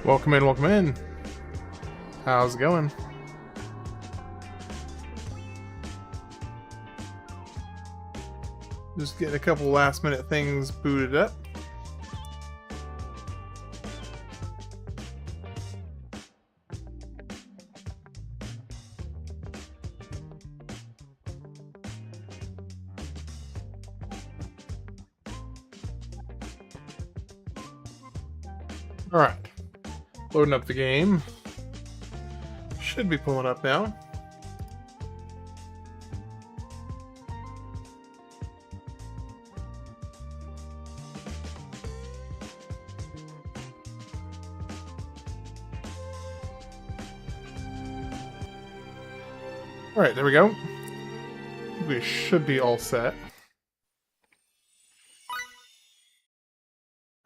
Welcome in, welcome in. How's it going? Just getting a couple last minute things booted up. Alright. Loading up the game. Should be pulling up now. Alright, there we go. We should be all set.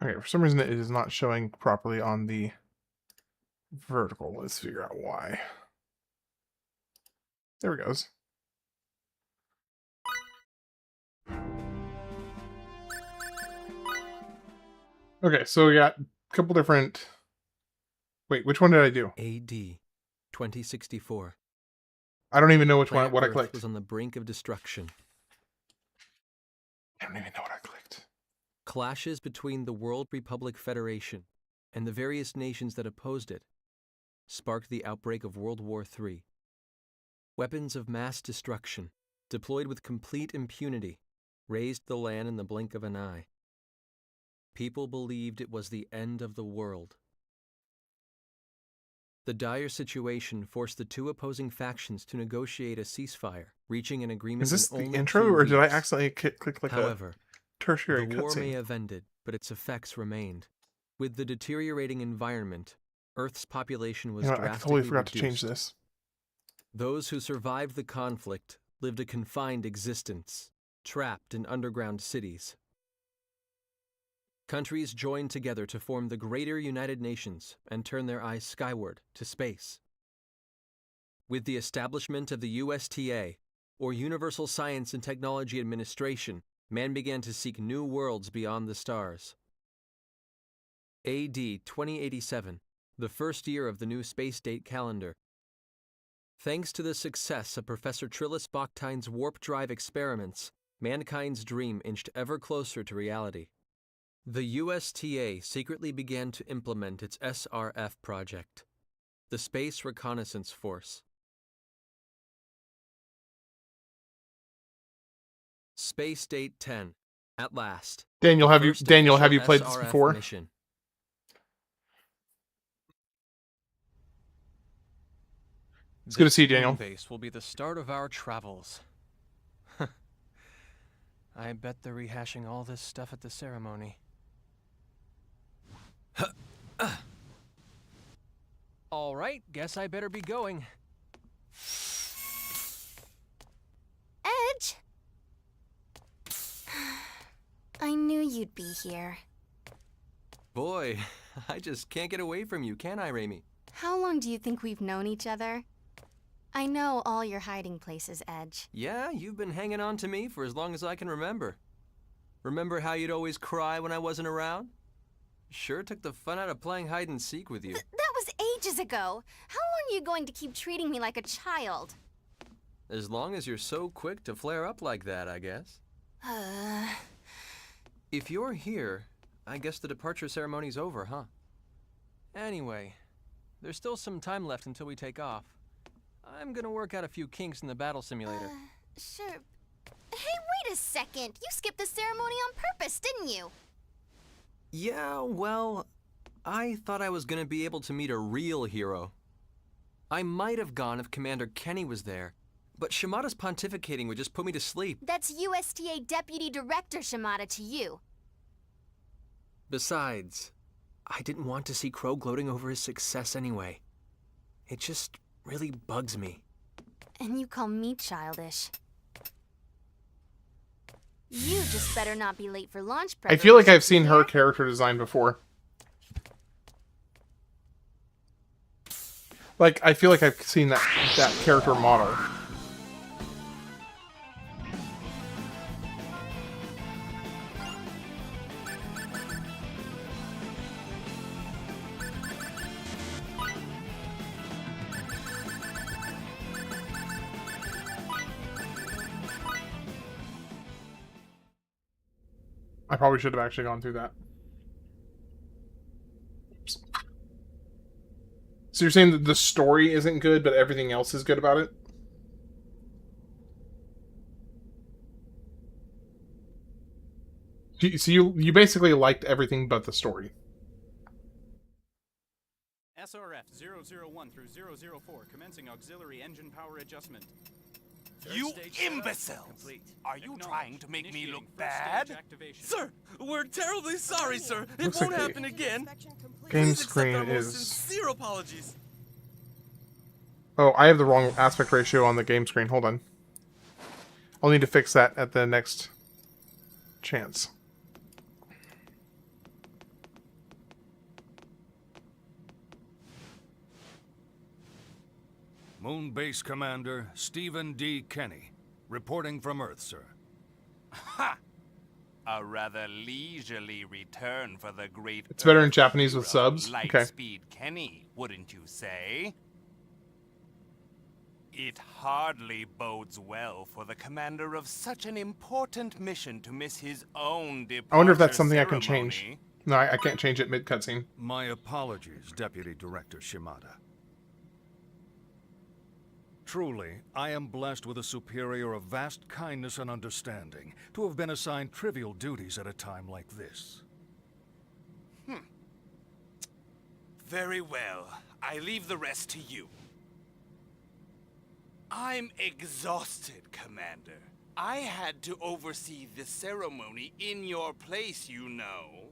Okay, for some reason it is not showing properly on the vertical. Let's figure out why. There it goes. Okay, so we got a couple different... Wait, which one did I do? AD 2064. I don't even know which Planet one, what I Earth clicked. was on the brink of destruction. I don't even know what I clicked. Clashes between the World Republic Federation and the various nations that opposed it sparked the outbreak of World War III. Weapons of mass destruction, deployed with complete impunity, razed the land in the blink of an eye. People believed it was the end of the world. The dire situation forced the two opposing factions to negotiate a ceasefire, reaching an agreement Is this in the only intro, 2 or did I weeks. accidentally click like However, a tertiary the war may cutscene? have ended, but its effects remained. With the deteriorating environment, Earth's population was You know, I drastically totally forgot to reduced. change this. Those who survived the conflict lived a confined existence, trapped in underground cities. Countries joined together to form the Greater United Nations and turn their eyes skyward to space. With the establishment of the USTA, or Universal Science and Technology Administration, man began to seek new worlds beyond the stars. AD 2087, the first year of the new space date calendar. Thanks to the success of Professor Trillis Bachtine's warp drive experiments, mankind's dream inched ever closer to reality. The USTA secretly began to implement its SRF project, the Space Reconnaissance Force. Space Date 10, at last. Daniel, have you First have you official played this SRF before? mission. It's good to This see you, Daniel. moon base will be the start of our travels. I bet they're rehashing all this stuff at the ceremony. All right, guess I better be going. Edge? I knew you'd be here. Boy, I just can't get away from you, can I, Raimi? How long do you think we've known each other? I know all your hiding places, Edge. Yeah, you've been hanging on to me for as long as I can remember. Remember how you'd always cry when I wasn't around? Sure took the fun out of playing hide and seek with you. That was ages ago. How long are you going to keep treating me like a child? As long as you're so quick to flare up like that, I guess. If you're here, I guess the departure ceremony's over, huh? Anyway, there's still some time left until we take off. I'm gonna work out a few kinks in the battle simulator. Sure. Hey, wait a second. You skipped the ceremony on purpose, didn't you? Yeah, well, I thought I was gonna be able to meet a real hero. I might have gone if Commander Kenny was there, but Shimada's pontificating would just put me to sleep. That's USTA Deputy Director Shimada to you. Besides, I didn't want to see Crow gloating over his success anyway. It just really bugs me. And you call me childish. You just better not be late for launch I feel like I've preparations, seen her yeah? character design before. Like, I feel like I've seen that character model. I probably should have actually gone through that. Oops. So you're saying that the story isn't good, but everything else is good about it? So you basically liked everything but the story. SRF 001 through 004, commencing auxiliary engine power adjustment. You imbeciles! Are you trying to make me look bad? Sir, we're terribly sorry, sir. It Looks won't like happen again. Game Please accept screen our most is... sincere apologies. Oh, I have the wrong aspect ratio on the game screen. Hold on. I'll need to fix that at the next chance. Moon Base Commander Stephen D. Kenny, reporting from Earth, sir. Ha! A rather leisurely return for the great. It's better in Earth Japanese with hero, subs? Okay. Lightspeed Kenny, wouldn't you say? It hardly bodes well for the commander of such an important mission to miss his own departure I wonder if that's something I can ceremony. change. No, I can't change it mid-cutscene. My apologies, Deputy Director Shimada. Truly, I am blessed with a superior of vast kindness and understanding to have been assigned trivial duties at a time like this. Very well. I leave the rest to you. I'm exhausted, Commander. I had to oversee the ceremony in your place, you know.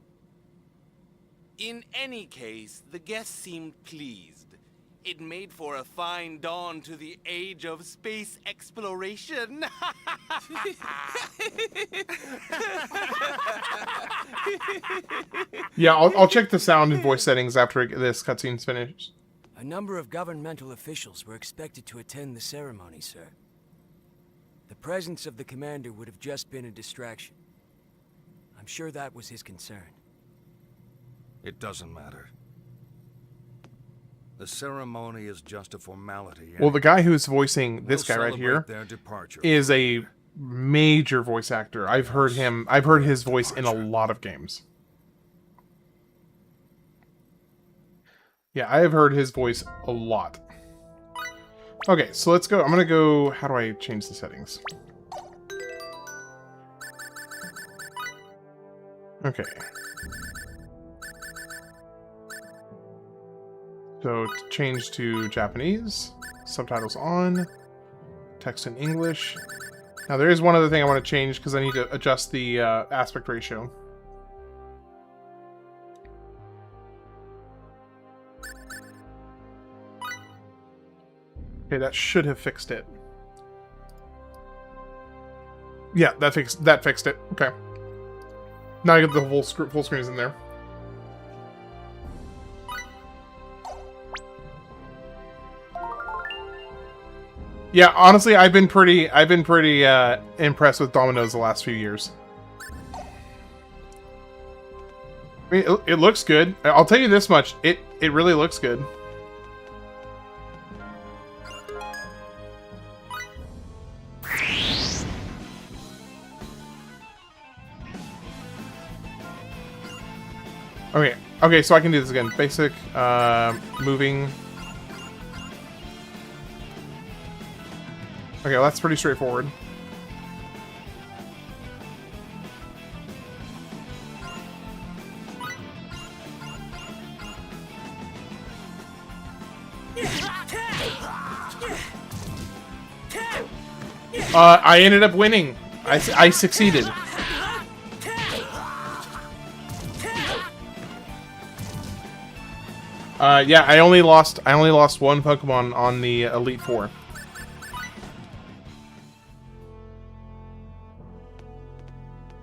In any case, the guests seemed pleased. It made for a fine dawn to the age of space exploration. Yeah, I'll check the sound and voice settings after this cutscene's finished. A number of governmental officials were expected to attend the ceremony, sir. The presence of the commander would have just been a distraction. I'm sure that was his concern. It doesn't matter. The ceremony is just a formality. Well, the guy who's voicing this We'll guy right celebrate here their departure. is a major voice actor. I've heard his voice in a lot of games. Yeah, I have heard his voice a lot. Okay, so let's go. I'm gonna go. How do I change the settings? Okay. So to change to Japanese, subtitles on, text in English. Now there is one other thing I want to change because I need to adjust the aspect ratio. Okay, that should have fixed it. Yeah, that fixed it. Okay. Now I get the full screen is in there. Yeah, honestly, I've been pretty impressed with Domino's the last few years. I mean, it looks good. I'll tell you this much: it really looks good. Okay, so I can do this again. Basic, moving. Okay, well, that's pretty straightforward. I ended up winning. I succeeded. Yeah, I only lost one Pokemon on the Elite Four.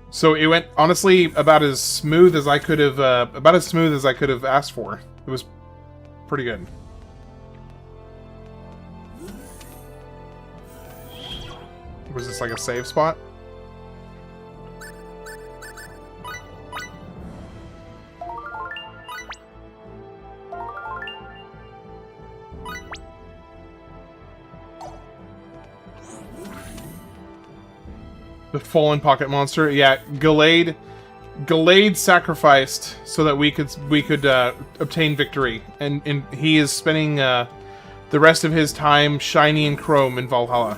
So it went honestly about as smooth as I could have asked for. It was pretty good. Was this like a save spot? The fallen pocket monster. Yeah, Gallade sacrificed so that we could obtain victory, and he is spending the rest of his time shiny and chrome in Valhalla.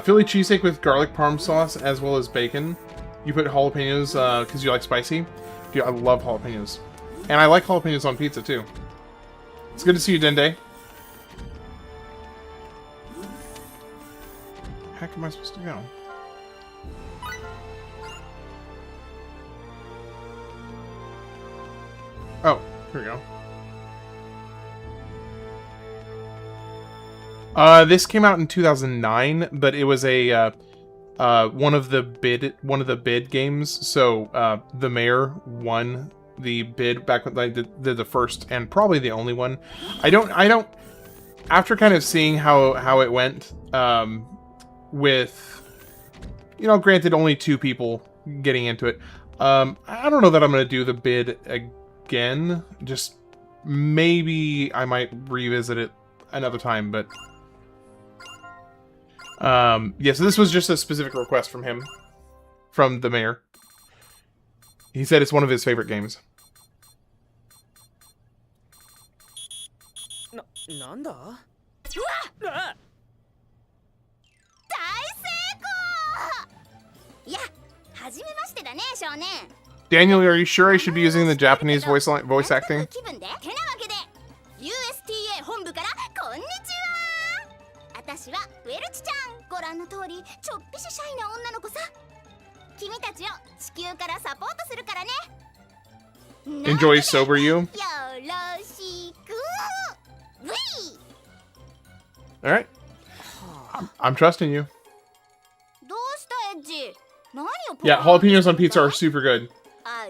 Philly cheesesteak with garlic parm sauce as well as bacon. You put jalapenos because you like spicy. Dude, I love jalapenos, and I like jalapenos on pizza too. It's good to see you, Dende. Heck am I supposed to go? Oh, here we go. This came out in 2009, but it was a one of the bid games. So the mayor won the bid back when I did the first and probably the only one. I don't. After kind of seeing how it went, with, you know, granted only 2 people getting into it, I don't know that I'm gonna do the bid again. Just maybe I might revisit it another time, but yeah, so this was just a specific request from him, from the mayor. He said it's one of his favorite games. なんだDaniel, are you sure I should be using the Japanese voice acting? USTA 本部からこんにちは。私はウェルチちゃん。ご覧の通りちょっぴしシャイな女の子さ。君たちを地球からサポートするからね。Enjoy sober you. よろしく V! All right. I'm trusting you. どうしたエッジ何を Yeah, jalapenos on pizza are super good. あ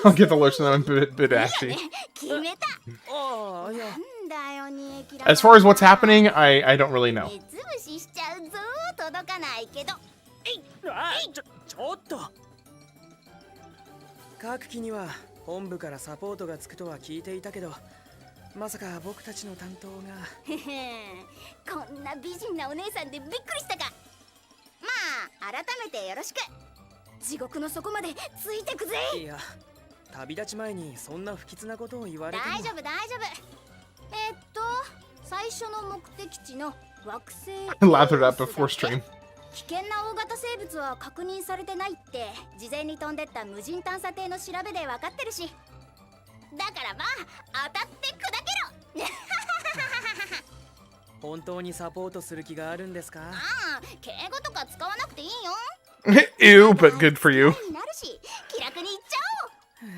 I'll get the lotion that I'm a bit ashy. 決めたああ、いや。なんだよ煮え切ら As far as what's happening, I don't really know. 目つぶししちゃうぞ届かないけどちょっと。各機には本部からサポートがつくとは聞いていたけど、まさか僕たちの担当が。へへこんな美人なお姉さんでびっくりしたか。まあ改めてよろしく。地獄の底までついてくぜ。いや、旅立ち前にそんな不吉なことを言われても。大丈夫大丈夫。最初の目的地の惑星 Lathered up before stream. 危険な大型生物は確認されてないって事前に飛んでった無人探査艇の調べで分かってるし、だからまあ当たって砕けろ本当にサポートする気があるんですか？ああ、敬語とか使わなくていいよ。Ew, but good for you. になるし気楽にいっちゃおう。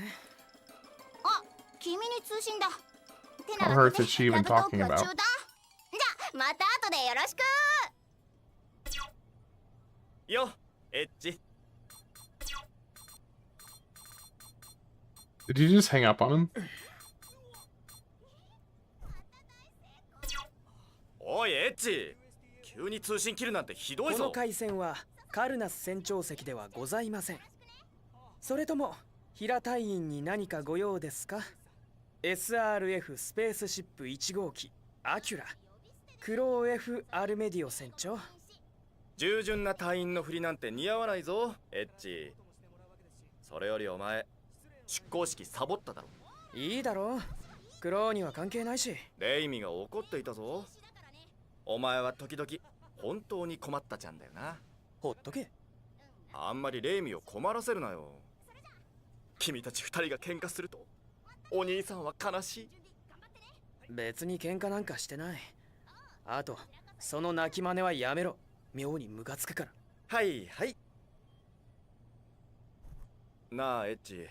あ、君に通信だ。 What on earth is she even talking about? じゃあまた後でよろしく。よ、エッジ。 Did you just hang up on him? おい、エッジ。急に通信切るなんてひどいぞ。この回線はカルナス船長席ではございません。それとも平隊員に何かご用ですか？ SRF スペースシップ1号機アキュラクロー F アルメディオ船長。従順な隊員の振りなんて似合わないぞ、エッジ。それよりお前、出航式サボっただろ。いいだろう、クローには関係ないし。レイミが怒っていたぞ。お前は時々本当に困ったちゃんだよな。ほっとけ。あんまりレイミを困らせるなよ。君たち二人が喧嘩するとお兄さんは悲しい。別に喧嘩なんかしてない。あとその泣き真似はやめろ。妙にムカつくから。はいはい。なあエッジ、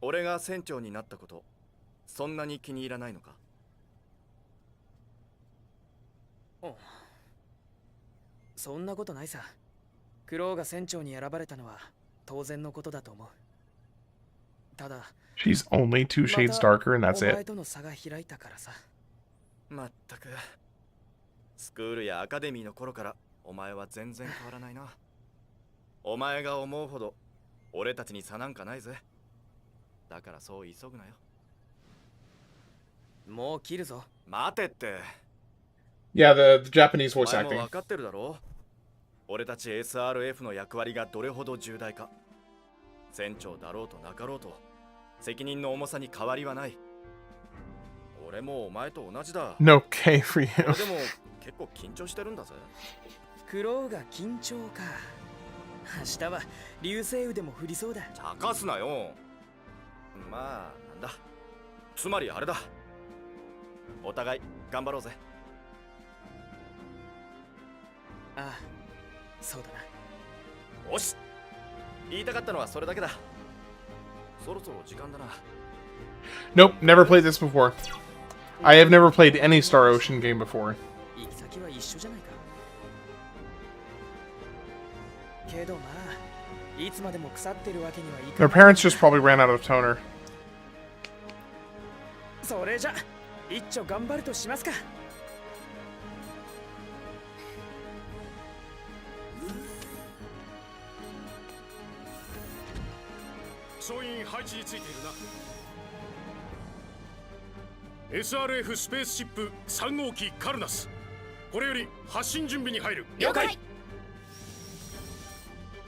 俺が船長になったことそんなに気に入らないのか？そんなことないさ。クローが船長に選ばれたのは当然のことだと思う。ただ She's only 2 shades darker and that's お前 it. との差が開いたからさ。まったくスクールやアカデミーの頃からお前は全然変わらないな。お前が思うほど俺たちに差なんかないぜ。だからそう急ぐなよ。もう切るぞ。待てって。Yeah, the Japanese お voice 前も acting. 分かってるだろ。俺たち SRF の役割がどれほど重大か。船長だろうとなかろうと責任の重さに変わりはない。俺もお前と同じだ。 No K for you. 俺でも結構緊張してるんだぜ。クローが緊張か。明日は流星雨でも降りそうだ。茶化すなよ。まあなんだ、つまりあれだ。お互い頑張ろうぜ。ああ、そうだな。よし、言いたかったのはそれだけだ。そろそろ時間だな。 Nope, never played this before. I have never played any Star Ocean game before. 行き先は一緒じゃないか。けどまあ、いつまでも腐ってるわけにはいか Their ない。 parents just probably ran out of toner. それじゃ一丁頑張るとしますか。総員配置についているな。 SRF スペースシップ3号機カルナス、これより発進準備に入る。了解。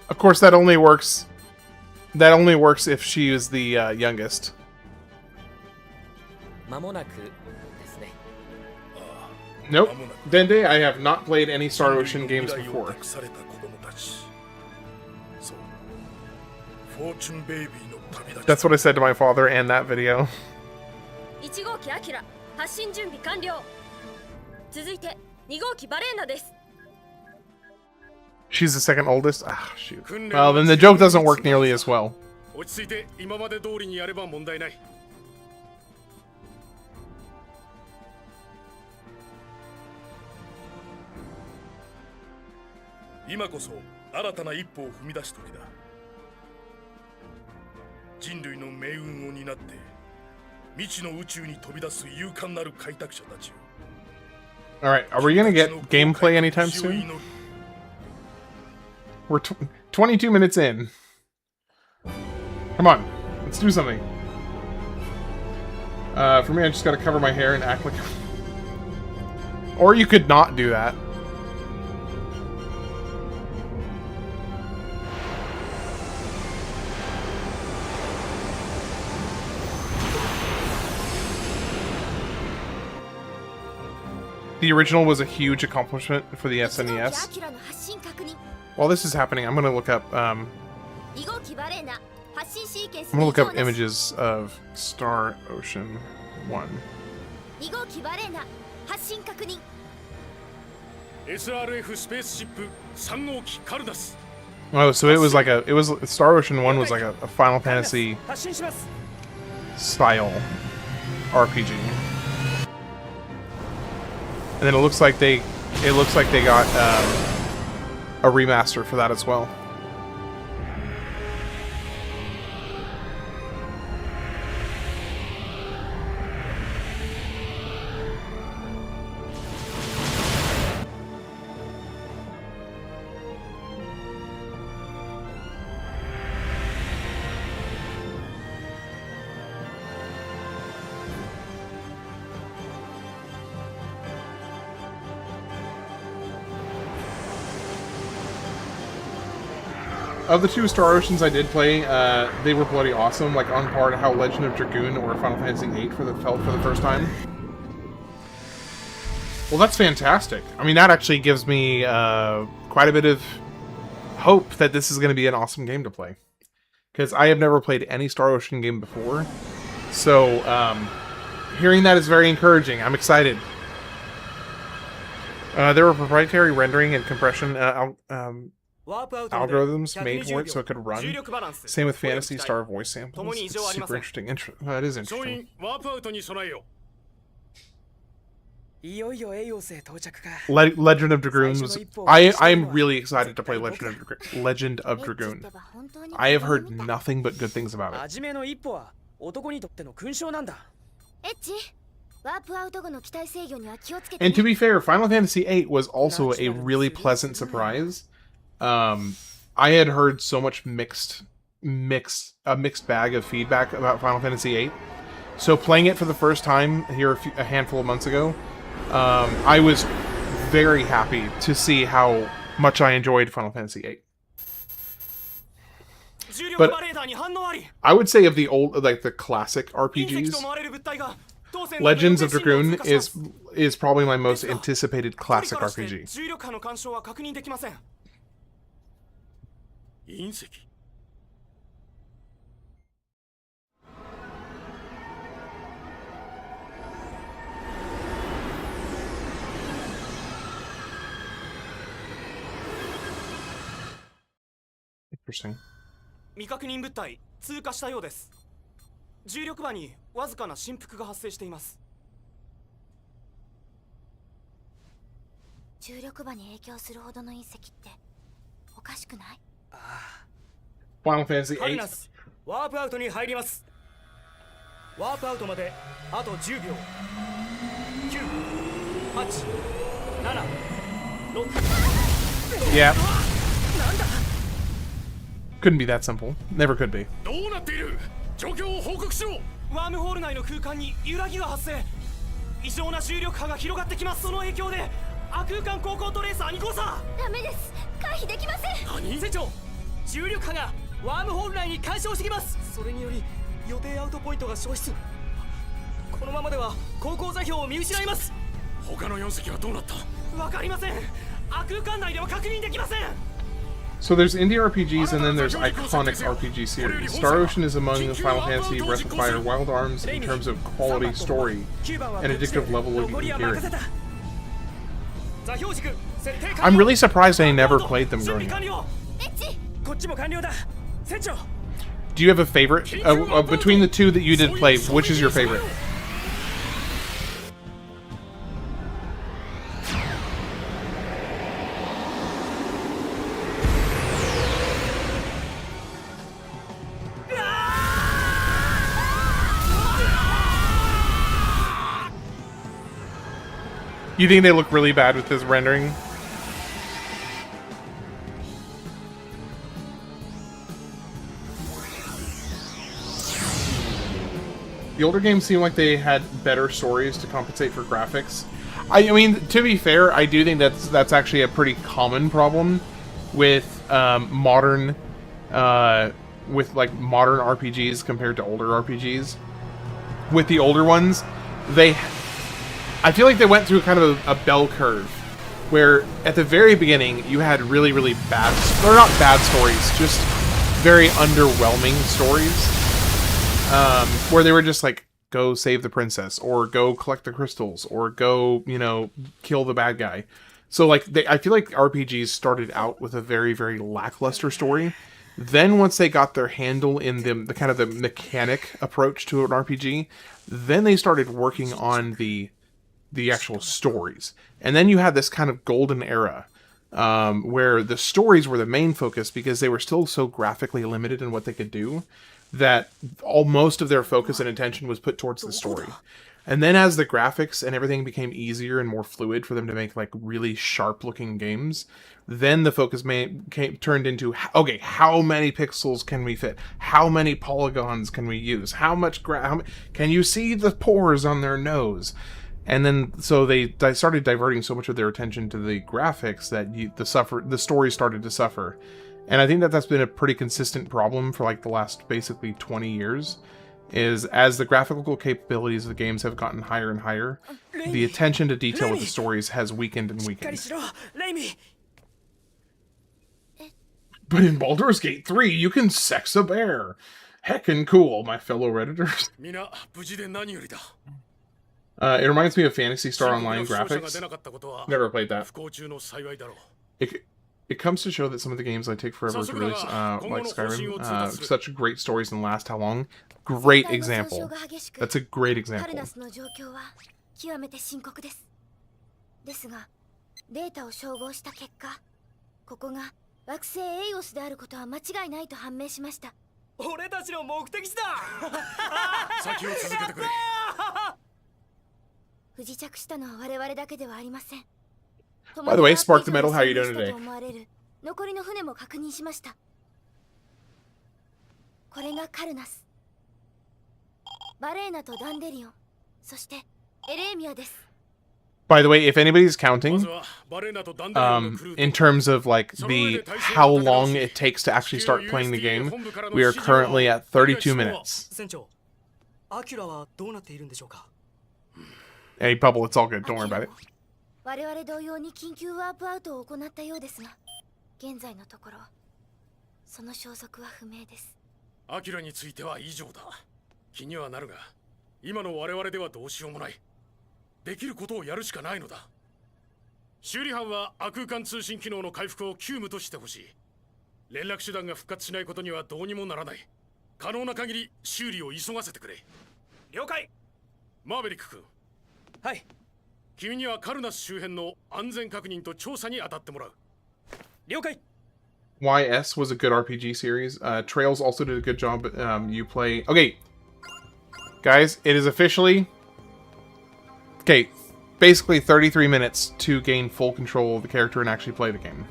Of course, that only works. That only works if she is the youngest. 間もなくですね。 Nope. Dende, I have not played any Star Ocean games before. された子供たち。そう。フォーチュンベイビーの旅立ち。 That's what I said to my father in that video. 1号機アキラ発進準備完了。続いて2号機バレーナです。 She's the second oldest? Ah, shoot. Well, then the joke doesn't work nearly as well. 落ち着いて今まで通りにやれば問題ない。今こそ新たな一歩を踏み出す時だ。人類の命運を担って未知の宇宙に飛び出す勇敢なる開拓者たちよ。Alright, are we gonna get gameplay anytime soon? We're 22 minutes in. Come on, let's do something. For me, I just gotta cover my hair and act like... Or you could not do that. The original was a huge accomplishment for the SNES. While this is happening, I'm gonna look up images of Star Ocean 1. SRF spaceship 3号機カルダス。 Oh, so it was Star Ocean 1 was like a Final Fantasy style RPG. And then it looks like they got a remaster for that as well. Of the two Star Oceans I did play, they were bloody awesome, like on par to how Legend of Dragoon or Final Fantasy VIII felt for the first time. Well, that's fantastic. I mean, that actually gives me quite a bit of hope that this is going to be an awesome game to play. Because I have never played any Star Ocean game before. So, hearing that is very encouraging. I'm excited. There were proprietary rendering and compression algorithms made for it so it could run. Same with Phantasy Star voice samples. It's super interesting. That is interesting. Legend of Dragoon was... I'm really excited to play Legend of Dragoon. I have heard nothing but good things about it. And to be fair, Final Fantasy VIII was also a really pleasant surprise. I had heard so much mixed bag of feedback about Final Fantasy VIII. So playing it for the first time here a handful of months ago, I was very happy to see how much I enjoyed Final Fantasy VIII. But I would say of the old, like the classic RPGs, Legends of Dragoon is probably my most anticipated classic RPG. Interesting. 未確認物体通過したようです。重力場にわずかな振幅が発生しています。重力場に影響するほどの隕石っておかしくない？ Final Fantasy VIII. カルナス、ワープアウトに入ります。ワープアウトまであと10秒。9、8、7、6。Yeah. Couldn't be that simple. Never could be. どうなっている？状況を報告しろ。ワームホール内の空間に揺らぎが発生。異常な重力波が広がってきます。その影響で悪空間航行トレーサー2号さん。ダメです。回避できません。何？船長、重力波がワームホール内に干渉してきます。それにより予定アウトポイントが消失。このままでは航行座標を見失います。他の4隻はどうなった？わかりません。悪空間内では確認できません。 So there's indie RPGs and then there's iconic RPG series. Star Ocean is among Final Fantasy, Breath of Fire, Wild Arms in terms of quality story and addictive level of hearing. I'm really surprised I never played them growing up. do you have a favorite between the two that you did play? Which is your favorite? You think they look really bad with this rendering? The older games seem like they had better stories to compensate for graphics. I mean, to be fair, I do think that's actually a pretty common problem with modern RPGs compared to older RPGs. With the older ones, I feel like they went through kind of a bell curve, where at the very beginning you had really, really bad, or not bad stories, just very underwhelming stories, where they were just like, go save the princess, or go collect the crystals, or go, you know, kill the bad guy. So like, I feel like RPGs started out with a very, very lackluster story. Then once they got their handle in the kind of the mechanic approach to an RPG, then they started working on the actual stories. And then you had this kind of golden era where the stories were the main focus because they were still so graphically limited in what they could do that most of their focus and attention was put towards the story. And then as the graphics and everything became easier and more fluid for them to make like really sharp looking games, then the focus turned into, okay, how many pixels can we fit? How many polygons can we use? How much can you see the pores on their nose? And then, so they started diverting so much of their attention to the graphics that the story started to suffer. And I think that's been a pretty consistent problem for like the last basically 20 years, is as the graphical capabilities of the games have gotten higher and higher, the attention to detail with the stories has weakened and weakened. But in Baldur's Gate 3, you can sex a bear. Heckin' cool, my fellow Redditors. It reminds me of Phantasy Star Online graphics. Never played that. It comes to show that some of the games I take forever to release, like Skyrim, such great stories and last how long. Great example. That's a great example. By the way, Spark the Metal, how are you doing today? By the way, if anybody's counting, in terms of like how long it takes to actually start playing the game, we are currently at 32 minutes. Hey, Bubble, it's all good. Don't worry about it. 我々同様に緊急ワープアウトを行ったようですが、現在のところその消息は不明です。アキラについては以上だ。気にはなるが、今の我々ではどうしようもない。できることをやるしかないのだ。修理班は亜空間通信機能の回復を急務としてほしい。連絡手段が復活しないことにはどうにもならない。可能な限り修理を急がせてくれ。了解。マーベリック君。はい。君にはカルナス周辺の安全確認と調査に当たってもらう。了解。YS was a good RPG series. Trails also did a good job. You play... Okay. Guys, it is officially... Okay. Basically 33 minutes to gain full control of the character and actually play the game.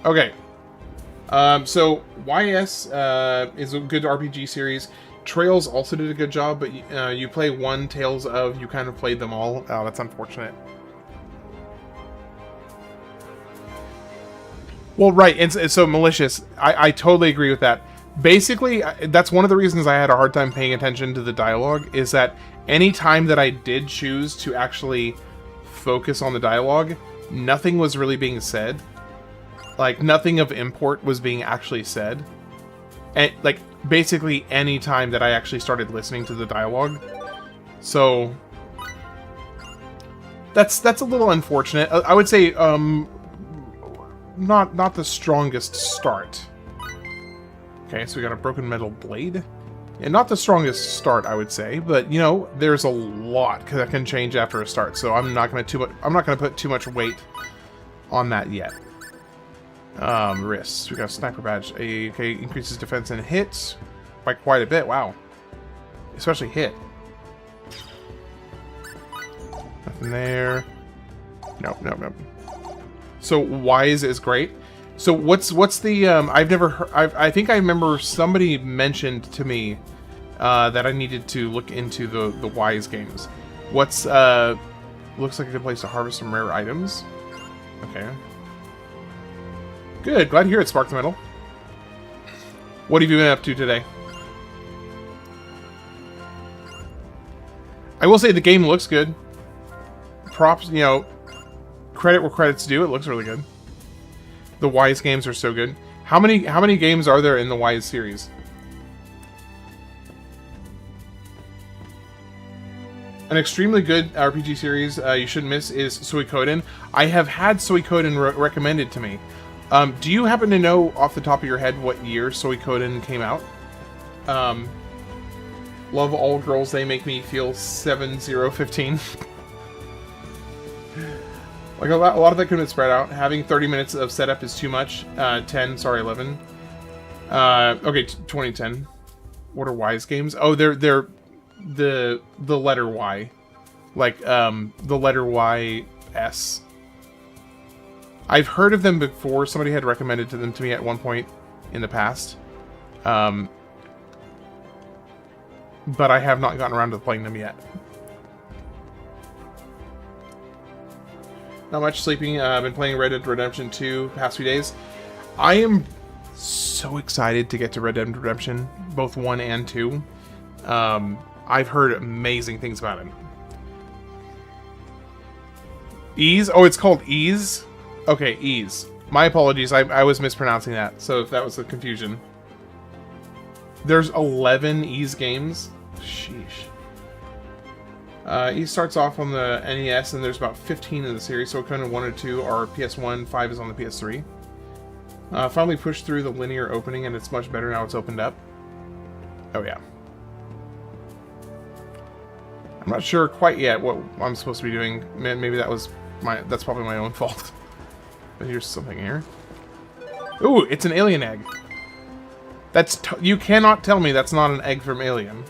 Okay. So, YS is a good RPG series. Trails also did a good job, but you play one, Tales of, you kind of played them all. Oh, that's unfortunate. Well, right, and so Malicious, I totally agree with that. Basically, that's one of the reasons I had a hard time paying attention to the dialogue, is that any time that I did choose to actually focus on the dialogue, nothing was really being said. Like, nothing of import was being actually said. And, like, basically any time that I actually started listening to the dialogue. So that's a little unfortunate. I would say not the strongest start. Okay, so we got a broken metal blade. And not the strongest start, I would say, but you know, there's a lot that can change after a start, so I'm not gonna put too much weight on that yet. Wrists. We got a sniper badge. Okay, increases defense and hits by quite a bit. Wow. Especially hit. Nothing there. Nope. So Wise is great. So what's the I've never heard, I think I remember somebody mentioned to me that I needed to look into the Wise games. What's looks like a good place to harvest some rare items. Okay. Good, glad to hear it, Spark the Metal. What have you been up to today? I will say the game looks good. Props, you know, credit where credit's due, it looks really good. The Wise games are so good. How many games are there in the Wise series? An extremely good RPG series you shouldn't miss is Suikoden. I have had Suikoden recommended to me. Do you happen to know off the top of your head what year Suikoden came out? Love all girls, they make me feel 7015. Like a lot of that could have been spread out. Having 30 minutes of setup is too much. 11. Okay, 2010. What are Wise games? Oh, they're the letter Y. Like, the letter Y-S. I've heard of them before. Somebody had recommended them to me at one point in the past. But I have not gotten around to playing them yet. Not much sleeping. I've been playing Red Dead Redemption 2 the past few days. I am so excited to get to Red Dead Redemption, both 1 and 2. I've heard amazing things about it. Ease? Oh, it's called Ease? Okay, Ease. My apologies, I was mispronouncing that, so if that was a confusion. There's 11 Ease games? Sheesh. Ease starts off on the NES, and there's about 15 in the series, so Conan 1 and 2 are PS1, 5 is on the PS3. Finally pushed through the linear opening, and it's much better now it's opened up. Oh yeah. I'm not sure quite yet what I'm supposed to be doing. Maybe that's probably my own fault. But here's something here. Ooh, it's an alien egg. You cannot tell me that's not an egg from Alien.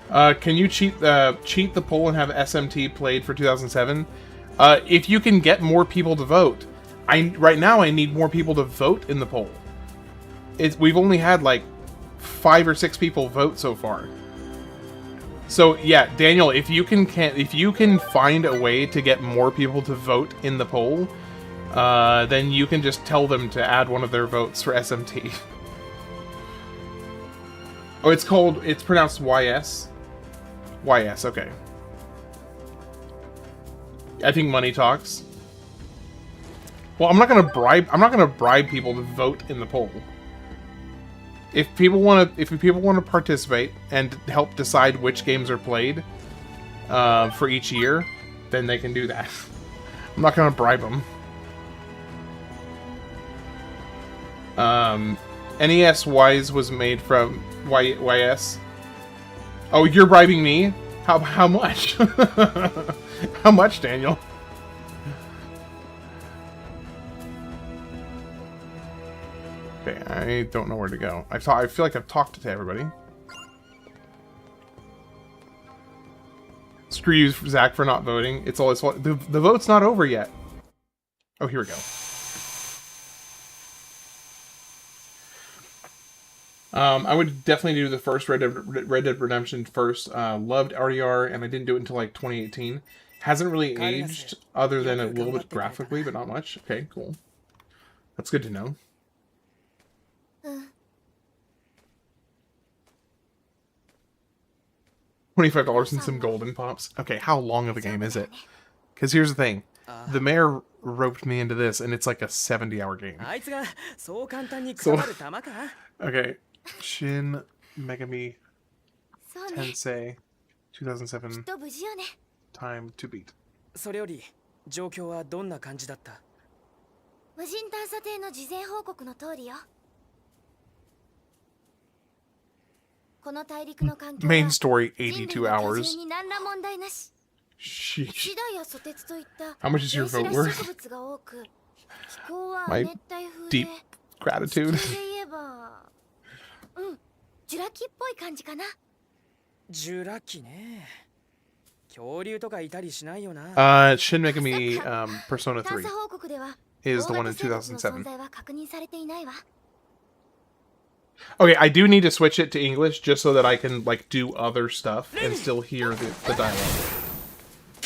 Can you cheat the poll and have SMT played for 2007? If you can get more people to vote. Right now I need more people to vote in the poll. We've only had like 5 or 6 people vote so far. So yeah, Daniel, if you can find a way to get more people to vote in the poll, then you can just tell them to add one of their votes for SMT. Oh, it's pronounced YS? YS, okay. I think money talks. Well, I'm not gonna bribe people to vote in the poll. If people want to participate and help decide which games are played for each year, then they can do that. I'm not gonna bribe them. NES Wise was made from YS. Oh, you're bribing me? How much? How much, Daniel? Okay, I don't know where to go. I feel like I've talked to everybody. Screw you, Zach, for not voting. It's all his fault. The vote's not over yet. Oh, here we go. I would definitely do the first Red Dead Redemption first. Loved RDR, and I didn't do it until like 2018. Hasn't really aged, other than a little bit graphically, but not much. Okay, cool. That's good to know. $25 and some golden pops. Okay, how long of a game is it? Because here's the thing. The mayor roped me into this, and it's like a 70-hour game. So, okay. Shin Megami Tensei 2007. Time to beat. それより状況はどんな感じだった無人探査艇の事前報告の通りよ。この大陸の環境は Main story 82人類の居 hours. 住に何ら問題なし。 Sheesh. シダやソテツといった How much is your 原 vote 始らし worth? 植物が多く、気候は My 熱帯風 deep で、 gratitude. 地球で言えば、ジュラ紀っぽい感じかな。ジュラ紀ね。恐竜とかいたりしないよな。Shin Megami Persona 3探査報告では is the 大 one in 型生物の存 2007. 在は確認されていないわ。 Okay, I do need to switch it to English just so that I can like do other stuff and still hear the dialogue.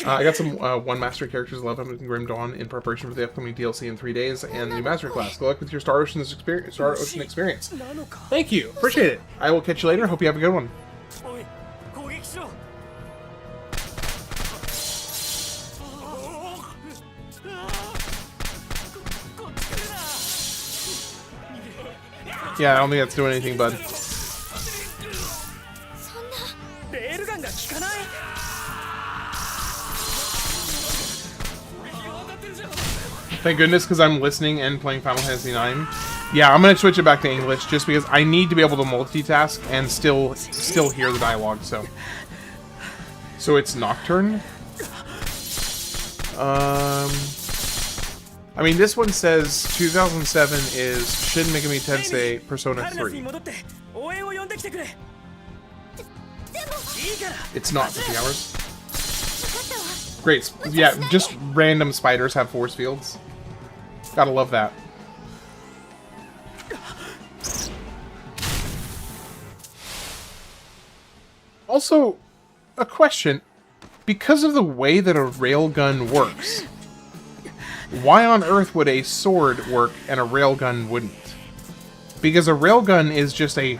I got some one master characters, 11 and Grim Dawn, in preparation for the upcoming DLC in 3 days and the new master class. Good luck with your Star Ocean experience. Thank you, appreciate it. I will catch you later. Hope you have a good one. Yeah, I don't think that's doing anything, bud. Thank goodness, because I'm listening and playing Final Fantasy IX. Yeah, I'm gonna switch it back to English just because I need to be able to multitask and still hear the dialogue. So it's Nocturne. I mean, this one says 2007 is Shin Megami Tensei Persona 3. It's not 50 hours. Great. Yeah, just random spiders have force fields. Gotta love that. Also, a question. Because of the way that a railgun works, why on earth would a sword work and a railgun wouldn't? Because a railgun is just a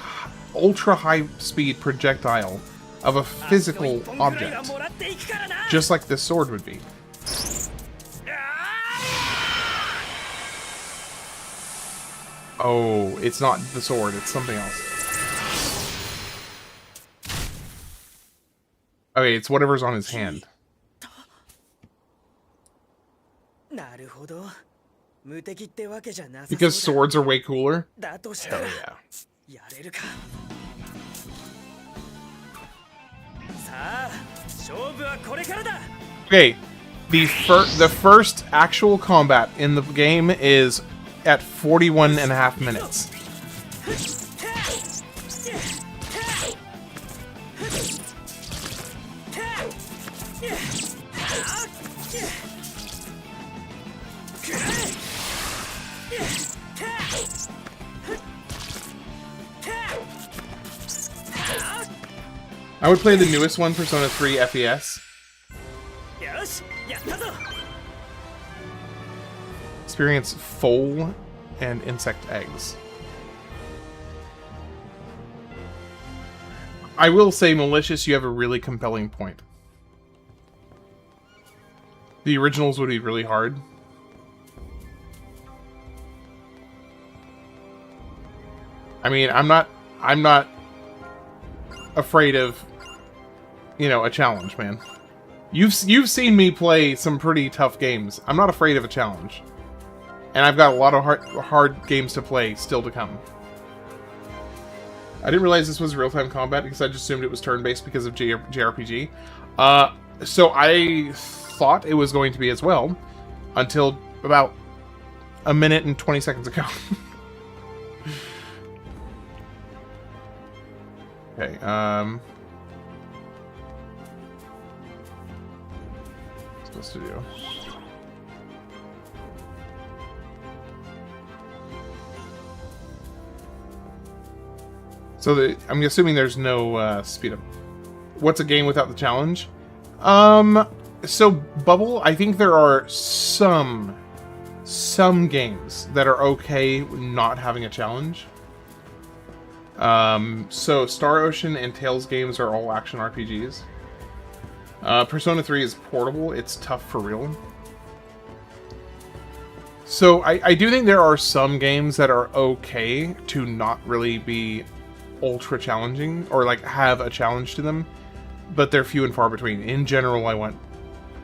ultra-high-speed projectile of a physical object, just like this sword would be. Oh, it's not the sword, it's something else. Okay, it's whatever's on his hand. Because swords are way cooler? Hell yeah. Okay, the first actual combat in the game is at 41.5 minutes. I would play the newest one, Persona 3 FES. Experience foal and insect eggs. I will say, Malicious, you have a really compelling point. The originals would be really hard. I mean, I'm not afraid of, you know, a challenge, man. You've seen me play some pretty tough games. I'm not afraid of a challenge. And I've got a lot of hard games to play still to come. I didn't realize this was real-time combat because I just assumed it was turn-based because of JRPG. So I thought it was going to be as well until about a minute and 20 seconds ago. Okay, what's supposed to do? So I'm assuming there's no speed up. What's a game without the challenge? So Bubble, I think there are some games that are okay not having a challenge. So Star Ocean and Tales games are all action RPGs. Persona 3 is portable. It's tough for real. So I do think there are some games that are okay to not really be ultra challenging or like have a challenge to them, but they're few and far between. In general, I want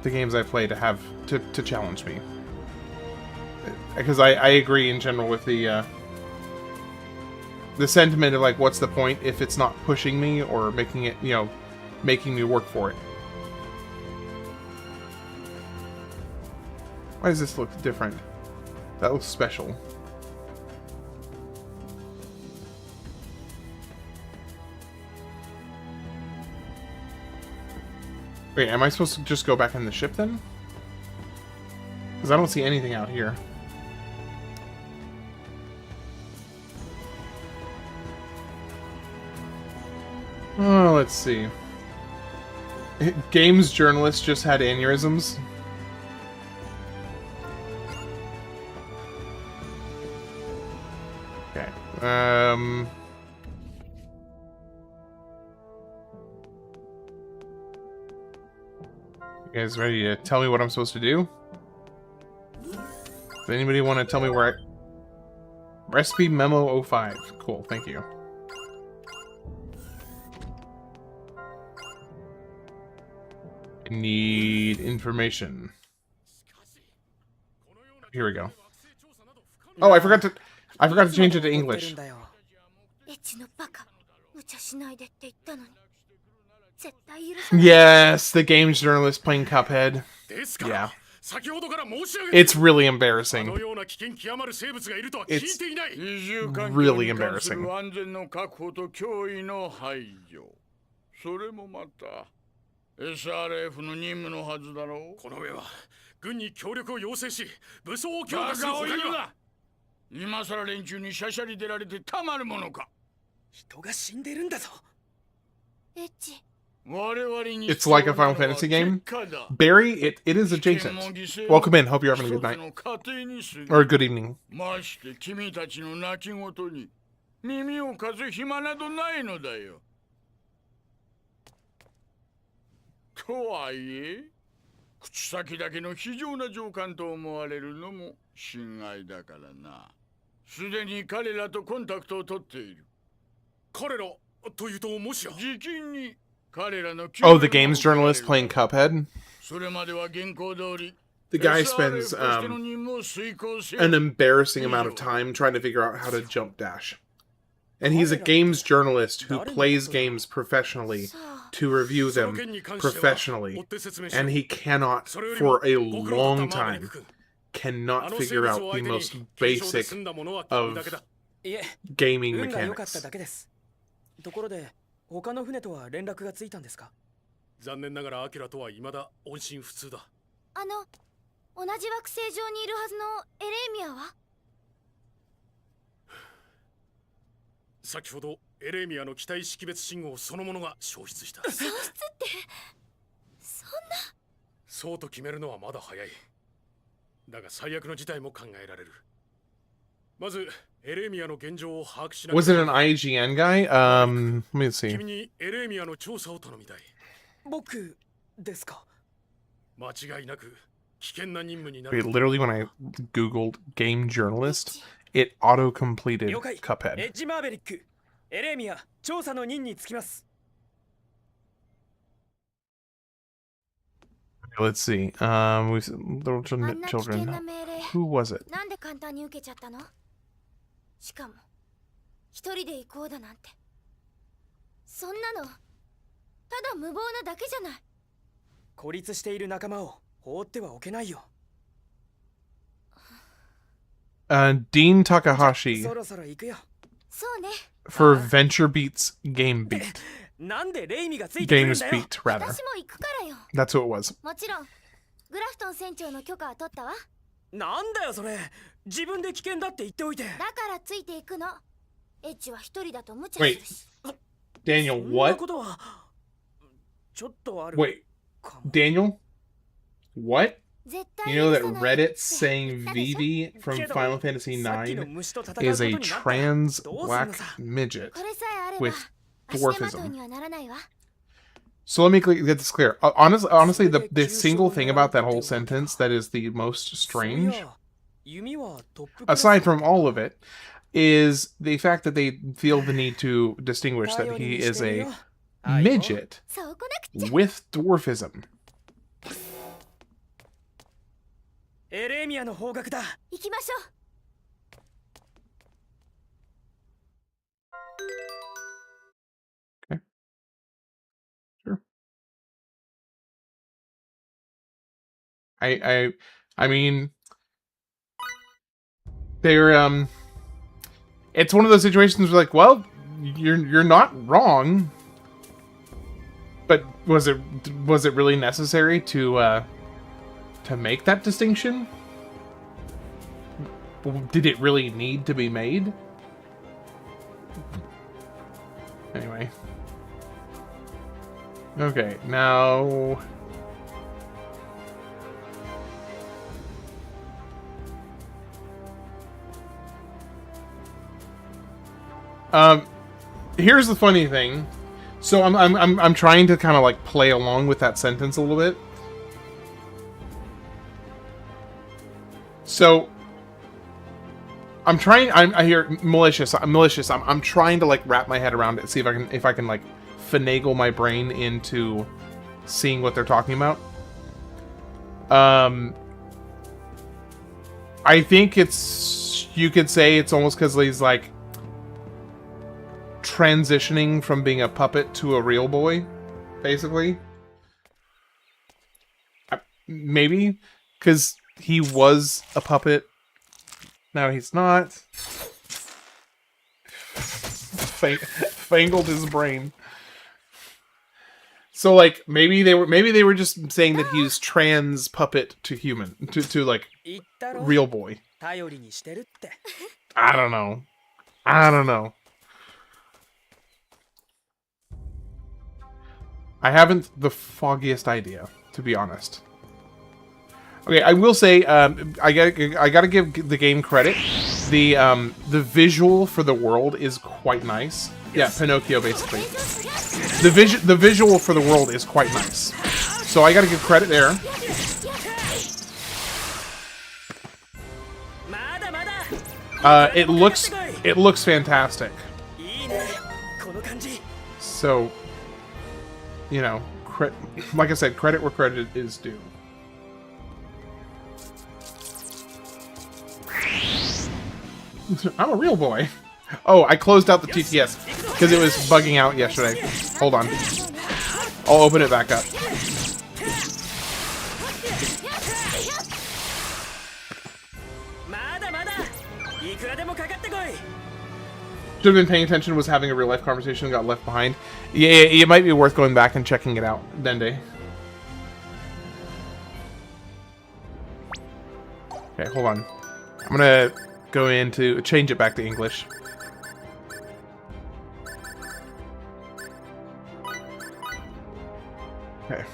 the games I play to have to challenge me. because I agree in general with the sentiment of, like, what's the point if it's not pushing me or making it, you know, making me work for it. Why does this look different? That looks special. Wait, am I supposed to just go back in the ship then? Because I don't see anything out here. Oh, let's see. Games journalists just had aneurysms. Okay. You guys ready to tell me what I'm supposed to do? Does anybody want to tell me where I... Recipe Memo 05. Cool, thank you. I need information. Here we go. Oh, I forgot to change it to English. Yes, the games journalist playing Cuphead. Yeah. It's really embarrassing. It's really embarrassing. SRF の任務のはずだろう。この上は軍に協力を要請し、武装を強化する他には。今さら連中にシャシャリ出られてたまるものか。人が死んでるんだぞ。エッチ。It's like a Final Fantasy game. Barry, it is adjacent. Welcome in. Hope you're having a good night. Or a good evening. まして君たちの泣き言に耳を貸す暇などないのだよ。とはいえ、口先だけの非常な上官と思われるのも心外だからな。すでに彼らとコンタクトを取っている。彼らというともしや。直に。Oh, the games journalist playing Cuphead? The guy spends an embarrassing amount of time trying to figure out how to jump dash. And he's a games journalist who plays games professionally to review them professionally. And he cannot, for a long time, cannot figure out the most basic of gaming mechanics. 他の船とは連絡がついたんですか？残念ながらアキラとは未だ音信不通だ。同じ惑星上にいるはずのエレーミアは？先ほどエレーミアの機体識別信号そのものが消失した。消失ってそんな？そうと決めるのはまだ早い。だが最悪の事態も考えられる。まず Was it an IGN guy? Let me see. Wait, literally when I googled game journalist, it auto-completed Cuphead. Let's see. With little children. Who was it? しかも一人で行こうだなんてそんなのただ無謀なだけじゃない。孤立している仲間を放ってはおけないよ。Dean Takahashi そろそろ行くよ。そうね。 for Venture Beats Game Beat. なんでレイミがついてくるん Games だよ。 Beat, rather. 私も行くからよ。 That's what it was. もちろんグラフトン船長の許可は取ったわ。なんだよそれ。自分で危険だって言っておいて。だからついていくの。エッジは一人だと無茶するし。 Daniel, what? ちょっとある。 Wait, Daniel? What? You know that Reddit saying Vivi from Final Fantasy IX is a trans black midget with dwarfism. So let me get this clear. Honestly, the single thing about that whole sentence that is the most strange, aside from all of it, is the fact that they feel the need to distinguish that he is a midget with dwarfism. エレミアの方角だ。行きましょう。Sure. I mean, they're it's one of those situations where, like, well, you're not wrong, but was it really necessary to make that distinction? Did it really need to be made? Anyway. Okay, now... here's the funny thing. So I'm trying to kind of like play along with that sentence a little bit. So I'm hear malicious. I'm trying to like wrap my head around it, see if I can like finagle my brain into seeing what they're talking about. I think you could say it's almost because he's like transitioning from being a puppet to a real boy, basically. Maybe because he was a puppet, now he's not. Fangled his brain. So like maybe they were just saying that he's trans puppet to human to like real boy. I don't know. I haven't the foggiest idea, to be honest. Okay, I will say I gotta give the game credit. The visual for the world is quite nice. Yeah, Pinocchio basically. The visual for the world is quite nice. So I gotta give credit there. It looks fantastic. So, you know, like I said, credit where credit is due. I'm a real boy. Oh, I closed out the TTS because it was bugging out yesterday. Hold on. I'll open it back up. Should have been paying attention, was having a real life conversation and got left behind. Yeah, it might be worth going back and checking it out, Dende. Okay, hold on. I'm gonna go into change it back to English. Okay.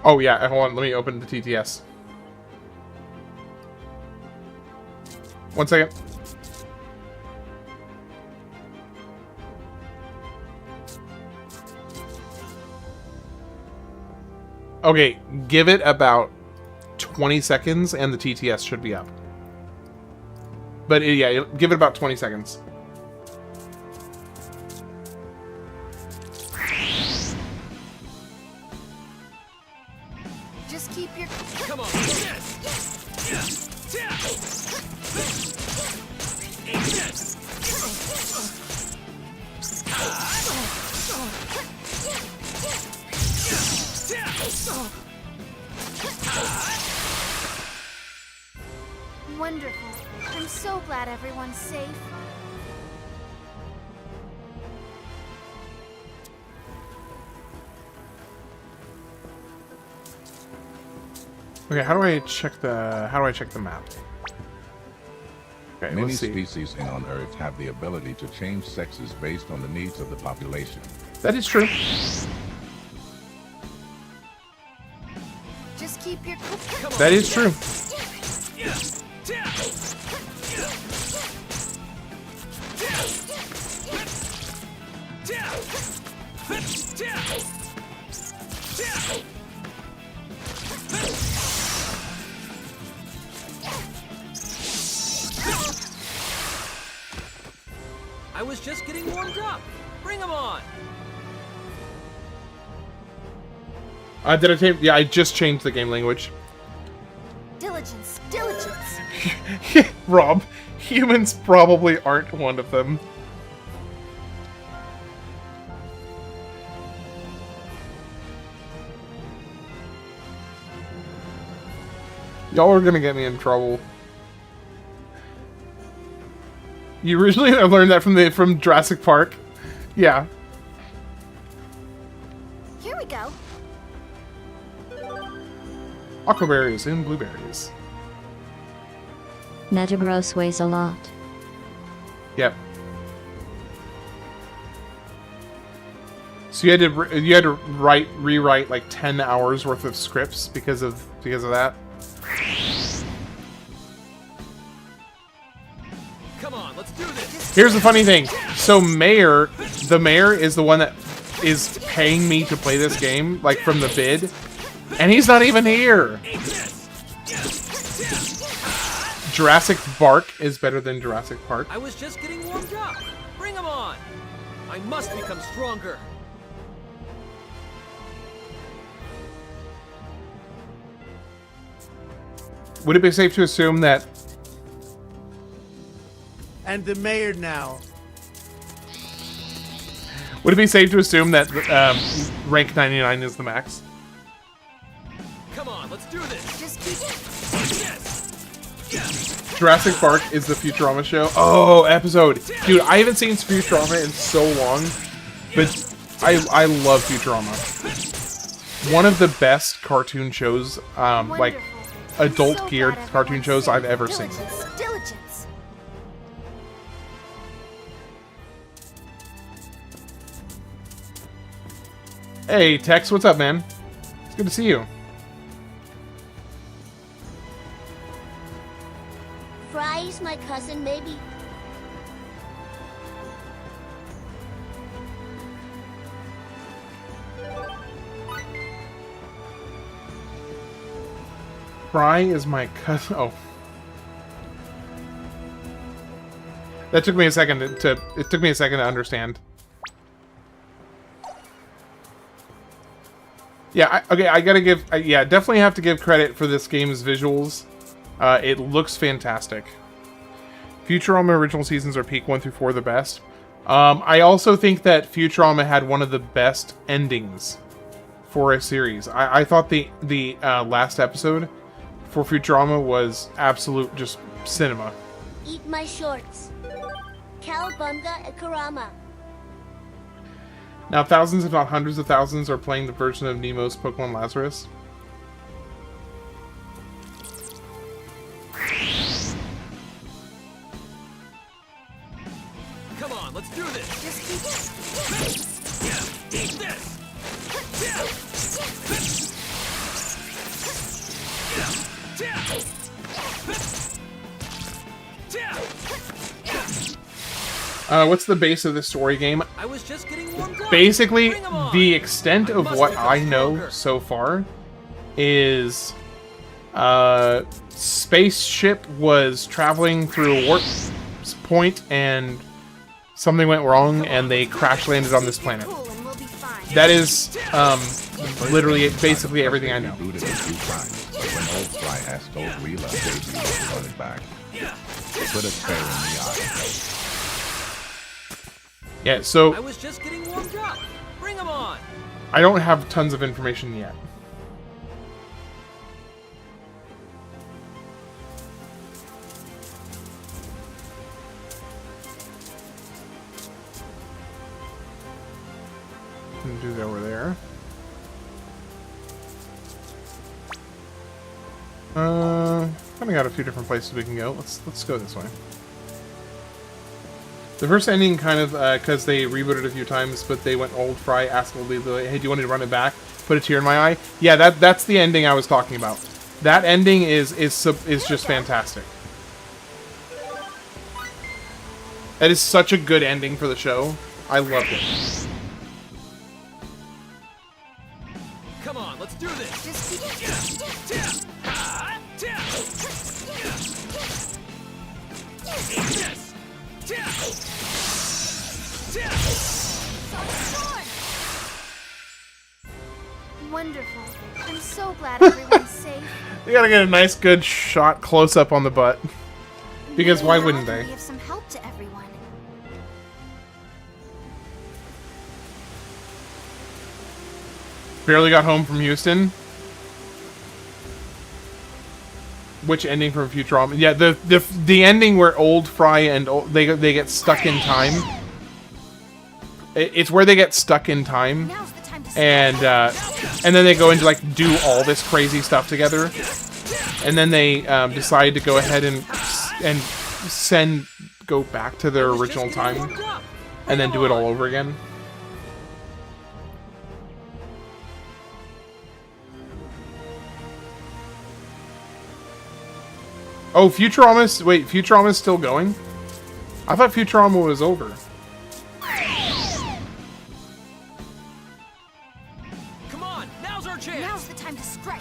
Oh yeah, hold on, let me open the TTS. One second. Okay, give it about 20 seconds and the TTS should be up. But yeah, give it about 20 seconds. Just keep your... Come on. Wonderful. I'm so glad everyone's safe. Okay, how do I check the map? Okay, many let's see. species on Earth have the ability to change sexes based on the needs of the population. That is true. Just keep your... That is true. was just getting warmed up. Bring 'em on. Did I change? Yeah, I just changed the game language. Diligence, diligence. Rob, humans probably aren't one of them. Y'all are gonna get me in trouble. You originally learned that from Jurassic Park. Yeah. Here we go. Aquaberries and blueberries. Metagross weighs a lot. Yep. So you had to rewrite like 10 hours worth of scripts because of that. Come on, let's do this. Here's the funny thing. So the mayor is the one that is paying me to play this game, like from the bid, and he's not even here. Jurassic Bark is better than Jurassic Park. I was just getting warmed up. Bring 'em on. I must become stronger. Would it be safe to assume that... And the mayor now. Would it be safe to assume that rank 99 is the max? Come on, let's do this. Just keep it. Jurassic Park is the Futurama show. Oh, episode. Dude, I haven't seen Futurama in so long, but I love Futurama. One of the best cartoon shows, like adult-geared cartoon shows I've ever seen. Diligence. Hey, Tex, what's up, man? It's good to see you. Fry's my cousin, maybe. Fry is my cousin. Oh. That took me a second it took me a second to understand. Yeah, okay, I gotta give... yeah, definitely have to give credit for this game's visuals. It looks fantastic. Futurama original seasons are peak 1 through 4 the best. I also think that Futurama had one of the best endings for a series. I thought the last episode for Futurama was absolute just cinema. Eat my shorts. Cowabunga and Karama. Now thousands, if not hundreds of thousands, are playing the version of Nemo's Pokemon Lazarus. Come on, let's do this. Just keep it. Eat this. What's the base of this story game? I was just getting warmed up. Basically, Bring 'em on. the extent of what become I know stronger. so far is spaceship was traveling through a warp point and something went wrong and they crash landed on this planet. Cool, and we'll be fine. That is literally basically everything I know. Rebooted a few times, but when old Fry asked old Wheeler if he would run it back, put a tear in the eye. Yeah, so I was just getting warmed up. Bring 'em on. I don't have tons of information yet. Can do that over there. Kind of got a few different places we can go. Let's go this way. The first ending kind of, because they rebooted a few times, but they went old Fry, asked old Lily, hey, do you want me to run it back? Put a tear in my eye? Yeah, that's the ending I was talking about. That ending is just fantastic. That is such a good ending for the show. I loved it. Come on, let's do this. Just keep it. glad everyone's safe. They gotta get a nice, good shot close up on the butt. Because why wouldn't they? Be of some help to everyone. Barely got home from Houston. Which ending from Futurama? Yeah, the ending where Old Fry and they get stuck in time. It's where they get stuck in time, and then they go into like do all this crazy stuff together, and then they decide to go ahead and go back to their original time, and then do it all over again. Oh, Futurama's still going? I thought Futurama was over. Come on, now's our chance. Now's the time to strike.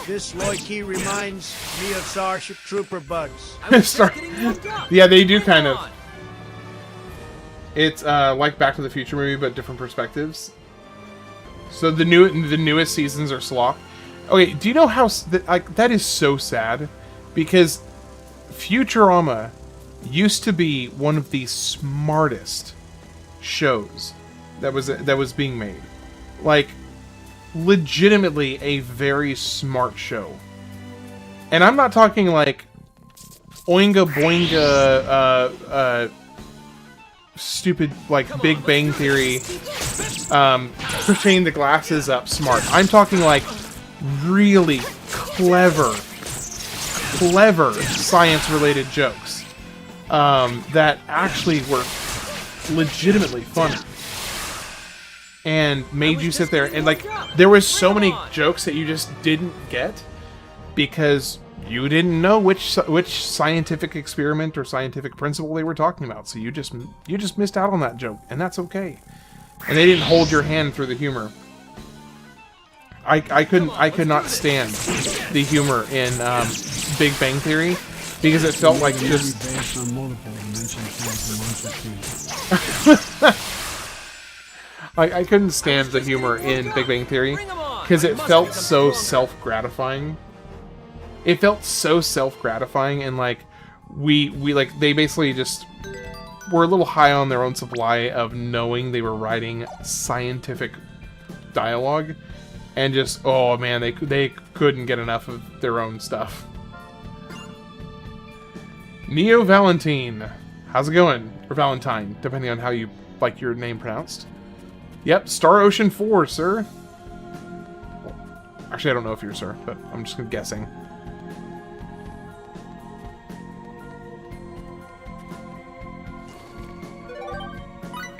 This Loy Key reminds me of Starship Trooper bugs. Yeah, they do kind of. It's like Back to the Future movie, but different perspectives. So the newest seasons are slop. Okay, do you know how that is so sad? Because Futurama used to be one of the smartest shows that was being made. Like, legitimately a very smart show. And I'm not talking like Oinga Boinga stupid like Big Bang Theory pushing the glasses up smart. I'm talking like really clever science related jokes that actually were legitimately funny and made you sit there and like there was so many jokes that you just didn't get because you didn't know which scientific experiment or scientific principle they were talking about, so you just missed out on that joke, and that's okay. And they didn't hold your hand through the humor. I could not stand the humor in Big Bang Theory because it felt like just. I couldn't stand the humor in Big Bang Theory because it felt so self-gratifying. It felt so self-gratifying, and like we like they basically just were a little high on their own supply of knowing they were writing scientific dialogue, and just oh man, they couldn't get enough of their own stuff. Neo Valentine, how's it going? Or Valentine, depending on how you like your name pronounced. Yep, Star Ocean 4, sir. Actually, I don't know if you're sir, but I'm just guessing.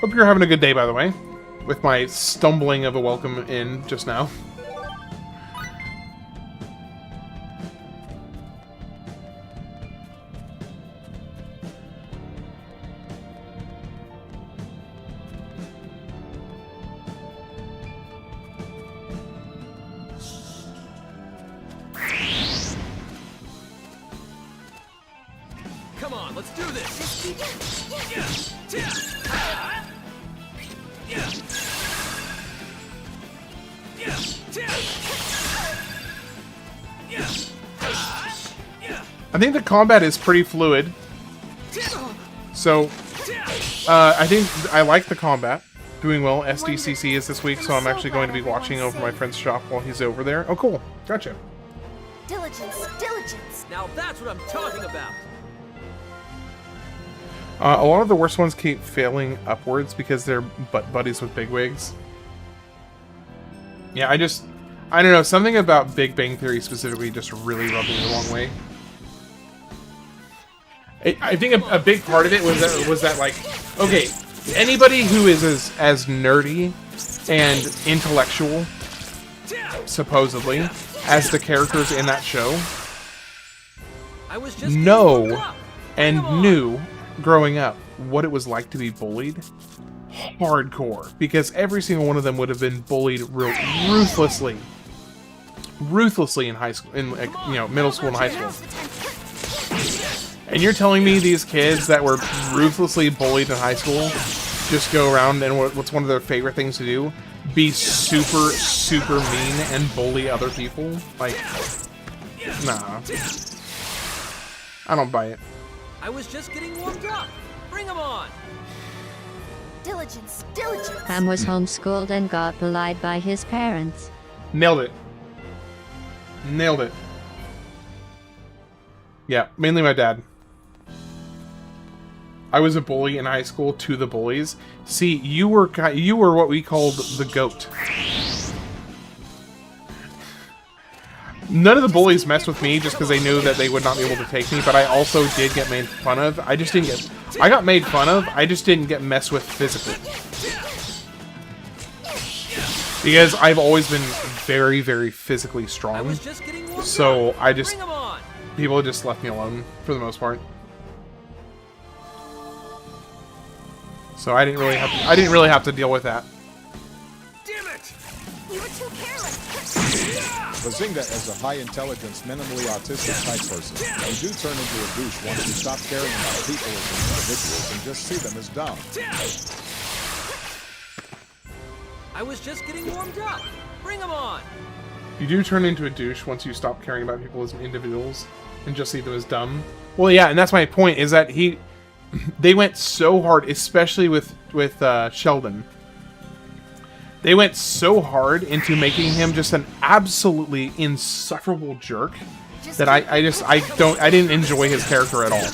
Hope you're having a good day, by the way, with my stumbling of a welcome in just now. Come on, let's do this. I think the combat is pretty fluid. So, I think I like the combat. Doing well. SDCC is this week, so I'm actually going to be watching over my friend's shop while he's over there. Oh, cool. Gotcha. Diligence, diligence. Now that's what I'm talking about. A lot of the worst ones keep failing upwards because they're buddies with bigwigs. Yeah, I don't know, something about Big Bang Theory specifically just really rubbed me the wrong way. I think a big part of it was that like, okay, anybody who is as nerdy and intellectual, supposedly, as the characters in that show, knew growing up what it was like to be bullied hardcore, because every single one of them would have been bullied ruthlessly in high school, in middle school and high school. And you're telling me these kids that were ruthlessly bullied in high school just go around and what's one of their favorite things to do? Be super, super mean and bully other people? Like, nah. I don't buy it. I was just getting warmed up. Bring 'em on. Diligence, diligence. Ham was homeschooled and got bullied by his parents. Nailed it. Nailed it. Yeah, mainly my dad. I was a bully in high school to the bullies. See, you were what we called the goat. None of the bullies messed with me just because they knew that they would not be able to take me, but I also did get made fun of. I got made fun of, I just didn't get messed with physically. Because I've always been very, very physically strong. So people just left me alone for the most part. So I didn't really have to deal with that. Damn it! You were too careless. Bazinga is a high-intelligence, minimally autistic type person. You do turn into a douche once you stop caring about people as individuals and just see them as dumb. I was just getting warmed up. Bring 'em on. You do turn into a douche once you stop caring about people as individuals and just see them as dumb. Well, yeah, and that's my point, is that they went so hard, especially with Sheldon. They went so hard into making him just an absolutely insufferable jerk that I didn't enjoy his character at all.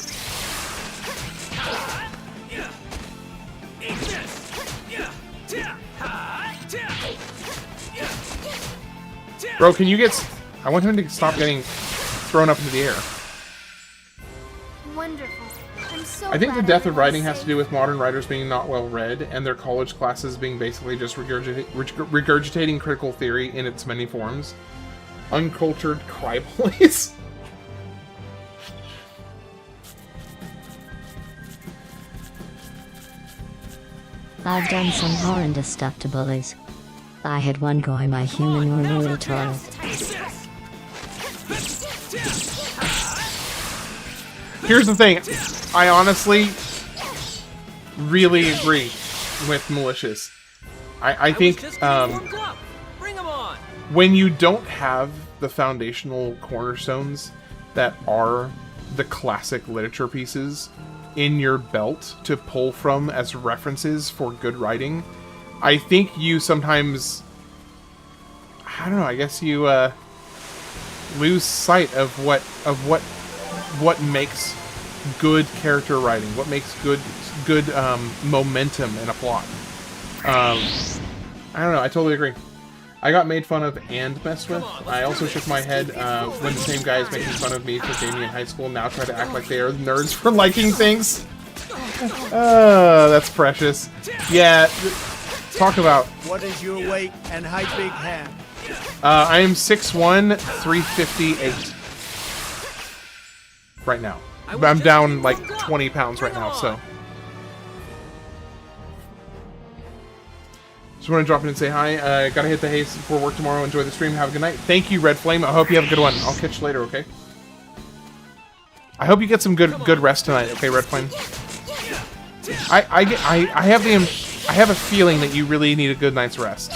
Bro, can you get... I want him to stop getting thrown up into the air. Wonderful. I'm so I think the glad death of everyone's writing has to safe. do with modern writers being not well read, and their college classes being basically just regurgitating critical theory in its many forms. Uncultured cryboys. I've done some horrendous stuff to bullies. I had one guy, my human removal toilet. Here's the thing, I honestly really agree with Malicious. I think when you don't have the foundational cornerstones that are the classic literature pieces in your belt to pull from as references for good writing, I think you sometimes, I don't know, I guess you lose sight of what makes good character writing, what makes good momentum in a plot. I don't know, I totally agree. I got made fun of and messed with. I also shook my head when the same guys making fun of me for gaming in high school now try to act like they are nerds for liking things. That's precious. Yeah, talk about... What is your weight and height, Big Ham? I am 6'1", 358. Right now. I'm down like 20 pounds right now, so... Just want to drop in and say hi. Gotta hit the haste before work tomorrow. Enjoy the stream. Have a good night. Thank you, Red Flame. I hope you have a good one. I'll catch you later, okay? I hope you get some good rest tonight, okay, Red Flame? I have a feeling that you really need a good night's rest.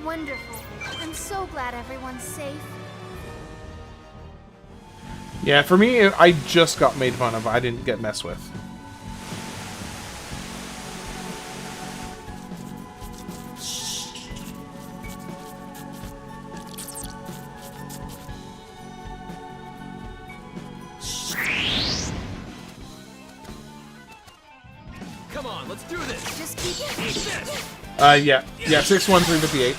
Wonderful. I'm so glad everyone's safe. Yeah, for me, I just got made fun of. I didn't get messed with. Come on, let's do this. Just keep this. Yeah, 6'1", 358.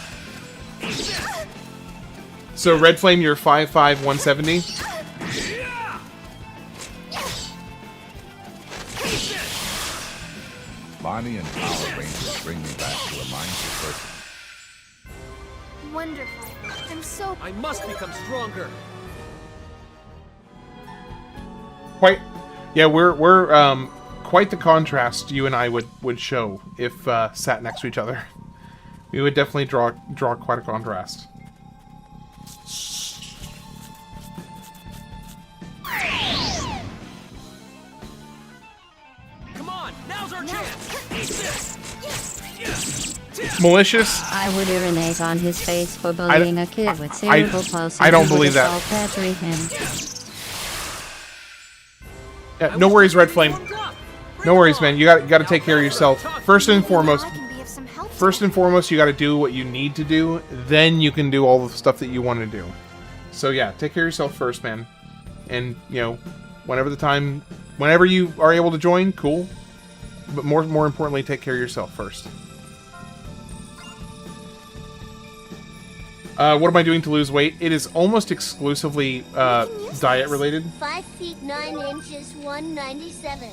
So, Red Flame, you're 5'5", 170. Bonnie and Power Rangers bring me back to a mindful person. Wonderful. I'm so... I must become stronger. Quite, yeah, we're quite the contrast you and I would show if sat next to each other. We would definitely draw quite a contrast. Malicious. I would urinate on his face for bullying a kid with cerebral palsy. I don't who believe would that. saltatory him. Yeah, no worries, Red Flame. No worries, man. You got to take care of yourself. First and foremost, you got to do what you need to do. Then you can do all the stuff that you want to do. So yeah, take care of yourself first, man. And you know, whenever you are able to join, cool. But more importantly, take care of yourself first. What am I doing to lose weight? It is almost exclusively diet related. 5 feet 9 inches, 197.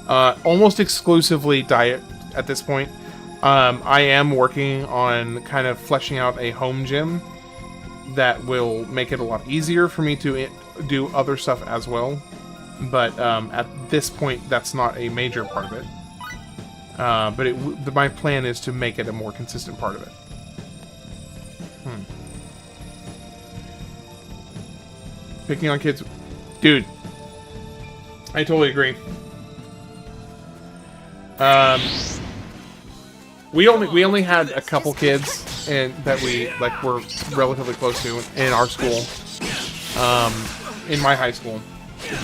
Almost exclusively diet at this point. I am working on kind of fleshing out a home gym that will make it a lot easier for me to do other stuff as well. But at this point, that's not a major part of it. But my plan is to make it a more consistent part of it. Picking on kids, dude. I totally agree. We only had a couple kids and that we were relatively close to in our school, in my high school,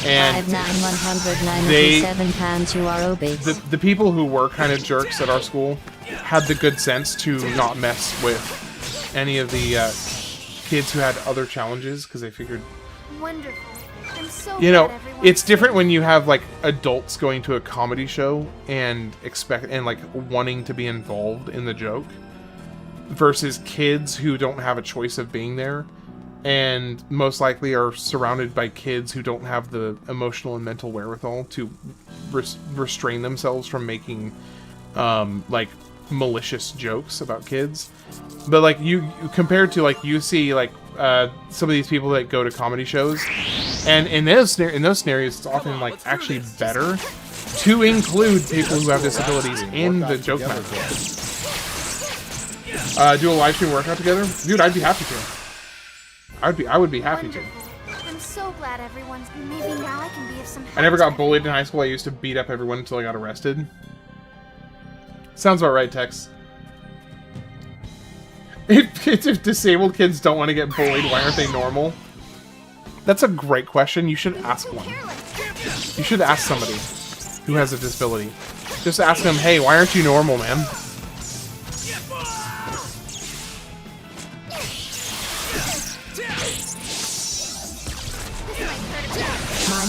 and 5'9", pounds. You are obese. The people who were kind of jerks at our school had the good sense to not mess with any of the kids who had other challenges because they figured. Wonderful. I'm so You know, glad everyone's it's different when you have like adults going to a comedy show and wanting to be involved in the joke versus kids who don't have a choice of being there and most likely are surrounded by kids who don't have the emotional and mental wherewithal to restrain themselves from making like malicious jokes about kids. But like you compared to like you see like some of these people that go to comedy shows, and in those scenarios, it's often like actually better to include people who have disabilities in the joke matter. Do a live stream workout together, dude. I'd be happy to. I would be happy to. I'm so glad everyone's. Maybe now I can be of some help. I never got bullied in high school. I used to beat up everyone until I got arrested. Sounds about right, Tex. If disabled kids don't want to get bullied, why aren't they normal? That's a great question. You should ask one. You should ask somebody who has a disability. Just ask them, hey, why aren't you normal, man?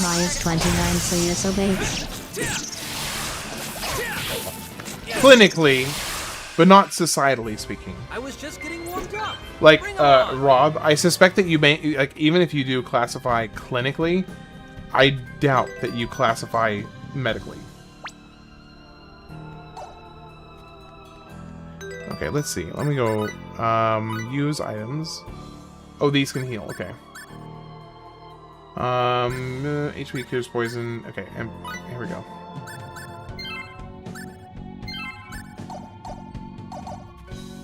My is 29, so you're so big. Clinically, but not societally speaking. I was just getting warmed up. Like, Rob, I suspect that you may, like, even if you do classify clinically, I doubt that you classify medically. Okay, let's see. Let me go, use items. Oh, these can heal, okay. HP cures poison. Okay, and here we go.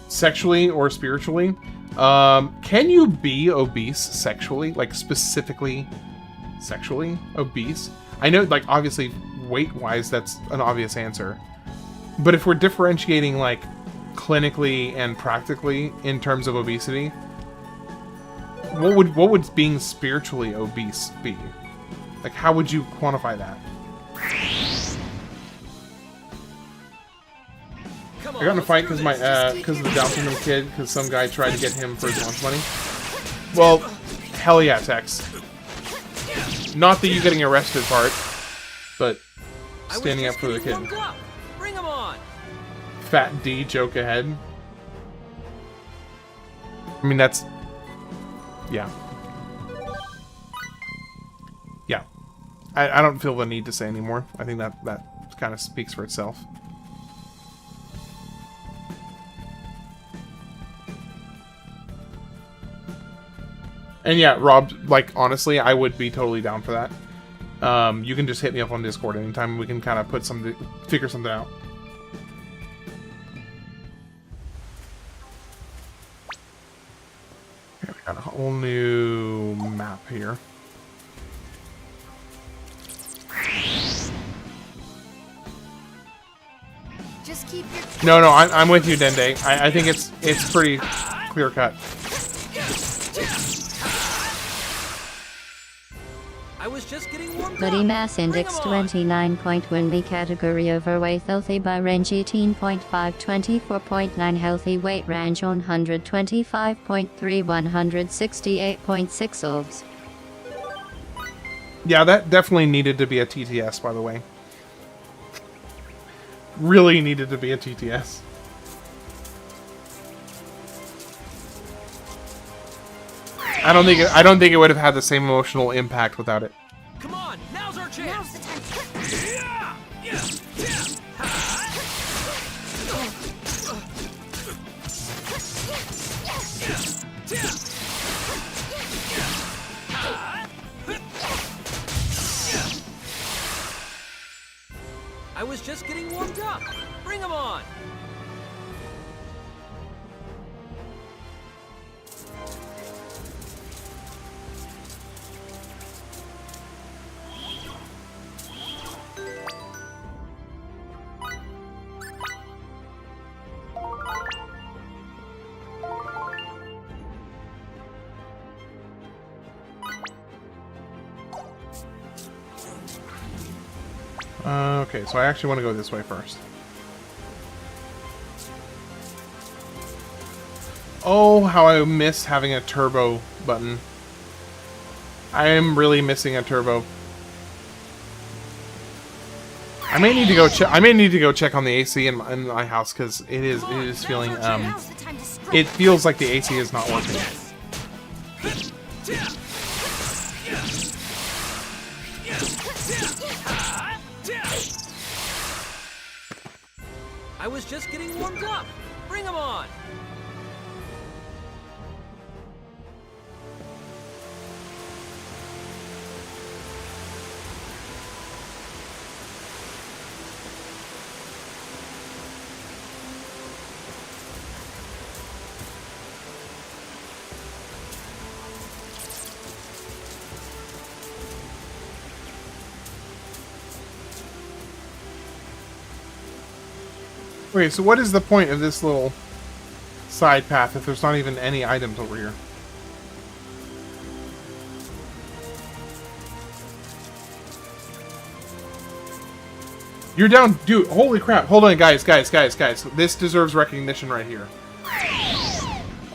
Sexually or spiritually? Can you be obese sexually? Like, specifically sexually obese? I know, like, obviously, weight-wise, that's an obvious answer. But if we're differentiating, like, clinically and practically in terms of obesity, what would being spiritually obese be? Like, how would you quantify that? I got in a fight because of the Down syndrome kid, because some guy tried to get him for his lunch money. Well, hell yeah, Tex. Not the you getting arrested part, but standing up for the kid. Bring him on. Fat D joke ahead. I mean, that's... yeah. Yeah. I don't feel the need to say anymore. I think that kind of speaks for itself. And yeah, Rob, like, honestly, I would be totally down for that. You can just hit me up on Discord anytime. We can kind of figure something out. Okay, we got a whole new map here. No, I'm with you, Dende. I think it's pretty clear cut. I was just getting warmed Body up. mass index 29.1, category overweight, healthy by range 18.5, 24.9, healthy weight range 125.3, 168.6 ovs. Yeah, that definitely needed to be a TTS, by the way. Really needed to be a TTS. I don't think it would have had the same emotional impact without it. Come on, now's our chance. Now's the time. I was just getting warmed up. Bring 'em on. Okay, so I actually want to go this way first. Oh, how I miss having a turbo button. I am really missing a turbo. I may need to go check. I may need to go check on the AC in my house because it is feeling it feels like the AC is not working. I was just getting warmed up. Bring 'em on. Okay, so what is the point of this little side path if there's not even any items over here? You're down, dude, holy crap. Hold on, guys. This deserves recognition right here.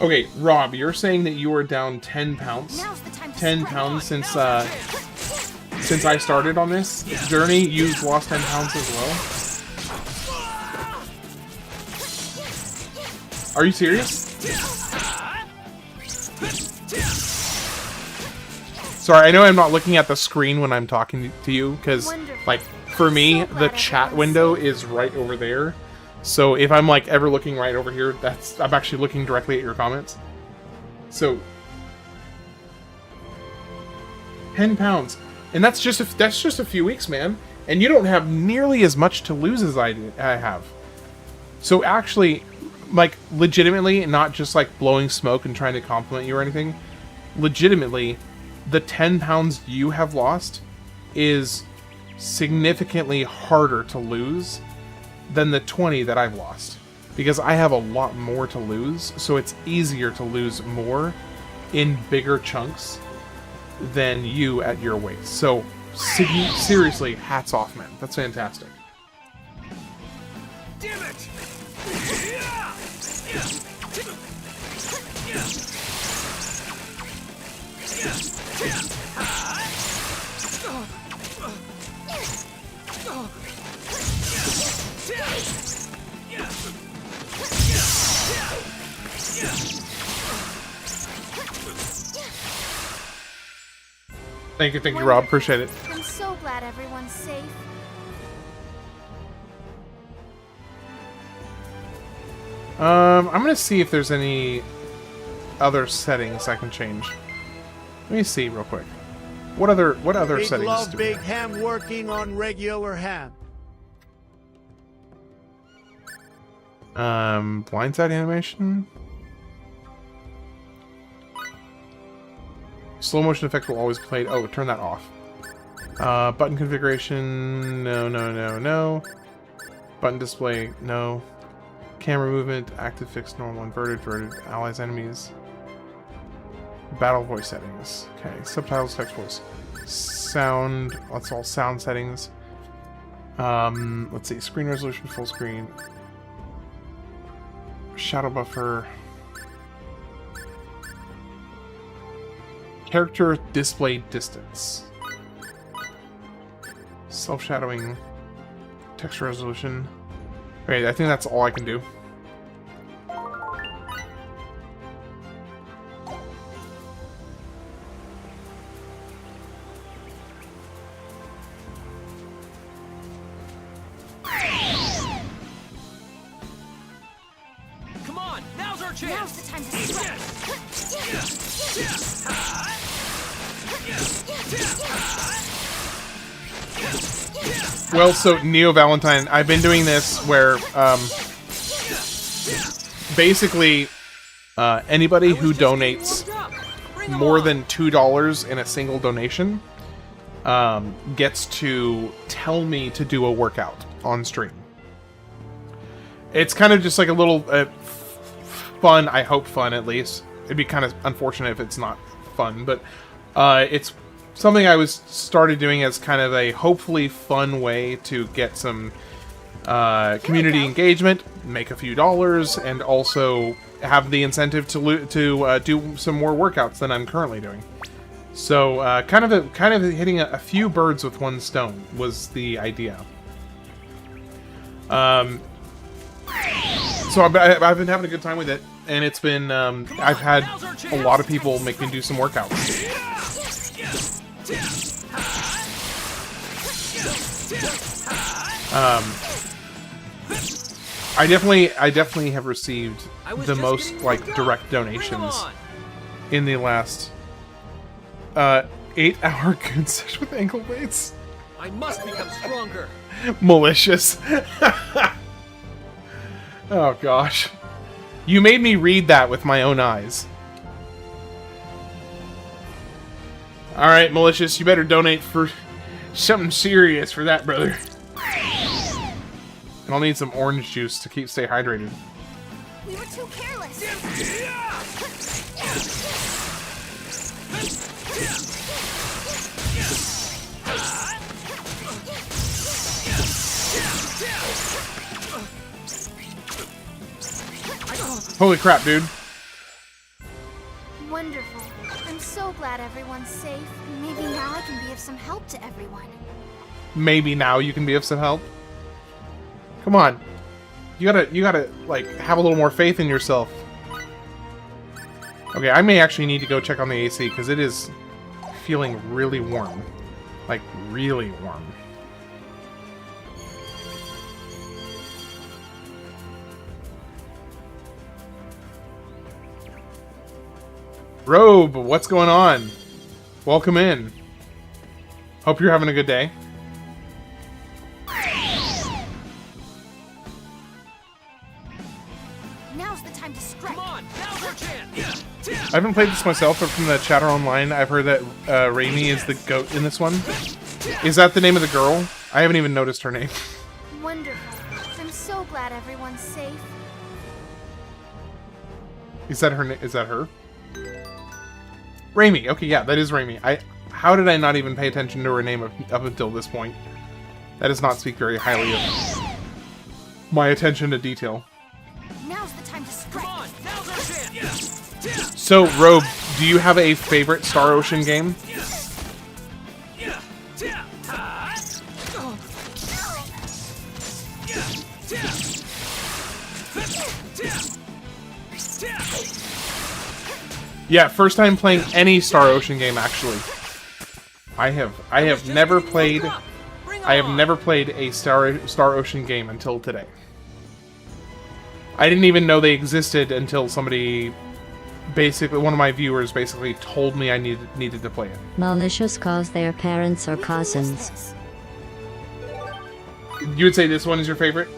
Okay, Rob, you're saying that you are down 10 pounds? 10 pounds since I started on this journey. You've lost 10 pounds as well? Are you serious? Sorry, I know I'm not looking at the screen when I'm talking to you, because, like, for me, the chat window is right over there. So if I'm, like, ever looking right over here, I'm actually looking directly at your comments. So 10 pounds. And that's just a few weeks, man. And you don't have nearly as much to lose as I have. So actually, like, legitimately, not just like blowing smoke and trying to compliment you or anything, legitimately, the 10 pounds you have lost is significantly harder to lose than the 20 that I've lost, because I have a lot more to lose, so it's easier to lose more in bigger chunks than you at your weight. So seriously, hats off, man. That's fantastic. Damn it! Thank you, Rob. Appreciate it. I'm so glad everyone's safe. I'm gonna see if there's any other settings I can change. Let me see real quick. What other Big settings love, do we big have? ham working on regular ham. Blindside animation. Slow motion effect will always play. Oh, turn that off. Button configuration. No. Button display. No. Camera movement, active, fixed, normal, inverted, allies, enemies. Battle voice settings. Okay, subtitles, text voice. Sound, that's all sound settings. Let's see, screen resolution, full screen. Shadow buffer. Character display distance. Self-shadowing. Text resolution. Okay, I think that's all I can do. Come on, now's our chance. Now's the time to strike. Well, so Neo Valentine, I've been doing this where basically anybody who donates more than $2 in a single donation gets to tell me to do a workout on stream. It's kind of just like a little fun, I hope fun at least. It'd be kind of unfortunate if it's not fun, but it's something I was started doing as kind of a hopefully fun way to get some community engagement, make a few dollars, and also have the incentive to do some more workouts than I'm currently doing. So kind of hitting a few birds with one stone was the idea. So I've been having a good time with it, and it's been I've had a lot of people make me do some workouts. I definitely have received the most like direct donations in the last 8-hour goon sesh with ankle weights. I must become stronger. Malicious. Oh gosh. You made me read that with my own eyes. Alright, Malicious, you better donate for something serious for that, brother. And I'll need some orange juice to stay hydrated. We were too careless. Holy crap, dude. Wonderful. I'm so glad everyone's safe. Maybe now I can be of some help to everyone. Maybe now you can be of some help. Come on. You gotta, like, have a little more faith in yourself. Okay, I may actually need to go check on the AC, because it is feeling really warm. Like, really warm. Robe, what's going on? Welcome in. Hope you're having a good day. Now's the time to strike. Come on, now's our chance. I haven't played this myself, but from the chatter online, I've heard that Raimi is the goat in this one. Is that the name of the girl? I haven't even noticed her name. Wonderful. I'm so glad everyone's safe. Is that her? Is that her? Raimi. Okay, yeah, that is Raimi. How did I not even pay attention to her name up until this point? That does not speak very highly of my attention to detail. Now's the time to strike. Come on, now's our chance. So, Robe, do you have a favorite Star Ocean game? Yeah, first time playing any Star Ocean game, actually. I have never played a Star Ocean game until today. I didn't even know they existed until somebody, basically one of my viewers basically told me I needed to play it. Malicious cause their parents or cousins. You would say this one is your favorite?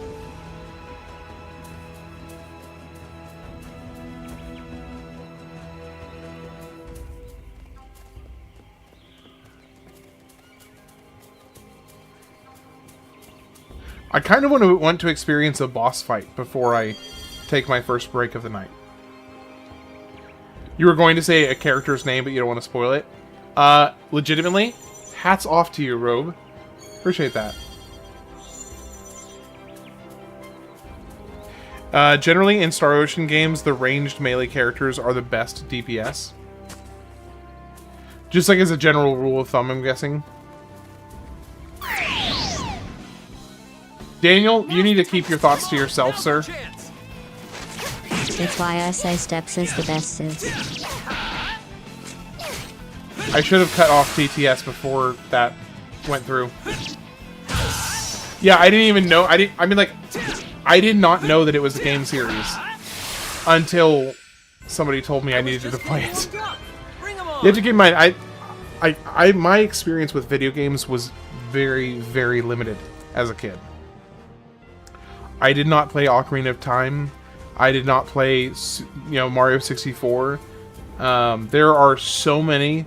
I kind of want to experience a boss fight before I take my first break of the night. You were going to say a character's name, but you don't want to spoil it. Legitimately, hats off to you, Robe. Appreciate that. Generally, in Star Ocean games, the ranged melee characters are the best DPS. Just like as a general rule of thumb, I'm guessing. Daniel, you need to keep your thoughts to yourself, sir. That's why I say Steps is the best sis. I should have cut off TTS before that went through. Yeah, I didn't even know. I did not know that it was a game series until somebody told me I needed to play it. You have to keep in mind, my experience with video games was very, very limited as a kid. I did not play Ocarina of Time. I did not play, Mario 64. There are so many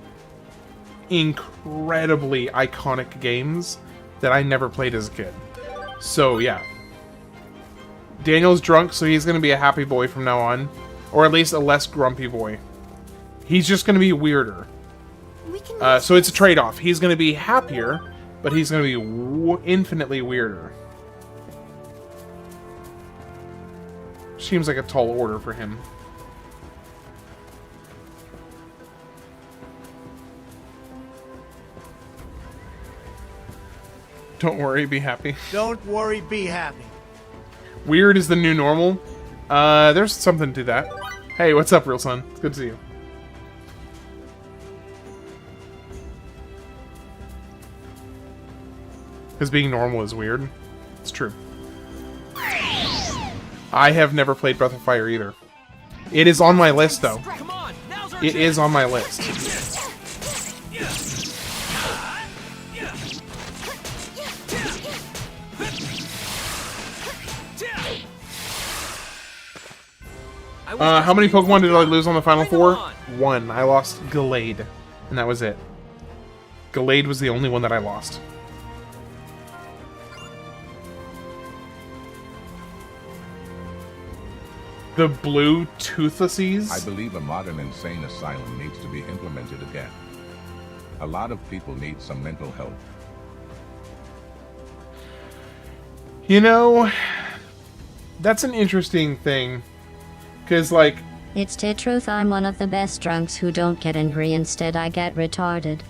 incredibly iconic games that I never played as a kid. So, yeah. Daniel's drunk, so he's going to be a happy boy from now on. Or at least a less grumpy boy. He's just going to be weirder. So it's a trade-off. He's going to be happier, but he's going to be infinitely weirder. Seems like a tall order for him. Don't worry, be happy. Don't worry, be happy. Weird is the new normal. There's something to that. Hey, what's up, real son? It's good to see you. Because being normal is weird. It's true. I have never played Breath of Fire either. It is on my list, though. It is on my list. How many Pokemon did I lose on the Final Four? One. I lost Gallade, and that was it. Gallade was the only one that I lost. The blue Toothlessies? I believe a modern insane asylum needs to be implemented again. A lot of people need some mental help. You know, that's an interesting thing. Because, like... It's the truth, I'm one of the best drunks who don't get angry, instead I get retarded.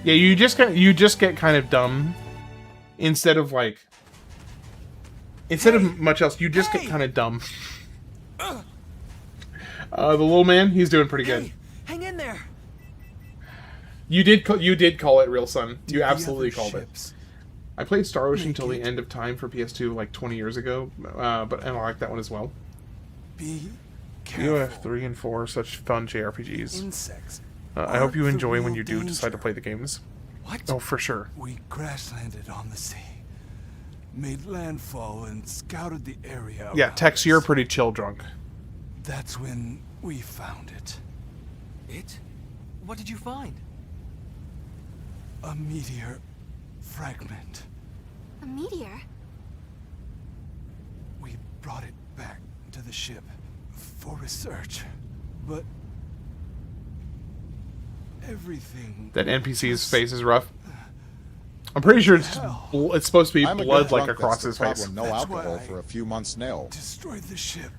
Yeah, you just get kind of dumb. Instead of, like... Instead of much else, you just get kind of dumb. The little man, he's doing pretty good. Hang in there. You did call it, real son. You absolutely called it. I played Star Ocean till the end of time for PS2 like 20 years ago, and I like that one as well. Be careful. BOF 3 and 4 are such fun JRPGs. Insects. I hope you enjoy when you do decide to play the games. What? Oh, for sure. We crash landed on the sea, made landfall, and scouted the area. Yeah, Tex, you're pretty chill drunk. That's when we found it. It? What did you find? A meteor fragment. A meteor? We brought it back to the ship for research, but everything... That NPC's face is rough. I'm pretty sure it's supposed to be blood like across his face. No alcohol for a few months now. Destroyed the ship.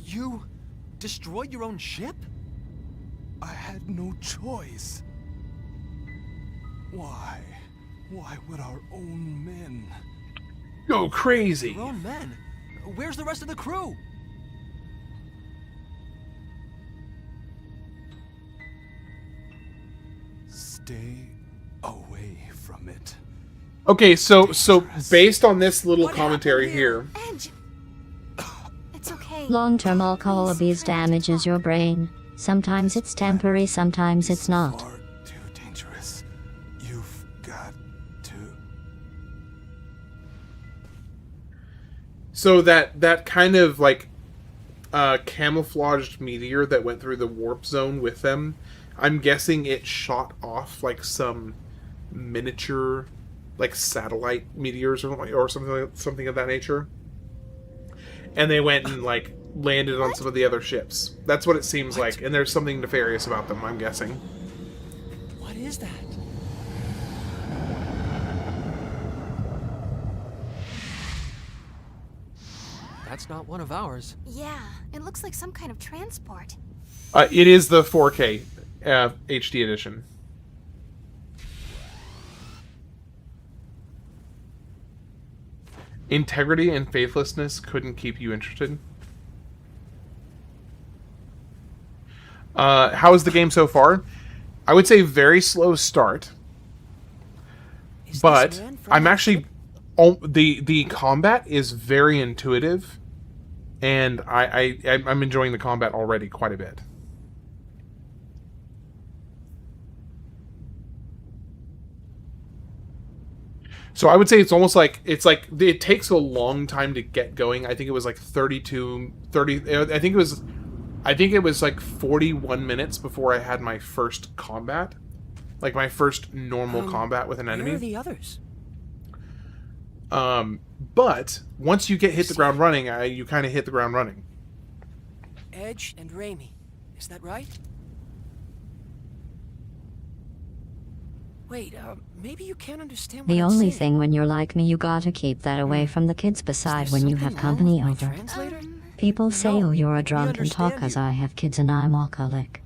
You destroyed your own ship? I had no choice. Why? Why would our own men go crazy? Your own men? Where's the rest of the crew? Stay away from it. Okay, so based on this little commentary here. It's okay. Long-term alcohol abuse damages your brain. Sometimes it's temporary, sometimes it's not. Far too dangerous. You've got to. So that kind of like camouflaged meteor that went through the warp zone with them, I'm guessing it shot off like some miniature, like satellite meteors or something of that nature. and they went and like landed on some of the other ships. That's what it seems like, and there's something nefarious about them, I'm guessing. What is that? That's not one of ours. Yeah, it looks like some kind of transport. It is the 4K HD edition. Integrity and faithlessness couldn't keep you interested. How is the game so far? I would say very slow start. But I'm actually... the combat is very intuitive. And I'm enjoying the combat already quite a bit. So I would say it's almost like, it takes a long time to get going. I think it was like 30, I think it was like 41 minutes before I had my first combat. Like my first normal combat with an enemy. Where are the others? But once you hit the ground running, you kind of hit the ground running. Edge and Raimi. Is that right? Wait, maybe you can't understand what The I'm only saying. thing when you're like me, you gotta keep that away from the kids beside when you have company over. People say, oh, you're a drunk and talk cause I have kids and I'm alcoholic.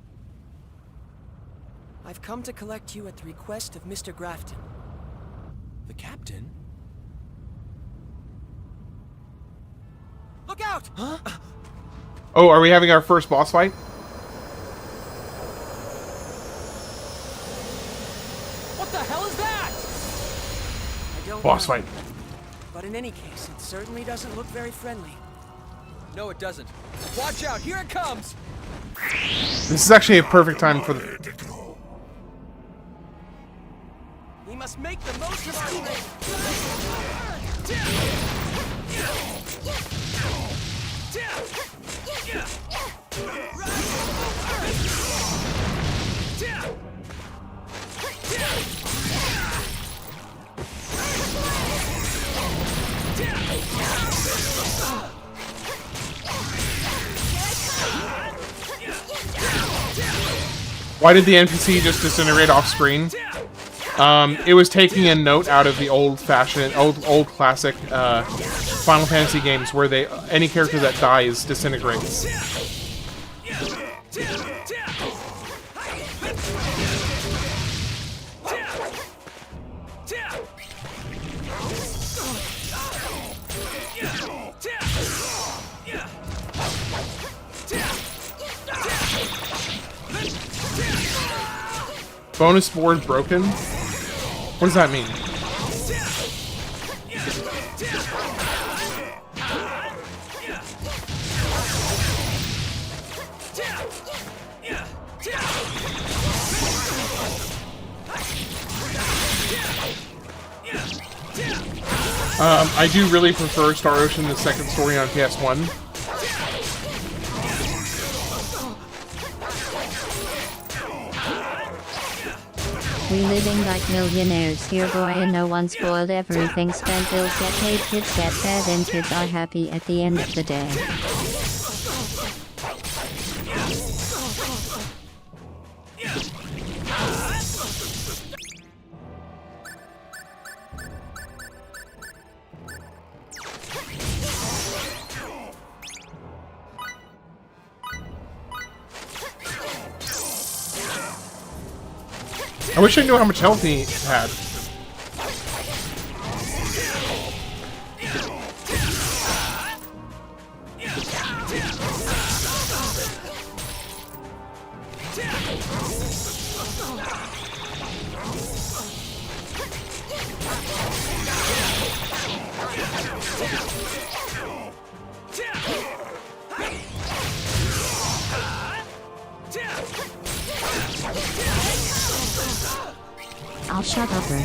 I've come to collect you at the request of Mr. Grafton. The captain? Look out! Huh? Oh, are we having our first boss fight? What the hell is that? I don't Boss know. fight. But in any case, it certainly doesn't look very friendly. No, it doesn't. Watch out, here it comes! This is actually a perfect time for the... We must make the most of our training. Why did the NPC just disintegrate off screen? It was taking a note out of the old-fashioned, old classic Final Fantasy games where any character that dies disintegrates. Bonus board broken? What does that mean? I do really prefer Star Ocean, the second story on PS1. We living like millionaires here, boy, and no one spoiled everything. Spent bills, get paid, kids get fed, and kids are happy at the end of the day. I wish I knew how much health he had. I'll shut up, Ray.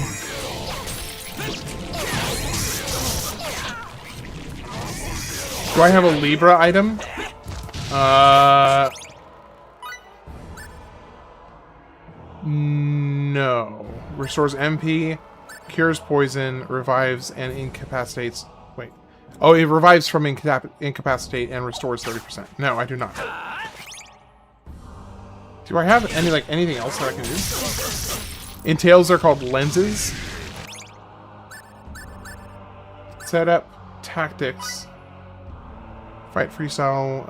Do I have a Libra item? No. Restores MP, cures poison, revives, and incapacitates... Wait. Oh, it revives from incapacitate and restores 30%. No, I do not. Do I have anything else that I can do? Entails are called lenses. Setup, tactics, fight freestyle,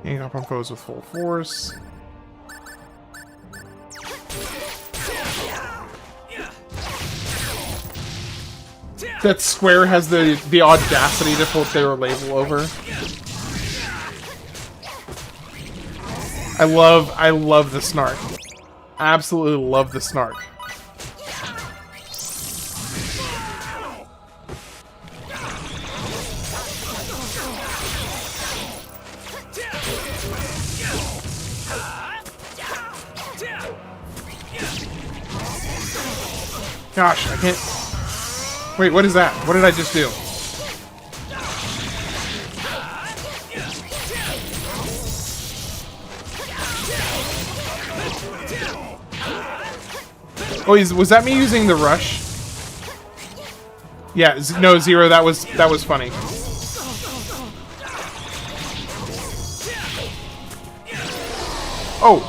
gang up on foes with full force. That Square has the audacity to put their label over. I love the snark. Absolutely love the snark. Gosh, I can't... Wait, what is that? What did I just do? Oh, was that me using the rush? Yeah, no, Zero, that was funny. Oh!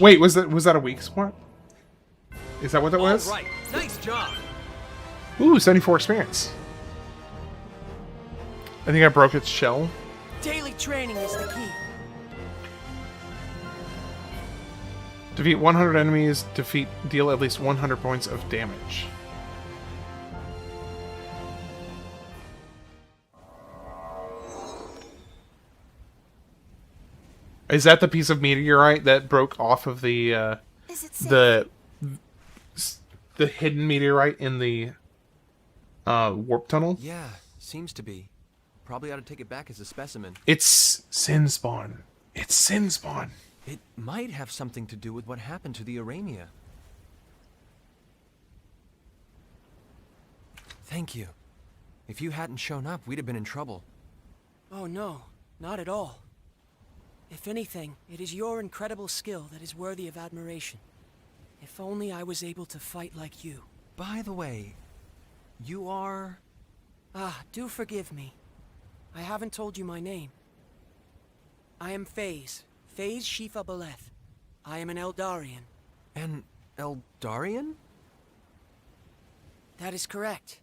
Wait, was that a weak spot? Is that what that was? All right, nice job. Ooh, 74 experience. I think I broke its shell. Daily training is the key. Defeat 100 enemies. Deal at least 100 points of damage. Is that the piece of meteorite that broke off of the hidden meteorite in the warp tunnel? Yeah, seems to be. Probably ought to take it back as a specimen. It's Sin Spawn. It's Sin Spawn. It might have something to do with what happened to the Urania. Thank you. If you hadn't shown up, we'd have been in trouble. Oh no, not at all. If anything, it is your incredible skill that is worthy of admiration. If only I was able to fight like you. By the way, you are... Ah, do forgive me. I haven't told you my name. I am Phase Shifa Beleth. I am an Eldarian. An Eldarian? That is correct.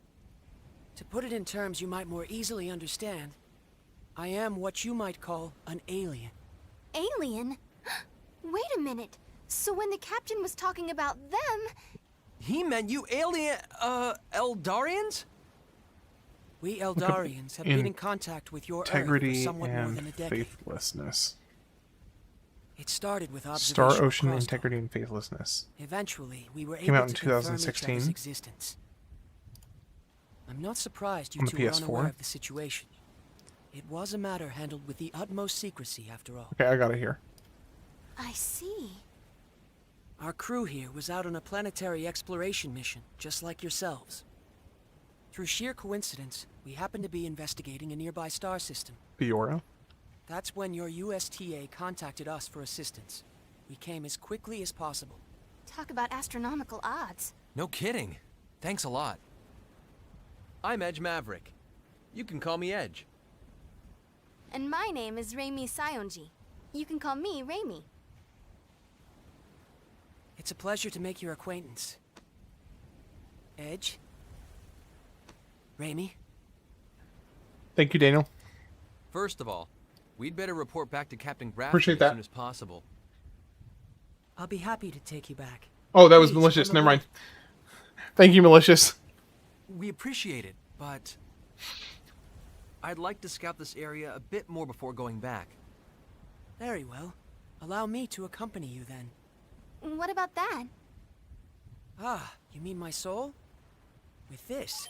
To put it in terms you might more easily understand, I am what you might call an alien. Alien? Wait a minute. So when the captain was talking about them... He meant you alien, Eldarians? We Eldarians have been in contact with your Earth for somewhat more than a decade. Faithlessness. It started with Star observational Ocean, crosstalk. Integrity, and Faithlessness. Eventually, we were Came able out in to confirm each 2016. other's existence. I'm not surprised you On the two were PS4. unaware of the situation. It was a matter handled with the utmost secrecy, after all. Okay, I got it here. I see. Our crew here was out on a planetary exploration mission, just like yourselves. Through sheer coincidence, we happened to be investigating a nearby star system. Biora? That's when your USTA contacted us for assistance. We came as quickly as possible. Talk about astronomical odds. No kidding. Thanks a lot. I'm Edge Maverick. You can call me Edge. And my name is Reimi Sayonji. You can call me Reimi. It's a pleasure to make your acquaintance. Edge? Reimi? Thank you, Daniel. First of all, we'd better report back to Captain Graff Appreciate as that. soon as possible. I'll be happy to take you back. Oh, that was Please, malicious. come Never mind. aboard. Thank you, malicious. We appreciate it, but I'd like to scout this area a bit more before going back. Very well. Allow me to accompany you then. What about that? Ah, you mean my soul? With this.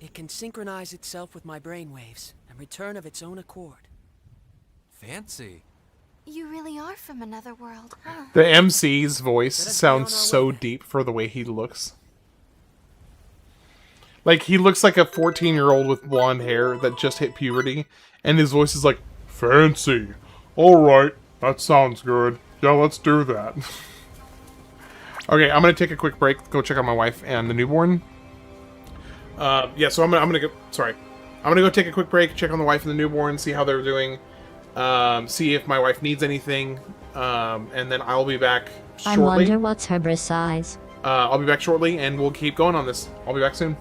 It can synchronize itself with my brainwaves and return of its own accord. Fancy. You really are from another world, huh? The MC's voice sounds so deep for the way he looks. Like, he looks like a 14-year-old with blonde hair that just hit puberty, And his voice is like, fancy. Alright, that sounds good. Yeah, let's do that. Okay, I'm gonna take a quick break, go check on my wife and the newborn. Yeah, so I'm gonna go, sorry. I'm gonna go take a quick break, check on the wife and the newborn, see how they're doing, see if my wife needs anything, and then I'll be back shortly. I wonder what's her breast size. I'll be back shortly, and we'll keep going on this. I'll be back soon.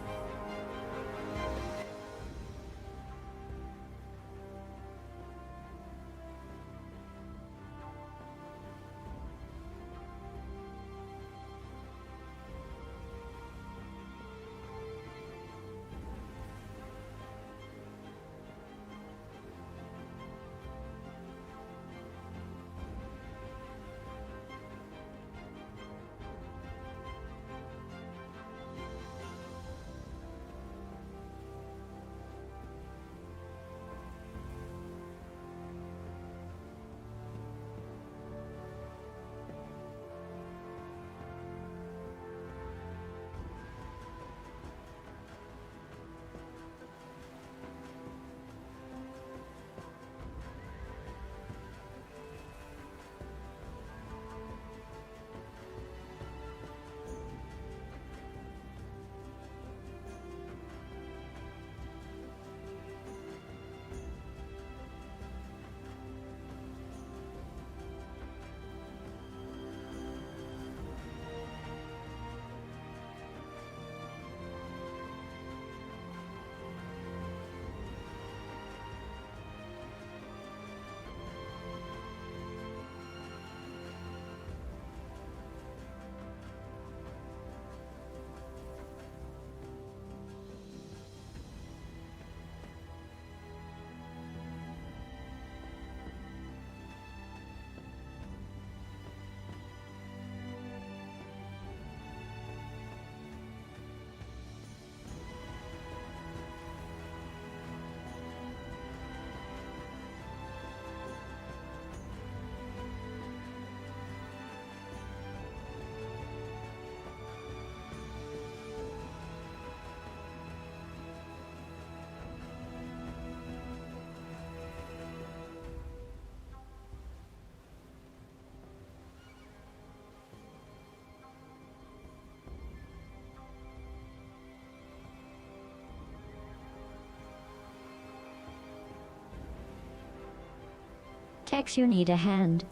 Tex, you need a hand.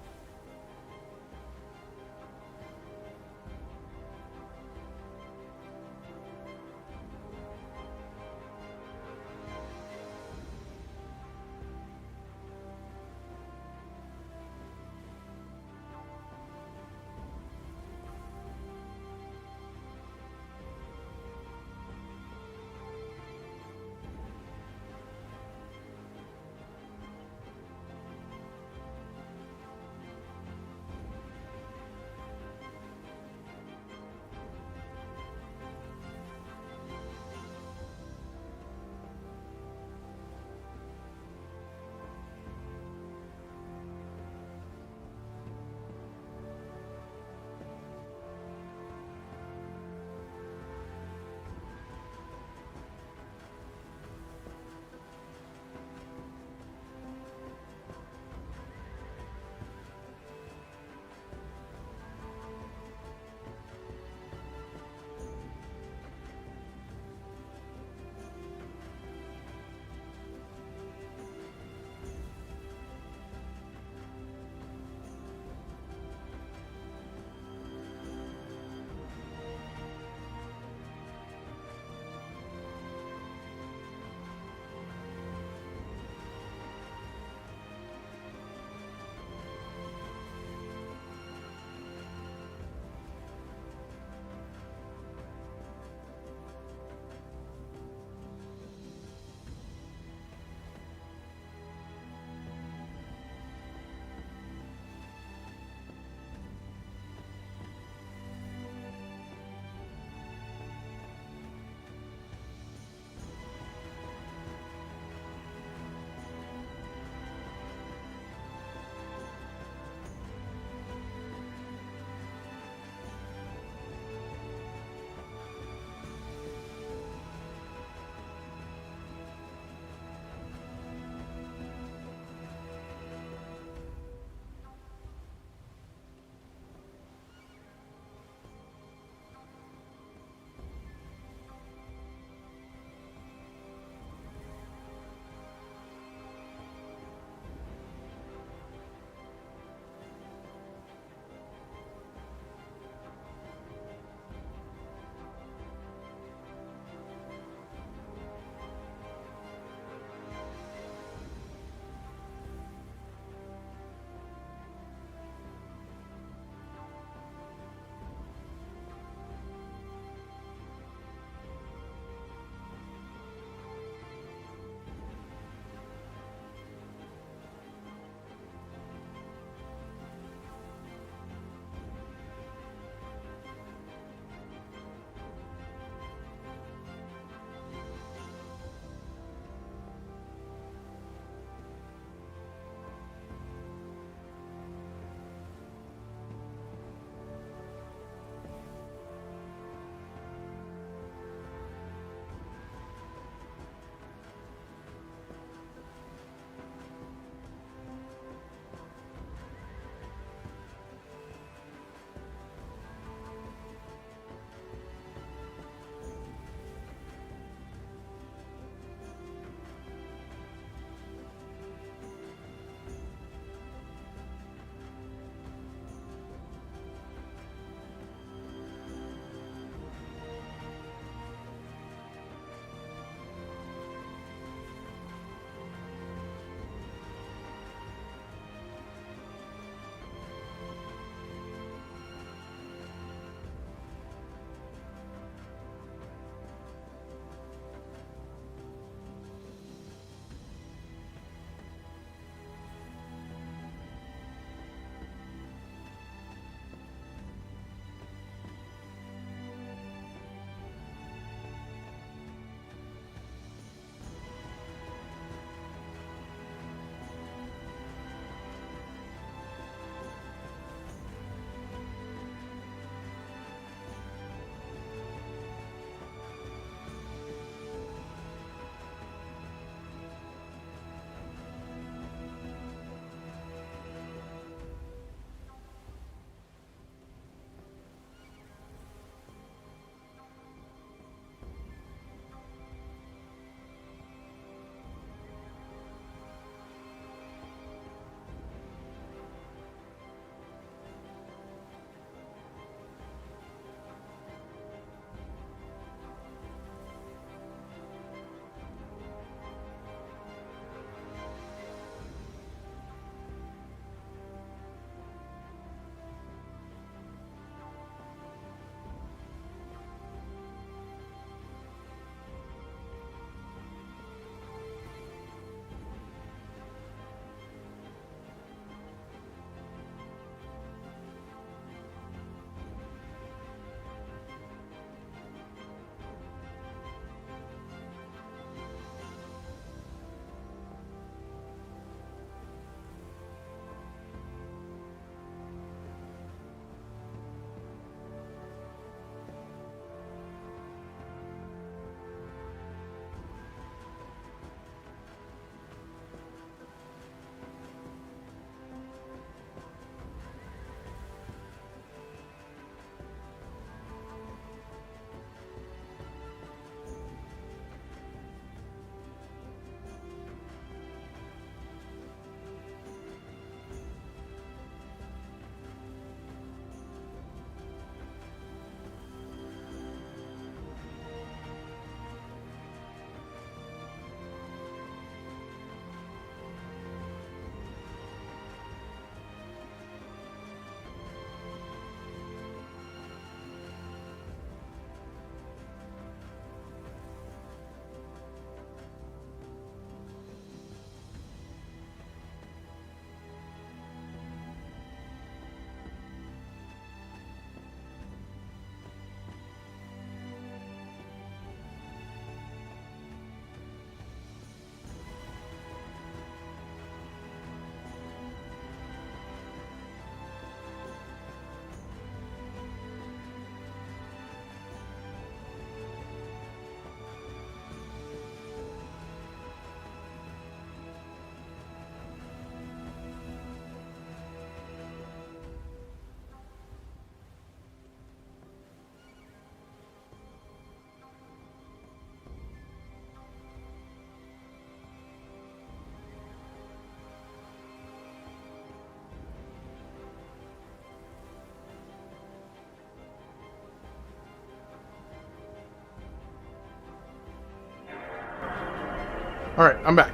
Alright, I'm back.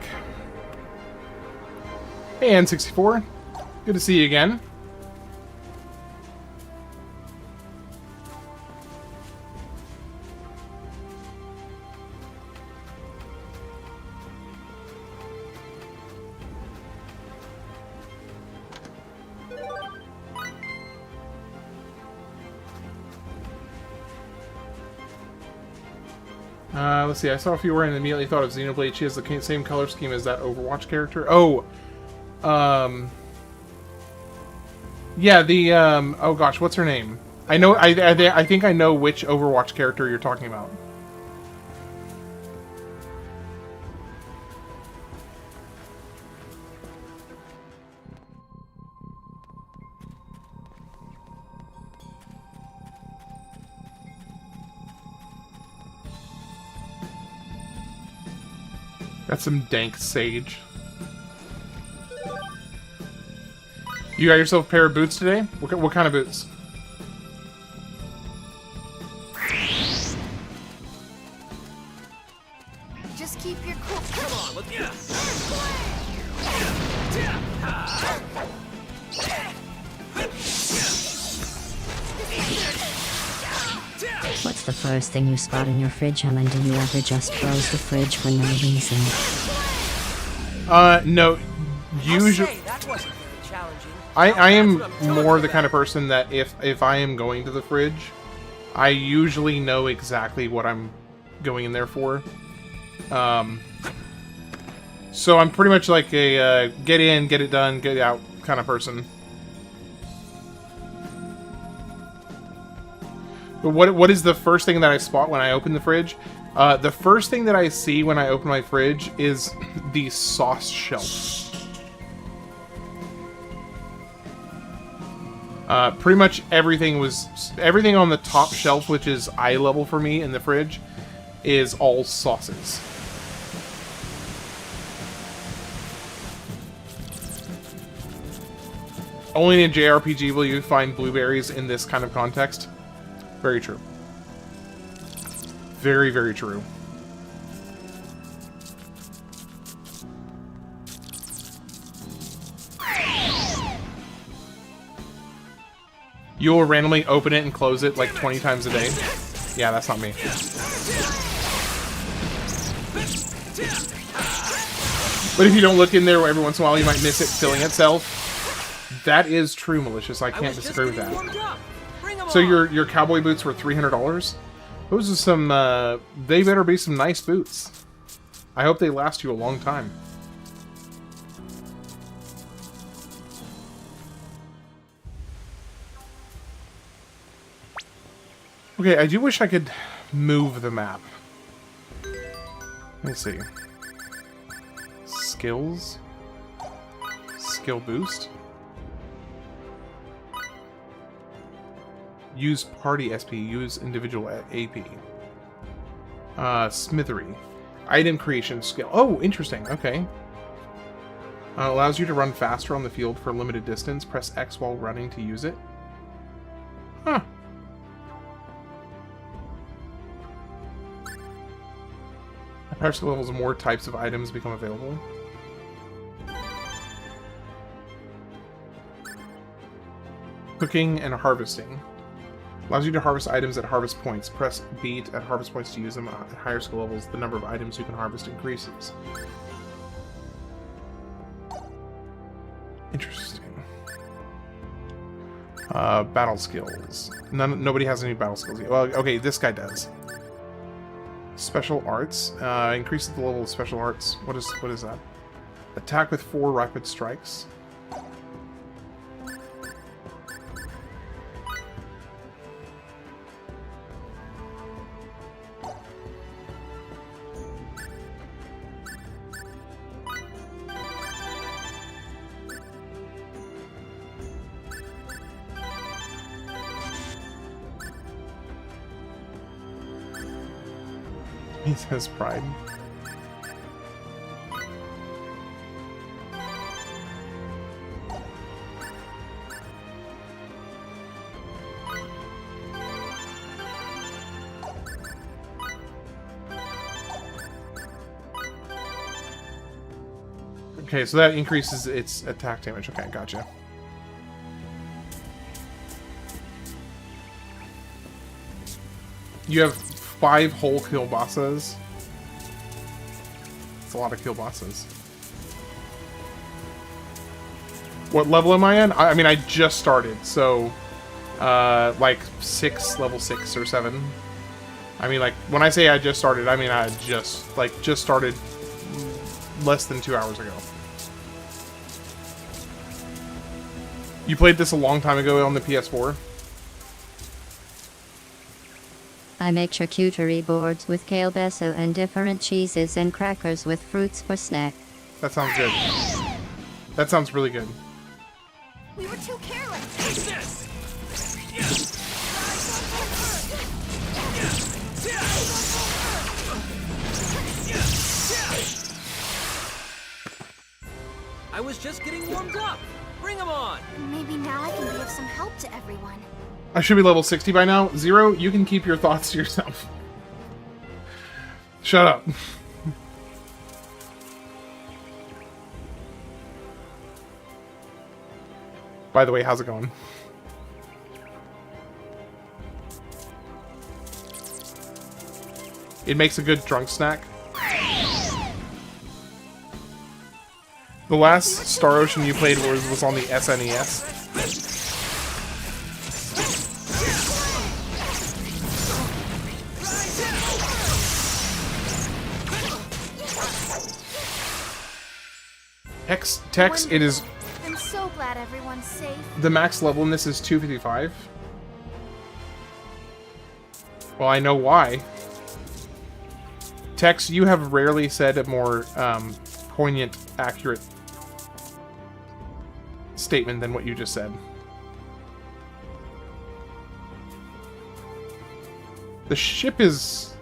Hey, N64. Good to see you again. Let's see, I saw a few wearing and immediately thought of Xenoblade. She has the same color scheme as that Overwatch character. Oh, yeah, the, oh gosh, what's her name? I know, I think I know which Overwatch character you're talking about. That's some dank sage. You got yourself a pair of boots today? What kind of boots? Just keep your cool. Come on, let's go. What's the first thing you spot in your fridge, and do you ever just close the fridge for no reason? No. Usually, I am more the kind of person that if I am going to the fridge, I usually know exactly what I'm going in there for. So I'm pretty much like a get in, get it done, get out kind of person. But what is the first thing that I spot when I open the fridge? The first thing that I see when I open my fridge is the sauce shelf. Pretty much everything on the top shelf, which is eye level for me in the fridge, is all sauces. Only in JRPG will you find blueberries in this kind of context. Very true. Very, very true. You will randomly open it and close it like 20 times a day? Yeah, that's not me. But if you don't look in there every once in a while, you might miss it filling itself. That is true, Malicious. I can't disagree with that. So your cowboy boots were $300? Those are some, they better be some nice boots. I hope they last you a long time. Okay, I do wish I could move the map. Let me see. Skills? Skill boost? Use party SP, use individual AP. Smithery. Item creation skill. Oh, interesting. Okay. Allows you to run faster on the field for a limited distance. Press X while running to use it. Huh. At higher skill levels, more types of items become available. Cooking and harvesting. Allows you to harvest items at harvest points. Press B at harvest points to use them. At higher skill levels, the number of items you can harvest increases. Interesting. Battle skills. Nobody has any battle skills yet. Well, okay, this guy does. Special arts. Increases the level of special arts. What is that? Attack with 4 rapid strikes. He says pride. Okay, so that increases its attack damage. Okay, gotcha. You have 5 whole kill bosses. It's a lot of kill bosses. What level am I in? I mean, I just started, so like level 6 or 7. I mean, like, when I say I just started, I mean I just started less than 2 hours ago. You played this a long time ago on the PS4? I make charcuterie boards with kielbasa and different cheeses and crackers with fruits for snack. That sounds good. That sounds really good. We were too careless. Take this! I was just getting warmed up. Bring them on. Maybe now I can be of some help to everyone. I should be level 60 by now. Zero, you can keep your thoughts to yourself. Shut up. By the way, how's it going? It makes a good drunk snack. The last Star Ocean you played was on the SNES. Tex, it is... I'm so glad everyone's safe. The max level in this is 255. Well, I know why. Tex, you have rarely said a more poignant, accurate statement than what you just said. The ship is...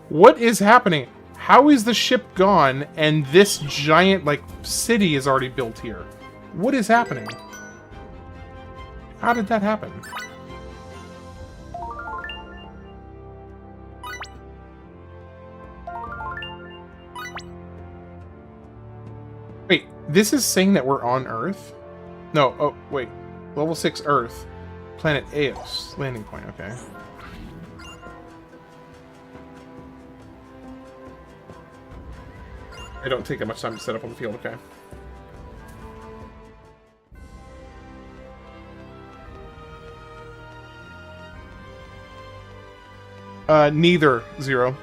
What is happening? How is the ship gone and this giant, like, city is already built here? What is happening? How did that happen? Wait, this is saying that we're on Earth? No, oh, wait. Level 6 Earth. Planet Eos. Landing point, okay. I don't take that much time to set up on the field, okay. Neither, Zero.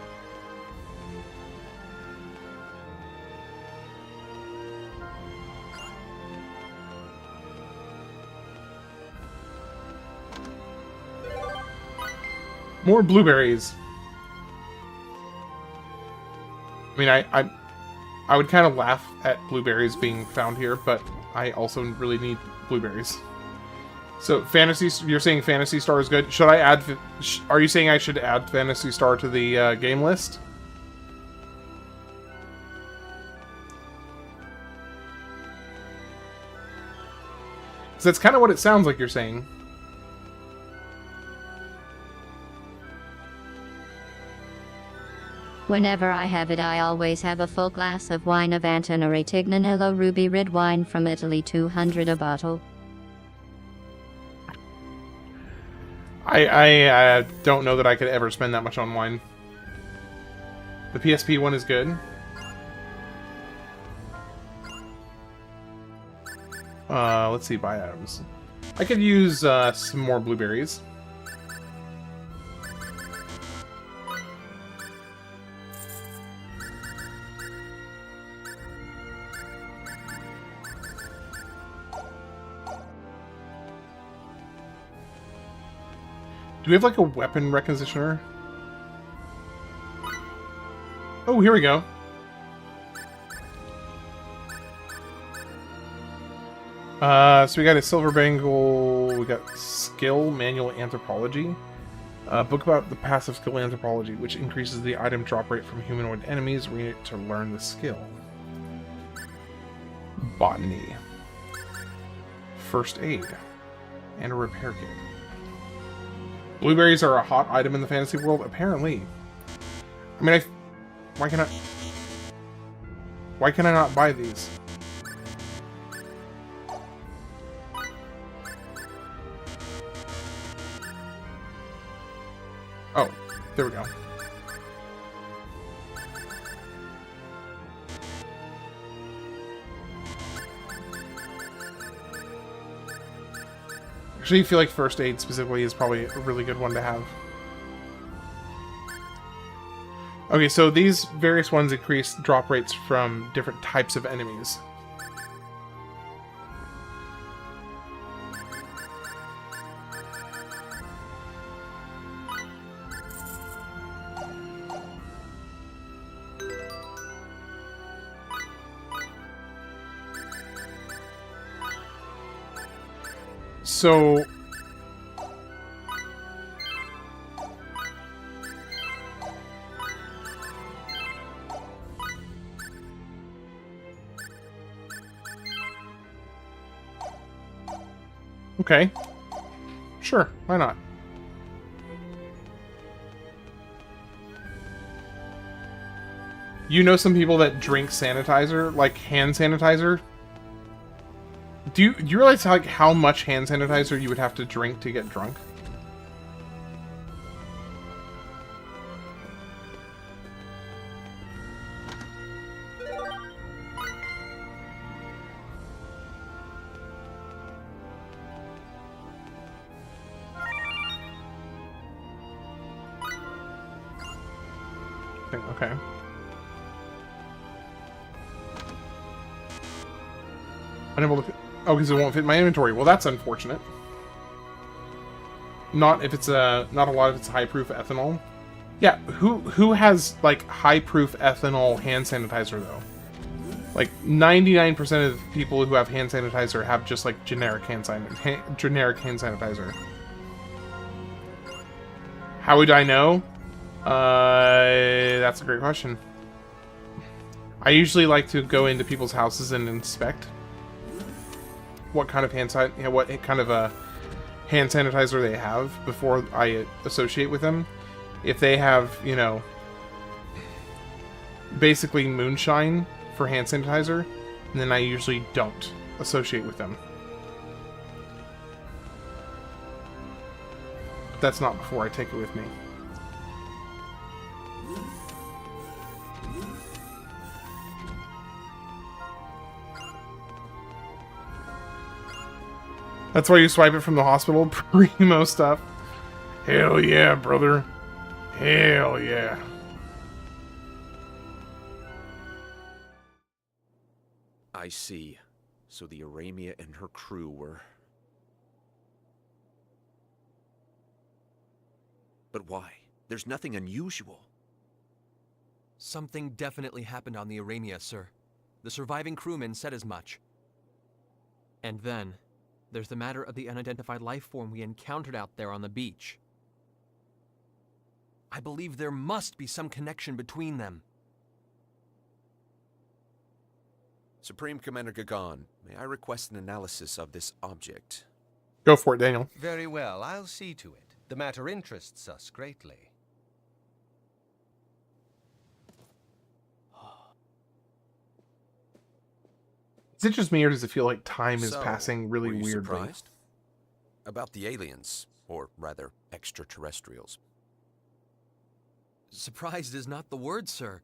More blueberries. I mean, I would kind of laugh at blueberries being found here, but I also really need blueberries. So, you're saying Phantasy Star is good? Should I add... Are you saying I should add Phantasy Star to the game list? Because that's kind of what it sounds like you're saying. Whenever I have it, I always have a full glass of wine of Antinori Tignanello Ruby Red wine from Italy, 200 a bottle. I don't know that I could ever spend that much on wine. The PSP one is good. Let's see, buy items. I could use some more blueberries. Do we have like a weapon requisitioner? Oh, here we go. So we got a silver bangle, we got skill, manual anthropology. Book about the passive skill anthropology, which increases the item drop rate from humanoid enemies. Read it to learn the skill. Botany. First aid. And a repair kit. Blueberries are a hot item in the fantasy world, apparently. I mean, why can I... Why can I not buy these? Oh, there we go. Actually, I feel like first aid specifically is probably a really good one to have. Okay, so these various ones increase drop rates from different types of enemies. So okay. Sure, why not? You know some people that drink sanitizer, like hand sanitizer? Do you realize how much hand sanitizer you would have to drink to get drunk? Okay. Unable to... Oh, because it won't fit my inventory. Well, that's unfortunate. Not if it's not a lot if it's high proof ethanol. Yeah, who has like high proof ethanol hand sanitizer though? Like 99% of people who have hand sanitizer have just like generic hand sanitizer. How would I know? That's a great question. I usually like to go into people's houses and inspect what kind of hand sanitizer they have before I associate with them. If they have, you know, basically moonshine for hand sanitizer, then I usually don't associate with them. But that's not before I take it with me. That's why you swipe it from the hospital? Primo stuff. Hell yeah, brother. Hell yeah. I see. So the Aramia and her crew were... But why? There's nothing unusual. Something definitely happened on the Aramia, sir. The surviving crewmen said as much. And then, there's the matter of the unidentified life form we encountered out there on the beach. I believe there must be some connection between them. Supreme Commander Gagan, may I request an analysis of this object? Go for it, Daniel. Very well, I'll see to it. The matter interests us greatly. Is it just me, or does it feel like time is So, passing really were you weirdly? surprised? About the aliens, or rather, extraterrestrials. Surprised is not the word, sir.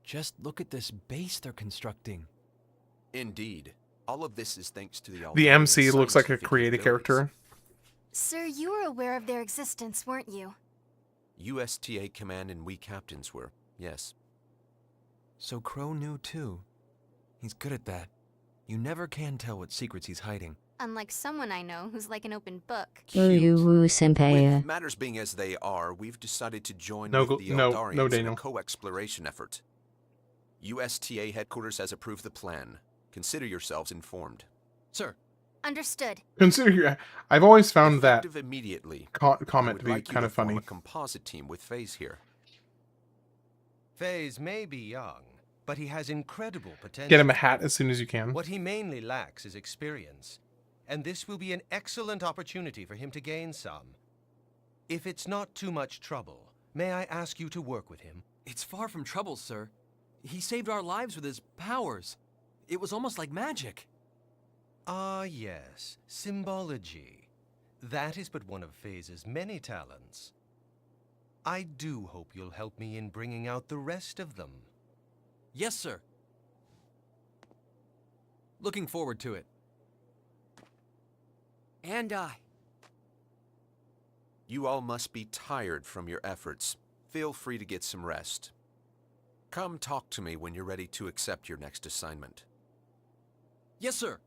Just look at this base they're constructing. Indeed. All of this is thanks to the... The MC looks like a creative character. Sir, you were aware of their existence, weren't you? USTA Command and we captains were, yes. So Crow knew too. He's good at that. You never can tell what secrets he's hiding. Unlike someone I know who's like an open book. With matters being as they are, we've decided to join with the Eldarians in Daniel. a co-exploration effort. USTA headquarters has approved the plan. Consider yourselves informed. Sir. Understood. I've always found that Effective immediately. comment to be Like you kind of form funny. a composite team with FaZe here. FaZe may be young, but he has incredible potential. Get him a hat as soon as you can. What he mainly lacks is experience, and this will be an excellent opportunity for him to gain some. If it's not too much trouble, may I ask you to work with him? It's far from trouble, sir. He saved our lives with his powers. It was almost like magic. Ah, yes. Symbology. That is but one of Phase's many talents. I do hope you'll help me in bringing out the rest of them. Yes, sir. Looking forward to it. And I. You all must be tired from your efforts. Feel free to get some rest. Come talk to me when you're ready to accept your next assignment. Yes, sir.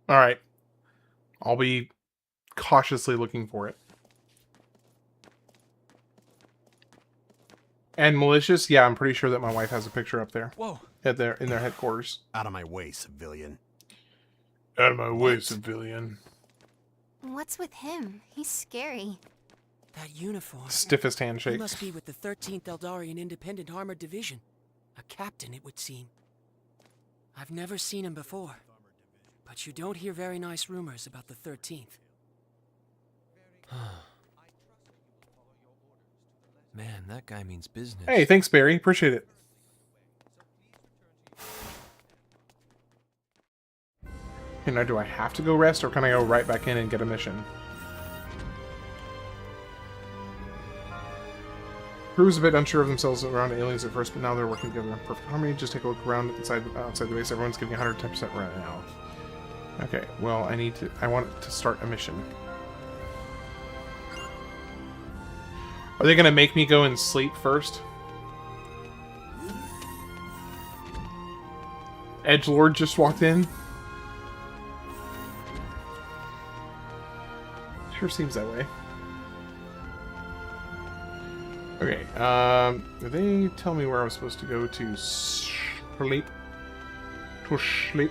All right. I'll be cautiously looking for it. And malicious? Yeah, I'm pretty sure that my wife has a picture up there. Whoa. In their headquarters. Out of my way, civilian. Out of my way, civilian. What's with him? He's scary. That uniform. Stiffest handshake. He must be with the 13th Eldarian Independent Armored Division. A captain, it would seem. I've never seen him before. But you don't hear very nice rumors about the 13th. Man, that guy means business. Hey, thanks, Barry. Appreciate it. Okay, now do I have to go rest, or can I go right back in and get a mission? Crew was a bit unsure of themselves around aliens at first, but now they're working together in perfect harmony. Just take a look around outside the base. Everyone's giving 110% right now. Okay, well, I want to start a mission. Are they gonna make me go and sleep first? Edgelord just walked in. Sure seems that way. Okay, they tell me where I was supposed to go to sleep. To sleep.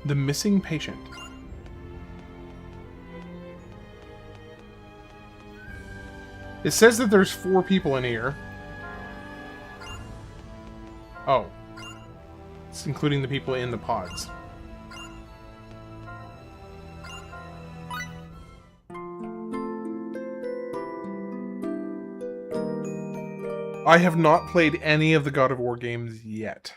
The missing patient. It says that there's 4 people in here. Oh. It's including the people in the pods. I have not played any of the God of War games yet.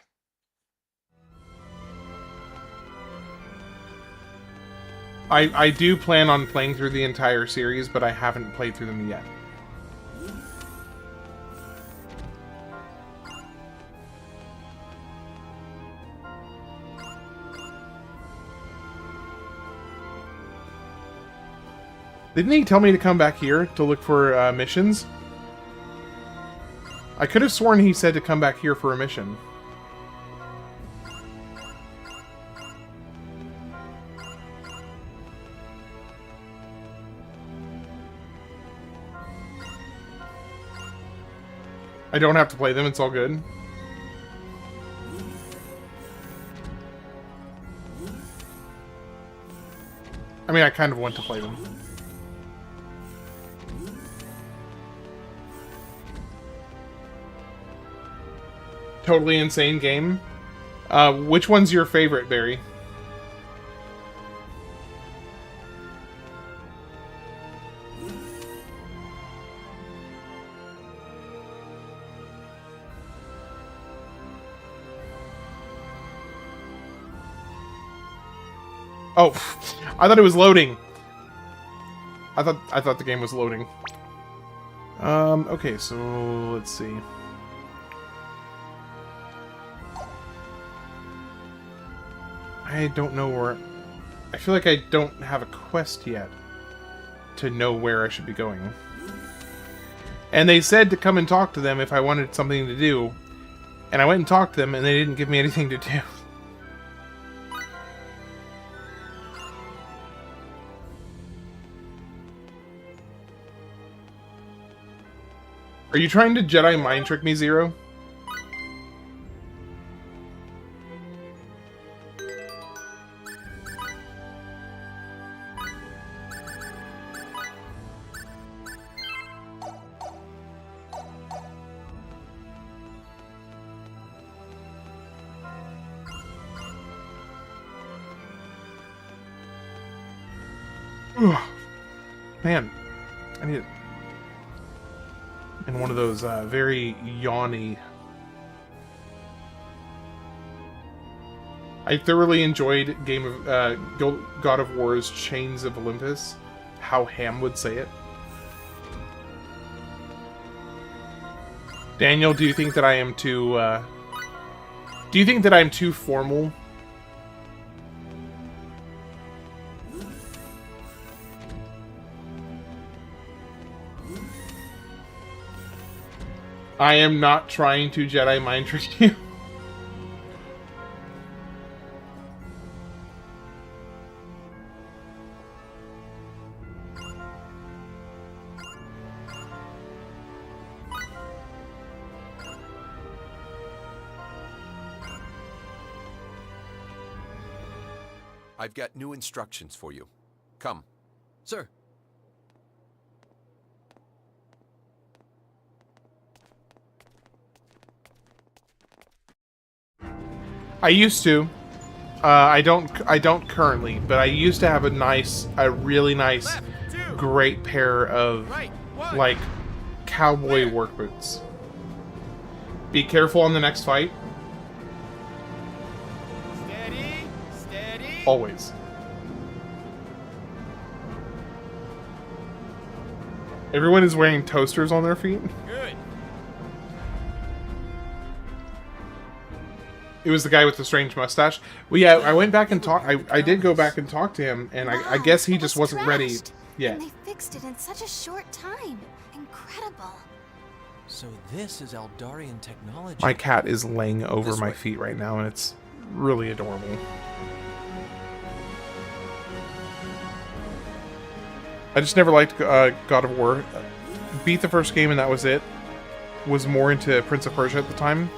I do plan on playing through the entire series, but I haven't played through them yet. Didn't he tell me to come back here to look for missions? I could have sworn he said to come back here for a mission. I don't have to play them, it's all good. I mean, I kind of want to play them. Totally insane game. Which one's your favorite, Barry? Oh, I thought it was loading. I thought the game was loading. Okay, so let's see. I don't know where... I feel like I don't have a quest yet to know where I should be going. And they said to come and talk to them if I wanted something to do. And I went and talked to them, and they didn't give me anything to do. Are you trying to Jedi mind trick me, Zero? Man, I need it. And one of those very yawny. I thoroughly enjoyed God of War's Chains of Olympus. How Ham would say it. Daniel, do you think that I am too? Do you think that I'm too formal? I am not trying to Jedi mind trick you. I've got new instructions for you. Come. Sir. I used to. I don't currently, but I used to have a really nice, great pair of, like, cowboy work boots. Be careful on the next fight. Always. Everyone is wearing toasters on their feet. Good. It was the guy with the strange mustache. Well, yeah, I went back and talked. I did go back and talk to him, and I guess he just wasn't ready yet. And they fixed it in such a short time. Incredible. So this is Eldarian technology. My cat is laying over my feet right now, and it's really adorable. I just never liked God of War. Beat the first game and that was it. Was more into Prince of Persia at the time.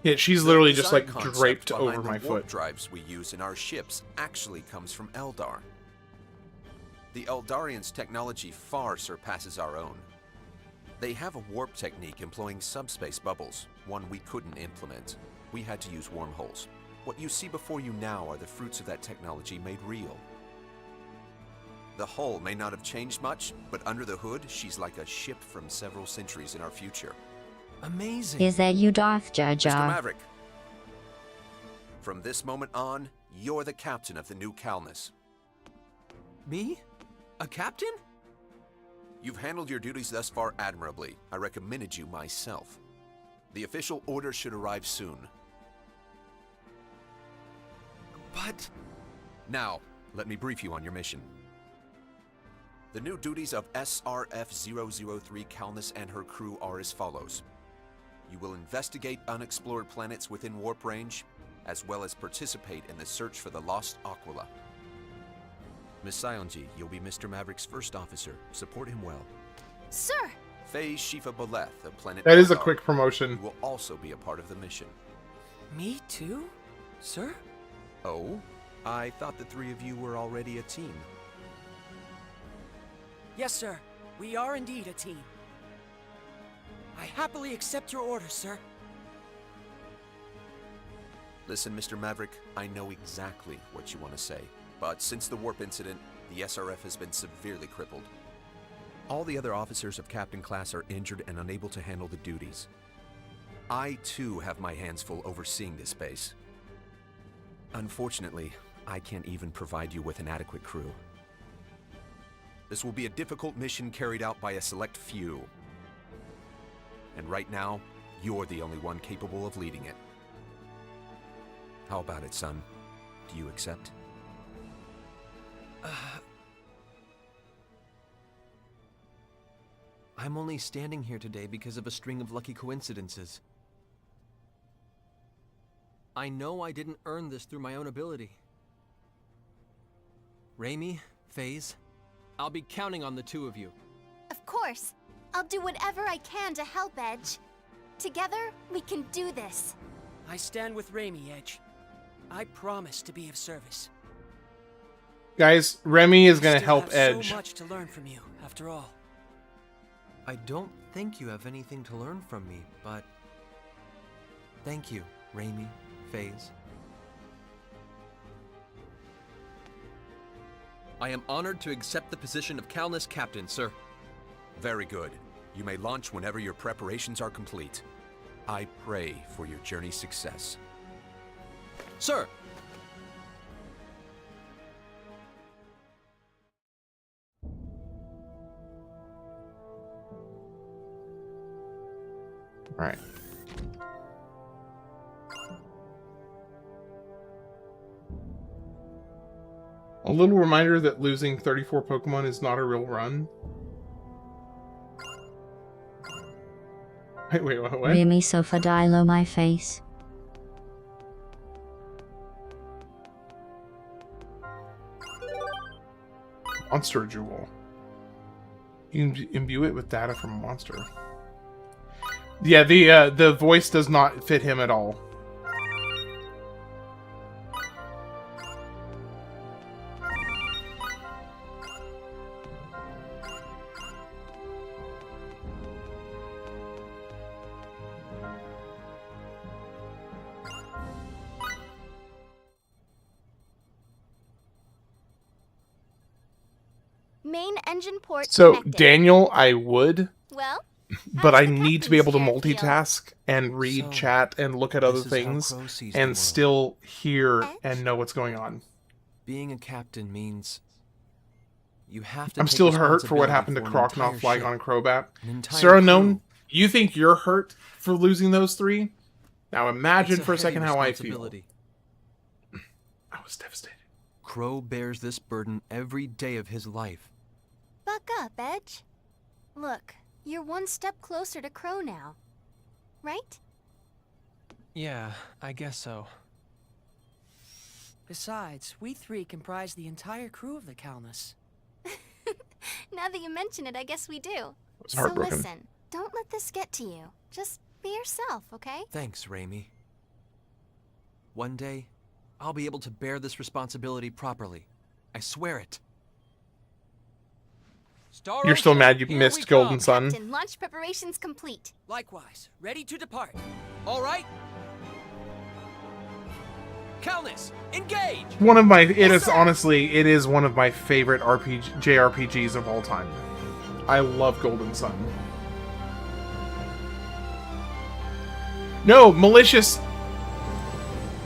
Yeah, she's literally just like draped over my foot. The drives we use in our ships actually comes from Eldar. The Eldarians' technology far surpasses our own. They have a warp technique employing subspace bubbles, one we couldn't implement. We had to use wormholes. What you see before you now are the fruits of that technology made real. The hull may not have changed much, but under the hood, she's like a ship from several centuries in our future. Amazing. Is that you, Darth Jar Mr. Jar? Maverick, from this moment on, you're the captain of the new Calnus. Me? A captain? You've handled your duties thus far admirably. I recommended you myself. The official order should arrive soon. But... Now, let me brief you on your mission. The new duties of SRF-003 Calnus and her crew are as follows. You will investigate unexplored planets within warp range, as well as participate in the search for the lost Aquila. Miss Sionji, you'll be Mr. Maverick's first officer. Support him well. Sir! Faye Shifa Boleth, the planet That is a Eldar, quick promotion. will also be a part of the mission. Me too? Sir? Oh? I thought the three of you were already a team. Yes, sir. We are indeed a team. I happily accept your orders, sir. Listen, Mr. Maverick, I know exactly what you want to say. But since the warp incident, the SRF has been severely crippled. All the other officers of captain class are injured and unable to handle the duties. I, too, have my hands full overseeing this base. Unfortunately, I can't even provide you with an adequate crew. This will be a difficult mission carried out by a select few. And right now, you're the only one capable of leading it. How about it, son? Do you accept? I'm only standing here today because of a string of lucky coincidences. I know I didn't earn this through my own ability. Raimi, FaZe, I'll be counting on the two of you. Of course. I'll do whatever I can to help, Edge. Together, we can do this. I stand with Raimi, Edge. I promise to be of service. Guys, Remy is going to Still have have Edge. so much to learn from you, after all. I don't think you have anything to learn from me, but thank you, Raimi, FaZe. I am honored to accept the position of Calnus Captain, sir. Very good. You may launch whenever your preparations are complete. I pray for your journey's success. Sir! Alright. A little reminder that losing 34 Pokemon is not a real run. Wait, what? Remy Sofa Dilo my face. Monster Jewel. You can imbue it with data from a monster. Yeah, the voice does not fit him at all. Main engine port So, connected. Daniel, I would, Well, but I need to be able to captain's chair feel? multitask and read chat and look at other this is how things Crow sees the and world. still hear and know what's going on. Being a captain means you have to I'm take still hurt for what responsibility happened to for an Crocnoff, entire Flygon, ship, and Crobat. an entire Sir Unknown, crew. you think you're hurt for losing those three? Now imagine It's for a heavy second how I feel. responsibility. I was devastated. Crow bears this burden every day of his life. Buck up, Edge. Look, you're one step closer to Crow now. Right? Yeah, I guess so. Besides, we three comprise the entire crew of the Calnus. Now that you mention it, I guess we do. was So heartbroken. listen, don't let this get to you. Just be yourself, okay? Thanks, Raimi. One day, I'll be able to bear this responsibility properly. I swear it. Star You're still Ocean, mad you here missed we Golden come. Sun? Captain, launch preparations complete. Likewise, ready to depart. All right. Calnus, engage! One of my, it is one of my favorite JRPGs of all time. I love Golden Sun. No, malicious.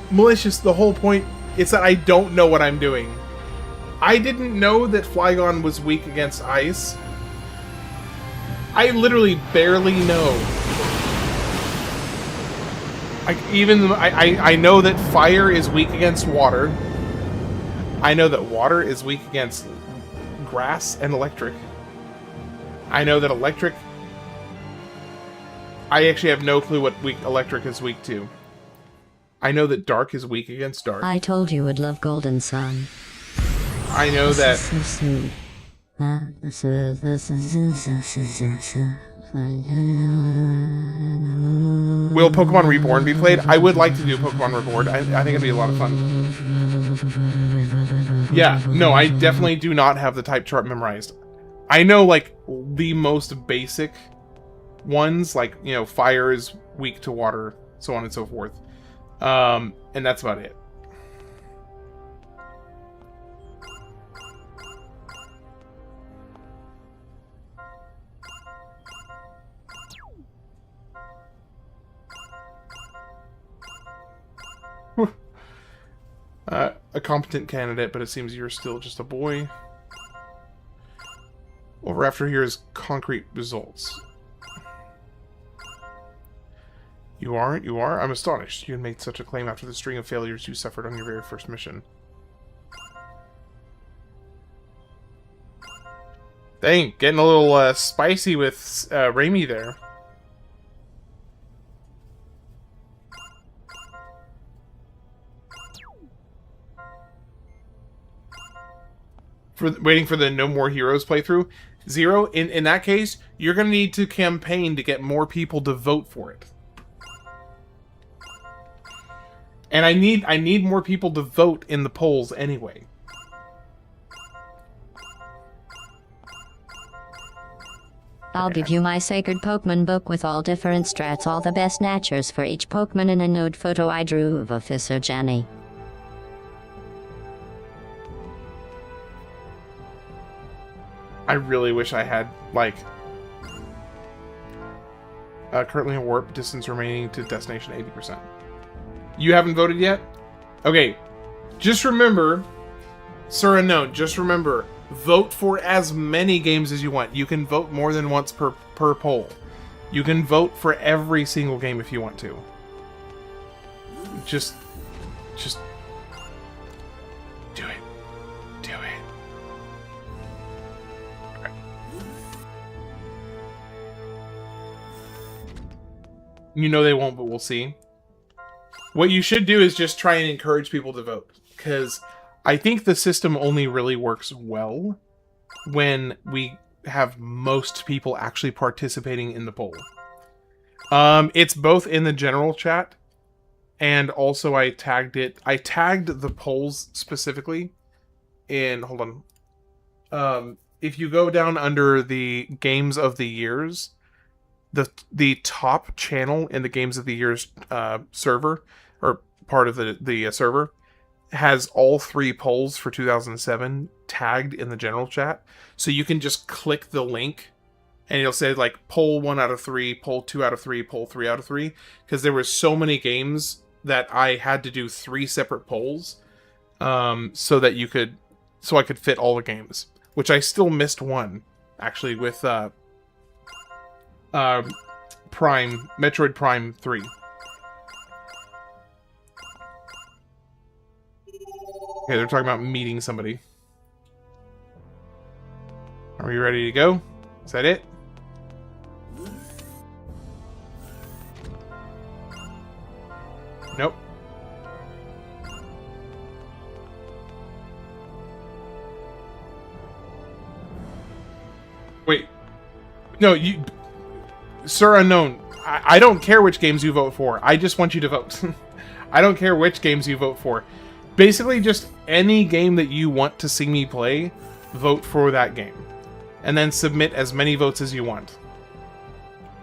Malicious, the whole point is that I don't know what I'm doing. I didn't know that Flygon was weak against ice. I literally barely know. I know that fire is weak against water. I know that water is weak against grass and electric. I know that electric... I actually have no clue what electric is weak to. I know that dark is weak against dark. I told you would love Golden Sun. I know that... Will Pokemon Reborn be played? I would like to do Pokemon Reborn. I think it'd be a lot of fun. Yeah, no, I definitely do not have the type chart memorized. I know, like, the most basic ones, like, you know, fire is weak to water, so on and so forth. And that's about it. A competent candidate, but it seems you're still just a boy. What we're after here is concrete results. You are? You are? I'm astonished. You had made such a claim after the string of failures you suffered on your very first mission. Dang, getting a little spicy with Raimi there. Waiting for the No More Heroes playthrough. Zero, in that case, you're going to need to campaign to get more people to vote for it. And I need more people to vote in the polls anyway. I'll give you my sacred Pokemon book with all different strats, all the best natures for each Pokemon, and a nude photo I drew of Officer Jenny. I really wish I had, like... currently a warp, distance remaining to destination 80%. You haven't voted yet? Okay, just remember, Sir Unknown, just remember, vote for as many games as you want. You can vote more than once per poll. You can vote for every single game if you want to. Just do it. Do it. Right. You know they won't, but we'll see. What you should do is just try and encourage people to vote, because I think the system only really works well when we have most people actually participating in the poll. It's both in the general chat, and also I tagged the polls specifically in, hold on. If you go down under the Games of the Years, the top channel in the Games of the Years server, or part of the server, has all 3 polls for 2007 tagged in the general chat. So you can just click the link and it'll say like poll 1 out of 3, poll 2 out of 3, poll 3 out of 3. Because there were so many games that I had to do 3 separate polls so I could fit all the games. Which I still missed one, actually, with Metroid Prime 3. Okay, they're talking about meeting somebody. Are we ready to go? Is that it? Nope. Wait. No, you... Sir Unknown, I don't care which games you vote for. I just want you to vote. I don't care which games you vote for. Basically, just any game that you want to see me play, vote for that game. And then submit as many votes as you want.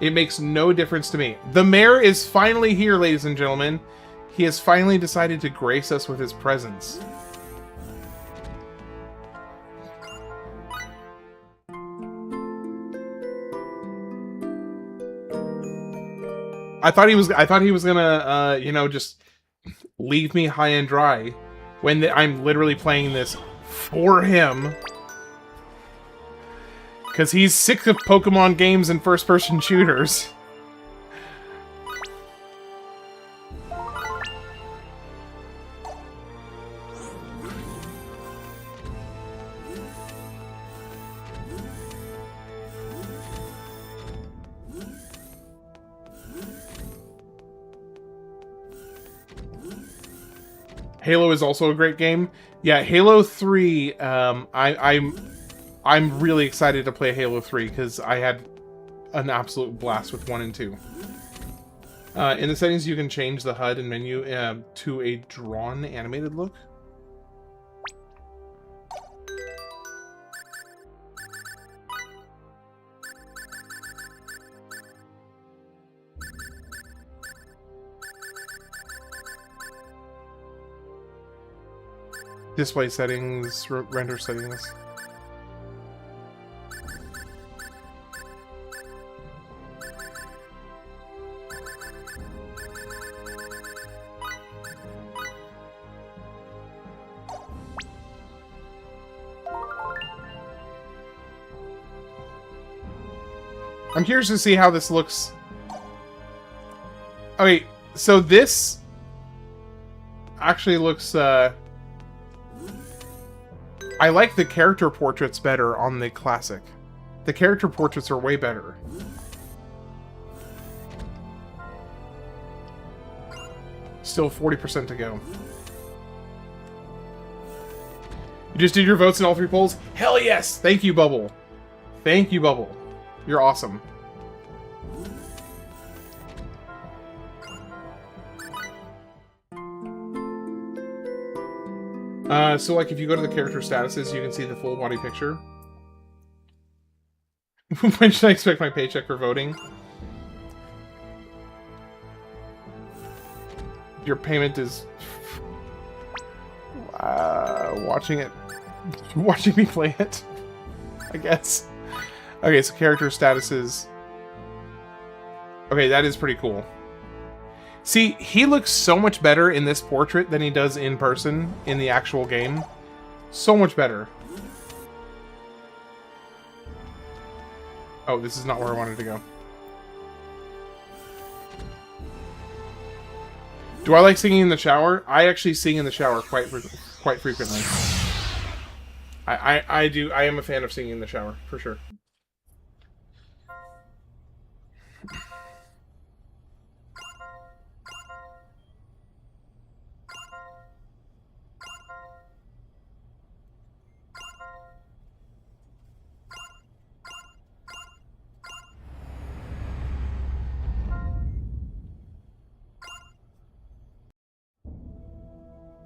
It makes no difference to me. The mayor is finally here, ladies and gentlemen. He has finally decided to grace us with his presence. I thought he was gonna, you know, just leave me high and dry when I'm literally playing this for him. Because he's sick of Pokemon games and first-person shooters. Halo is also a great game. Yeah, Halo 3, I'm really excited to play Halo 3 because I had an absolute blast with 1 and 2. In the settings, you can change the HUD and menu to a drawn animated look. Display settings, render settings. I'm curious to see how this looks. Okay, so this actually looks, I like the character portraits better on the classic. The character portraits are way better. Still 40% to go. You just did your votes in all 3 polls? Hell yes! Thank you, Bubble. Thank you, Bubble. You're awesome. So like if you go to the character statuses, you can see the full body picture. When should I expect my paycheck for voting? Your payment is watching me play it, I guess. Okay, so character statuses. Okay, that is pretty cool. See, he looks so much better in this portrait than he does in person in the actual game. So much better. Oh, this is not where I wanted to go. Do I like singing in the shower? I actually sing in the shower quite frequently. I do. I am a fan of singing in the shower, for sure.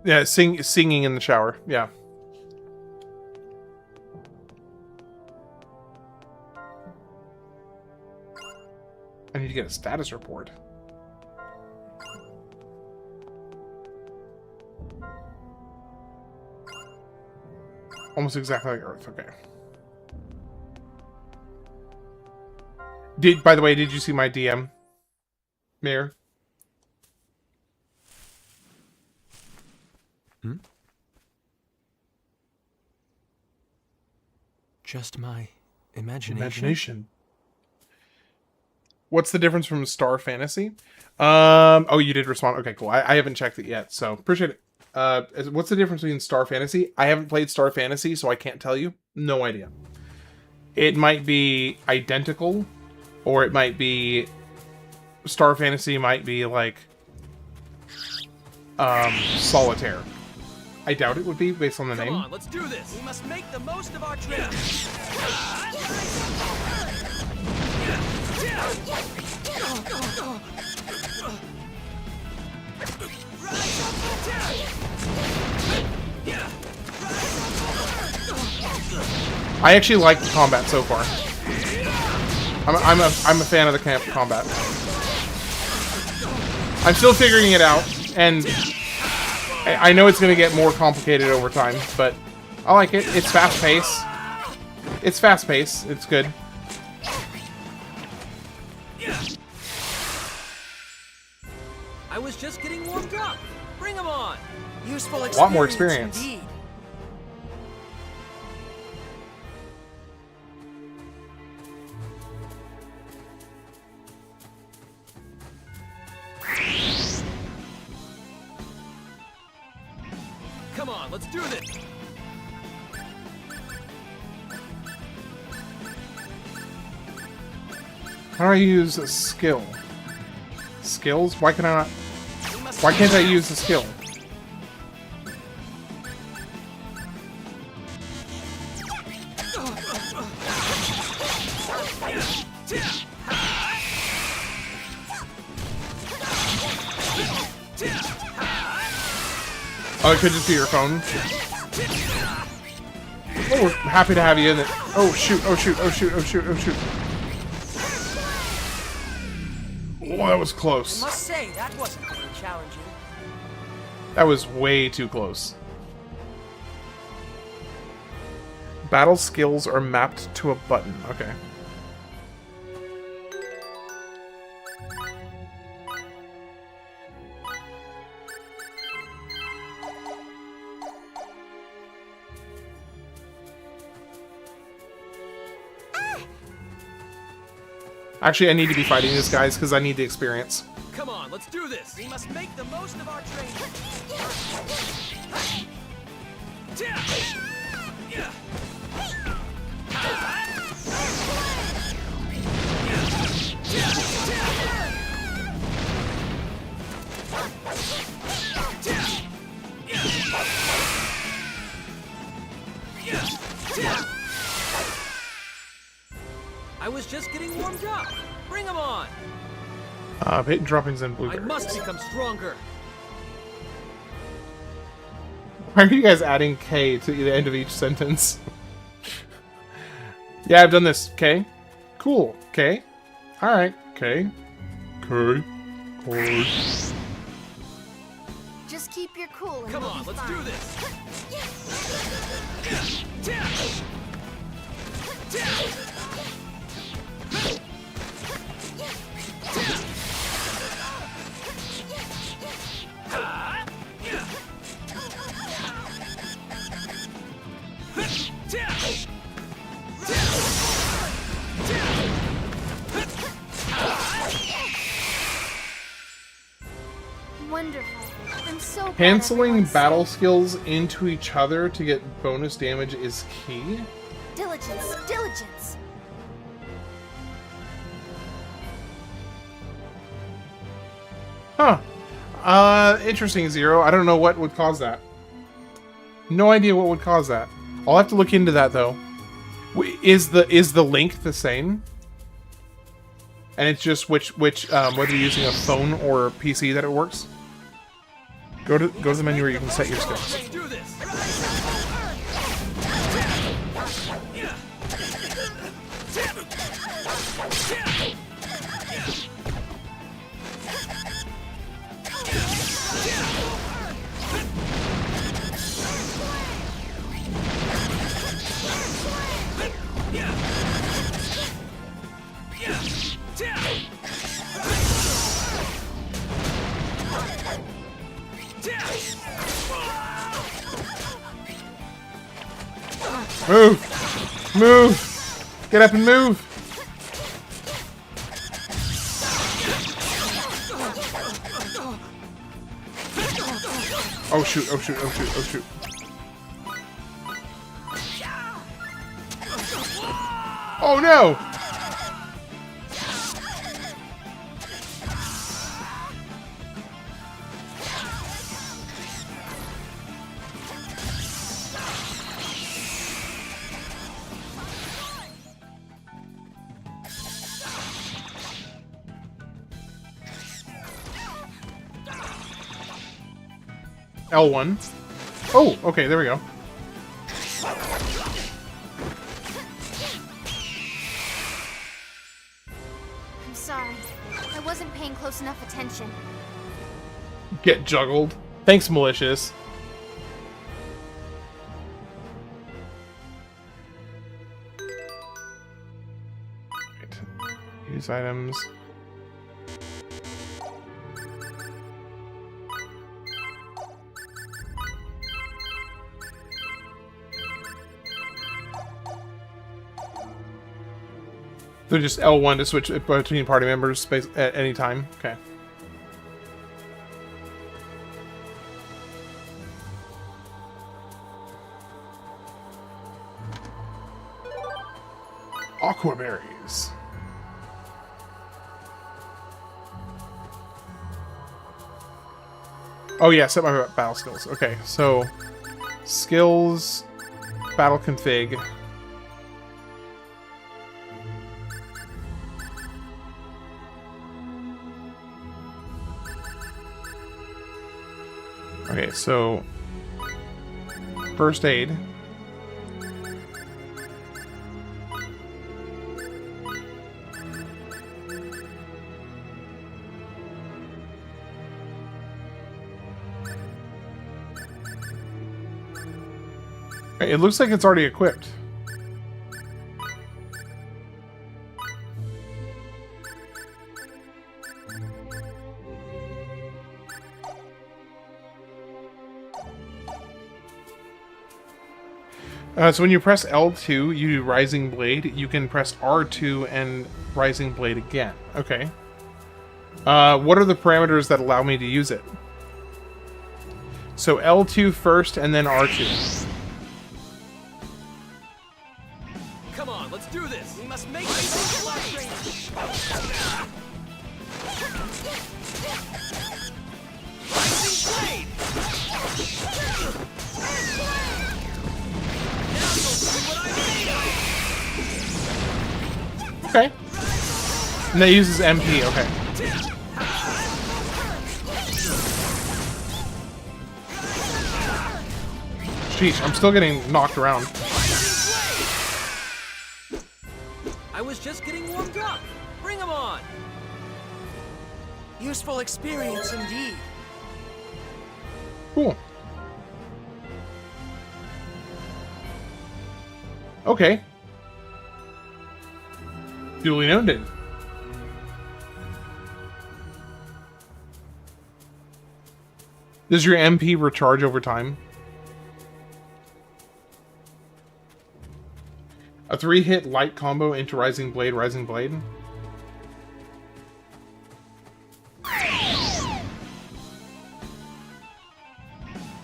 Yeah, singing in the shower. Yeah. I need to get a status report. Almost exactly like Earth. Okay. By the way, did you see my DM, Mayor? Hmm? Just my imagination. What's the difference from Star Fantasy? Oh, you did respond. Okay, cool. I haven't checked it yet, so appreciate it. What's the difference between Star Fantasy? I haven't played Star Fantasy, so I can't tell you. No idea. It might be identical, or it might be... Star Fantasy might be like... Solitaire. I doubt it would be, based on the name. Come on, let's do this! We must make the most of our training! I actually like the combat so far. I'm a fan of the combat. I'm still figuring it out, and I know it's going to get more complicated over time, but I like it. It's fast-paced. It's fast-paced. It's good. I was just getting warmed up. Bring them on. Useful experience. A lot more experience. Indeed. Come on, let's do this. How do I use a skill? Skills? Why can I not? Why can't I use the skill? Oh, it could just be your phone. Oh, we're happy to have you in it. Oh shoot, oh shoot, oh shoot, oh shoot, oh shoot. Oh, that was close. I must say, that wasn't very challenging. That was way too close. Battle skills are mapped to a button. Okay. Actually, I need to be fighting these guys because I need the experience. Come on, let's do this. We must make the most of our training. I was just getting warmed up. Bring them on. Hit droppings and I blueberries. must become stronger. Why are you guys adding K to the end of each sentence? Yeah, I've done this. K. Cool. Okay. Alright. Okay. Okay. Okay. Just keep your cool and Come we'll on, be let's fine. do Wonderful. I'm so glad Canceling everyone's battle safe. skills into each other to get bonus damage is key. Diligence, diligence. Huh. Interesting, Zero. I don't know what would cause that. No idea what would cause that. I'll have to look into that though. Is the link the same? And it's just which whether you're using a phone or a PC that it works. Go to the menu where you can set your skills. Let's do this. Move! Move! Get up and move! Oh shoot, oh shoot, oh shoot, oh shoot. Oh no! L1. Oh, okay, there we go. I'm sorry. I wasn't paying close enough attention. Get juggled. Thanks, Malicious. Right. Use items. So just L1 to switch between party members at any time? Okay. Aqua berries. Oh yeah, set my battle skills. Okay, so skills, battle config. Okay, so first aid. Okay, it looks like it's already equipped. So when you press L2, you do Rising Blade. You can press R2 and Rising Blade again. Okay. What are the parameters that allow me to use it? So L2 first and then R2. Come on, let's do this. We must make this blade. Okay. And that uses MP, okay. Sheesh, I'm still getting knocked around. I was was just getting warmed up. Bring him on. Useful experience indeed. Cool. Okay. Duly noted. Does your MP recharge over time? A 3-hit light combo into Rising Blade, Rising Blade?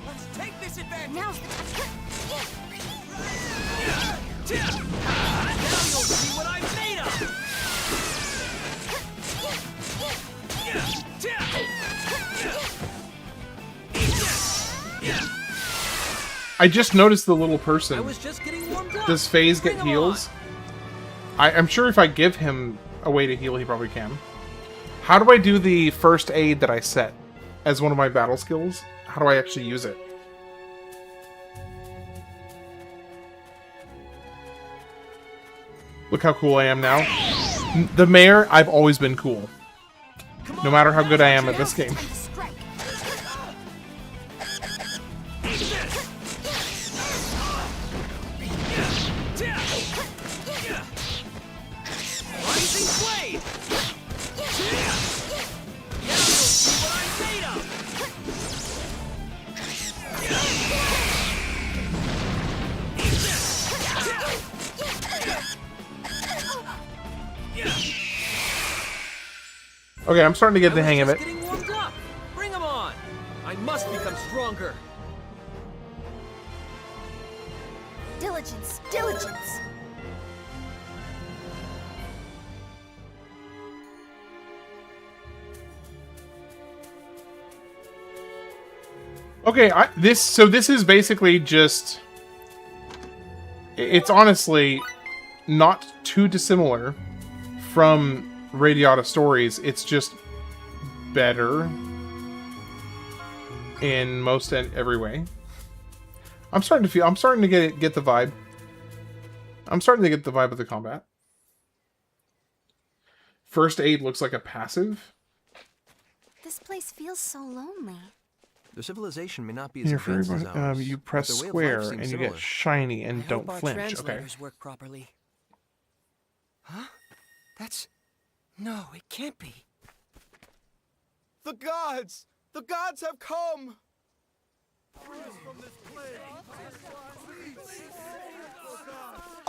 Let's take this advantage. Now's the time. Now you'll see what I'm made of. I just noticed the little person. I was just getting warmed up. Does Phase get Bring him heals? I'm sure if I give him a way to heal, he probably can. How do I do the first aid that I set as one of my battle skills? How do I actually use it? Look how cool I am now. The mayor, I've always been cool. No matter how good I am at this game. Okay, I'm starting to get the hang of it. Getting warmed up. Bring him on. I must become stronger. Diligence, diligence. Okay, this is basically just... It's honestly not too dissimilar from Radiata Stories. It's just better in most and every way. I'm starting to get the vibe. I'm starting to get the vibe of the combat. First aid looks like a passive. This place feels so lonely. Their civilization may not be as Here for advanced as everybody, ours. you but press their way of square life and seems you similar. get shiny and I don't hope our flinch. Okay. translators work properly. Huh? That's... No, it can't be. The gods! The gods have come!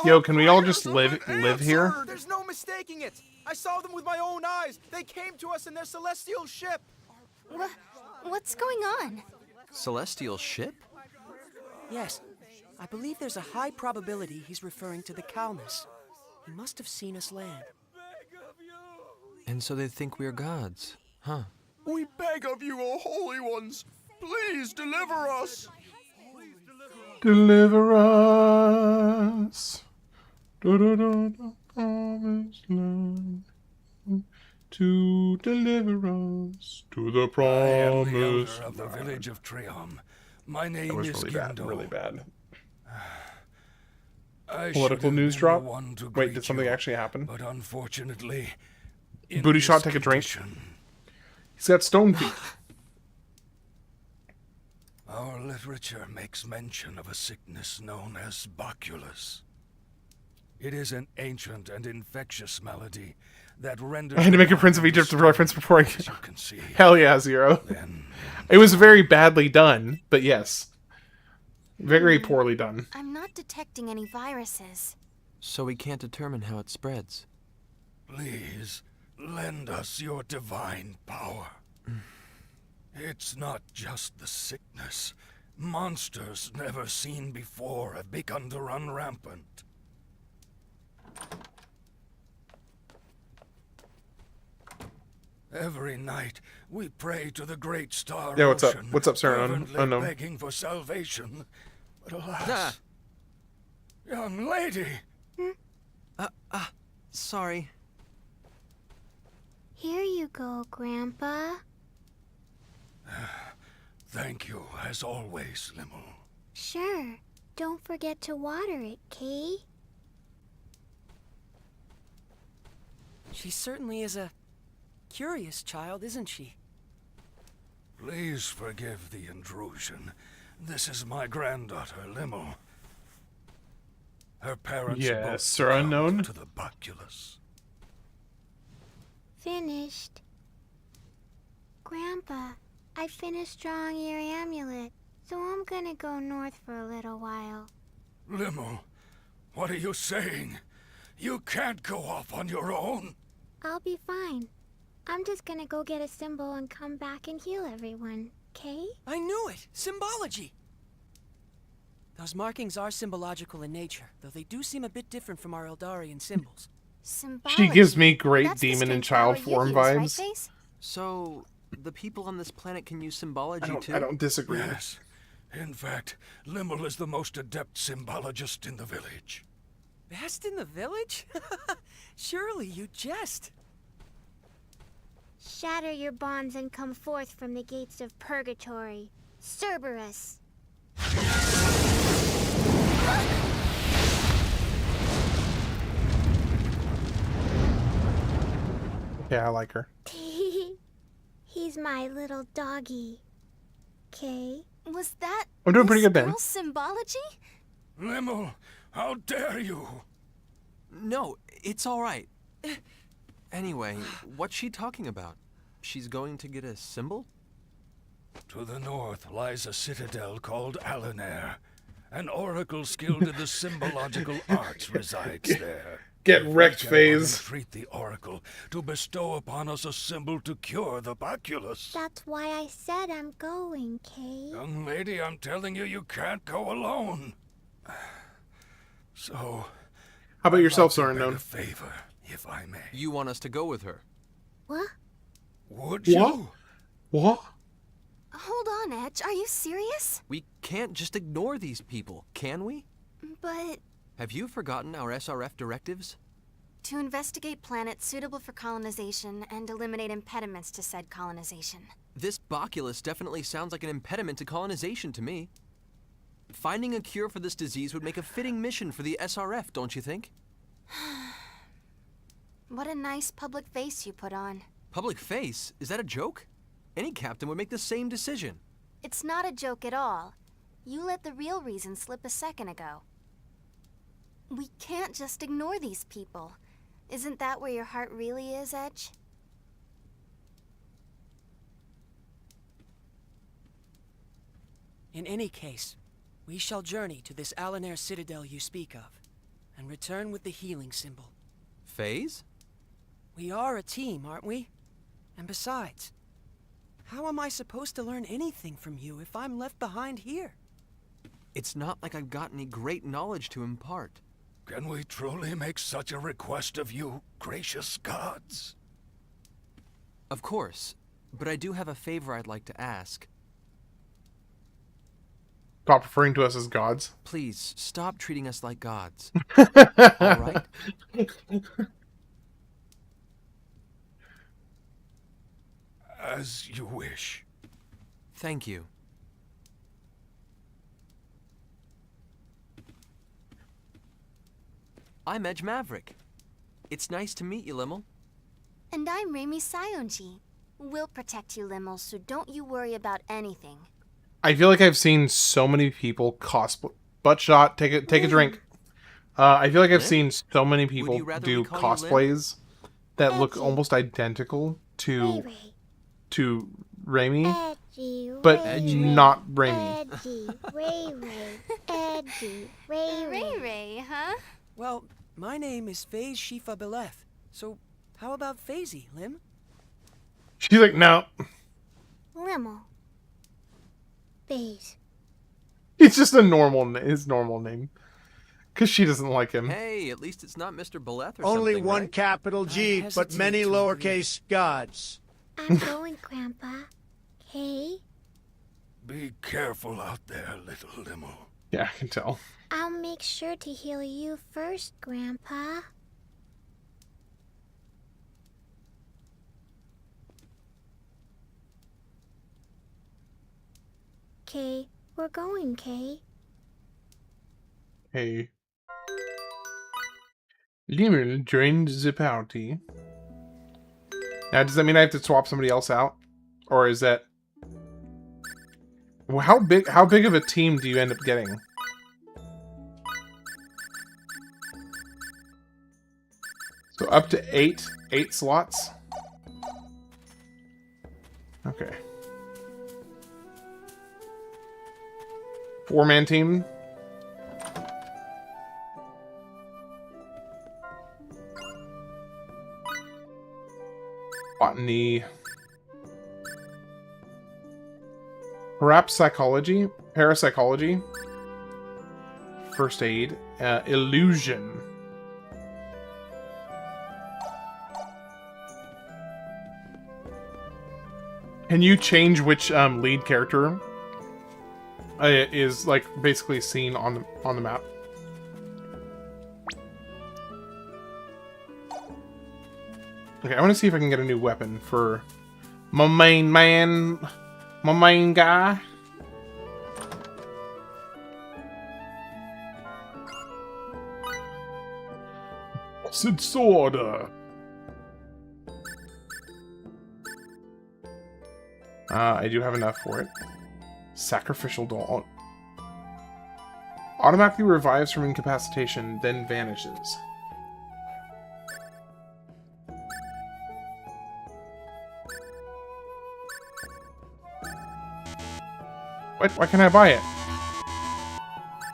Yo, can we all just live here? Sir, there's no mistaking it! I saw them with my own eyes! They came to us in their celestial ship! What's going on? Celestial ship? Yes, I believe there's a high probability he's referring to the Calnus. He must have seen us land. And so they think we're gods, huh? We beg of you, O holy ones, please deliver us! Deliver us to deliver us to the I am the promised elder of the village of Triom. My name That was is really Gindo. bad, really bad. I Political should have news been drop? the one to Wait, greet did something you, actually happen? But unfortunately, in Booty this shot, take a drink. condition, He's got stone feet. Our literature makes mention of a sickness known as baculus. It is an ancient and infectious malady that renders... I had to make a Prince of Egypt reference before I... As you can see. Hell yeah, Zero. Then, It was very badly done, but yes. Very poorly done. I'm not detecting any viruses. So we can't determine how it spreads. please, lend us your divine power. It's not just the sickness. Monsters never seen before have begun to run rampant. Every night, we pray to the great star Yeah, what's up? ocean, What's up, Sarah? fervently Unknown. begging for salvation. But alas, young lady. Sorry. Here you go, Grandpa. Thank you, as always, Limmel. Sure. Don't forget to water it, Kay. She certainly is a curious child, isn't she? Please forgive the intrusion. This is my granddaughter, Limmel. Her parents Yes, both Sir succumbed Unknown. to the baculus. Finished. Grandpa, I finished drawing your amulet, so I'm gonna go north for a little while. Limmel, what are you saying? You can't go off on your own. I'll be fine. I'm just gonna go get a symbol and come back and heal everyone, okay? I knew it! Symbology! Those markings are symbological in nature, though they do seem a bit different from our Eldarian symbols. She gives me great demon and child form vibes. So, the people on this planet can use symbology too? I don't disagree. Yes. In fact, Limmel is the most adept symbologist in the village. Best in the village? Surely you jest. Shatter your bonds and come forth from the gates of purgatory. Cerberus! Yeah, I like her. He's my little doggy. Okay? Was that I'm doing pretty this good, Ben. girl's symbology? Limmel, how dare you? No, it's all right. Anyway, what's she talking about? She's going to get a symbol? To the north lies a citadel called Alanair. An oracle skilled in the symbological arts resides there. Get wrecked, We can phase. entreat the oracle to bestow upon us a symbol to cure the baculus. That's why I said I'm going, Kay. Young lady, I'm telling you, you can't go alone. So, How about yourself, Sir Unknown? a favor, if I may. You want us to go with her? What? Would What? you? What? Hold on, Edge. Are you serious? We can't just ignore these people, can we? But Have you forgotten our SRF directives? to investigate planets suitable for colonization and eliminate impediments to said colonization. This baculus definitely sounds like an impediment to colonization to me. Finding a cure for this disease would make a fitting mission for the SRF, don't you think? What a nice public face you put on. Public face? Is that a joke? Any captain would make the same decision. It's not a joke at all. You let the real reason slip a second ago. We can't just ignore these people. Isn't that where your heart really is, Edge? In any case, we shall journey to this Alanair citadel you speak of, and return with the healing symbol. Phase? We are a team, aren't we? And besides, how am I supposed to learn anything from you if I'm left behind here? It's not like I've got any great knowledge to impart. Can we truly make such a request of you, gracious gods? Of course, but I do have a favor I'd like to ask. Stop referring to us as gods. Please, stop treating us like gods. All right? As you wish. Thank you. I'm Edge Maverick. It's nice to meet you, Limmel. And I'm Raimi Sionji. We'll protect you, Limmel, so don't you worry about anything. I feel like I've seen so many people cosplay. Butt shot. Take a drink. I feel like I've seen so many people do cosplays that look almost identical to Raimi, but not Raimi. Edgy, Ray, Ray, huh? Well, my name is Phase Shifa Beleth, so how about Phasey, Lim? She's like, no. Limmel. Phase. It's just his normal name. Because she doesn't like him. Hey, at least it's not Mr. Beleth or Only something, one right? capital G, but many lowercase gods. I'm going, Grandpa. Okay? Be careful out there, little Limmel. Yeah, I can tell. I'll make sure to heal you first, Grandpa. Kay, we're going, Kay. Hey. Limmel joined the party. Now, does that mean I have to swap somebody else out? Or is that... Well, how big of a team do you end up getting? So up to 8 slots? Okay. 4-man team? Botany. Parapsychology. First aid. Illusion. Can you change which lead character is like basically seen on the map? Okay, I want to see if I can get a new weapon for my main man, my main guy. Busted sword. I do have enough for it. Sacrificial doll. Automatically revives from incapacitation, then vanishes. What? Why can't I buy it?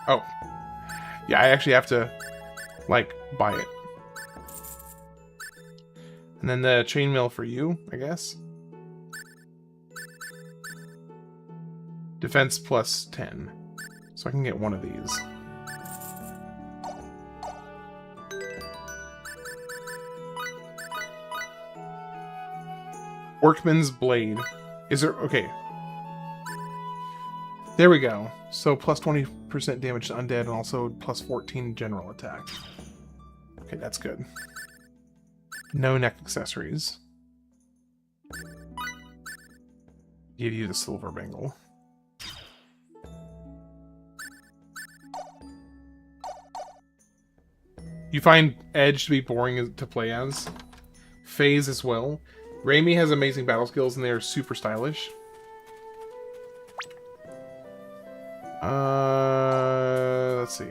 Oh. Yeah, I actually have to, like, buy it. And then the chainmail for you, I guess. Defense plus 10. So I can get one of these. Workman's Blade. Is there... Okay. There we go. So plus 20% damage to undead and also plus 14 general attack. Okay, that's good. No neck accessories. Give you the silver bangle. You find Edge to be boring to play as. Phase as well. Raimi has amazing battle skills and they are super stylish. Let's see.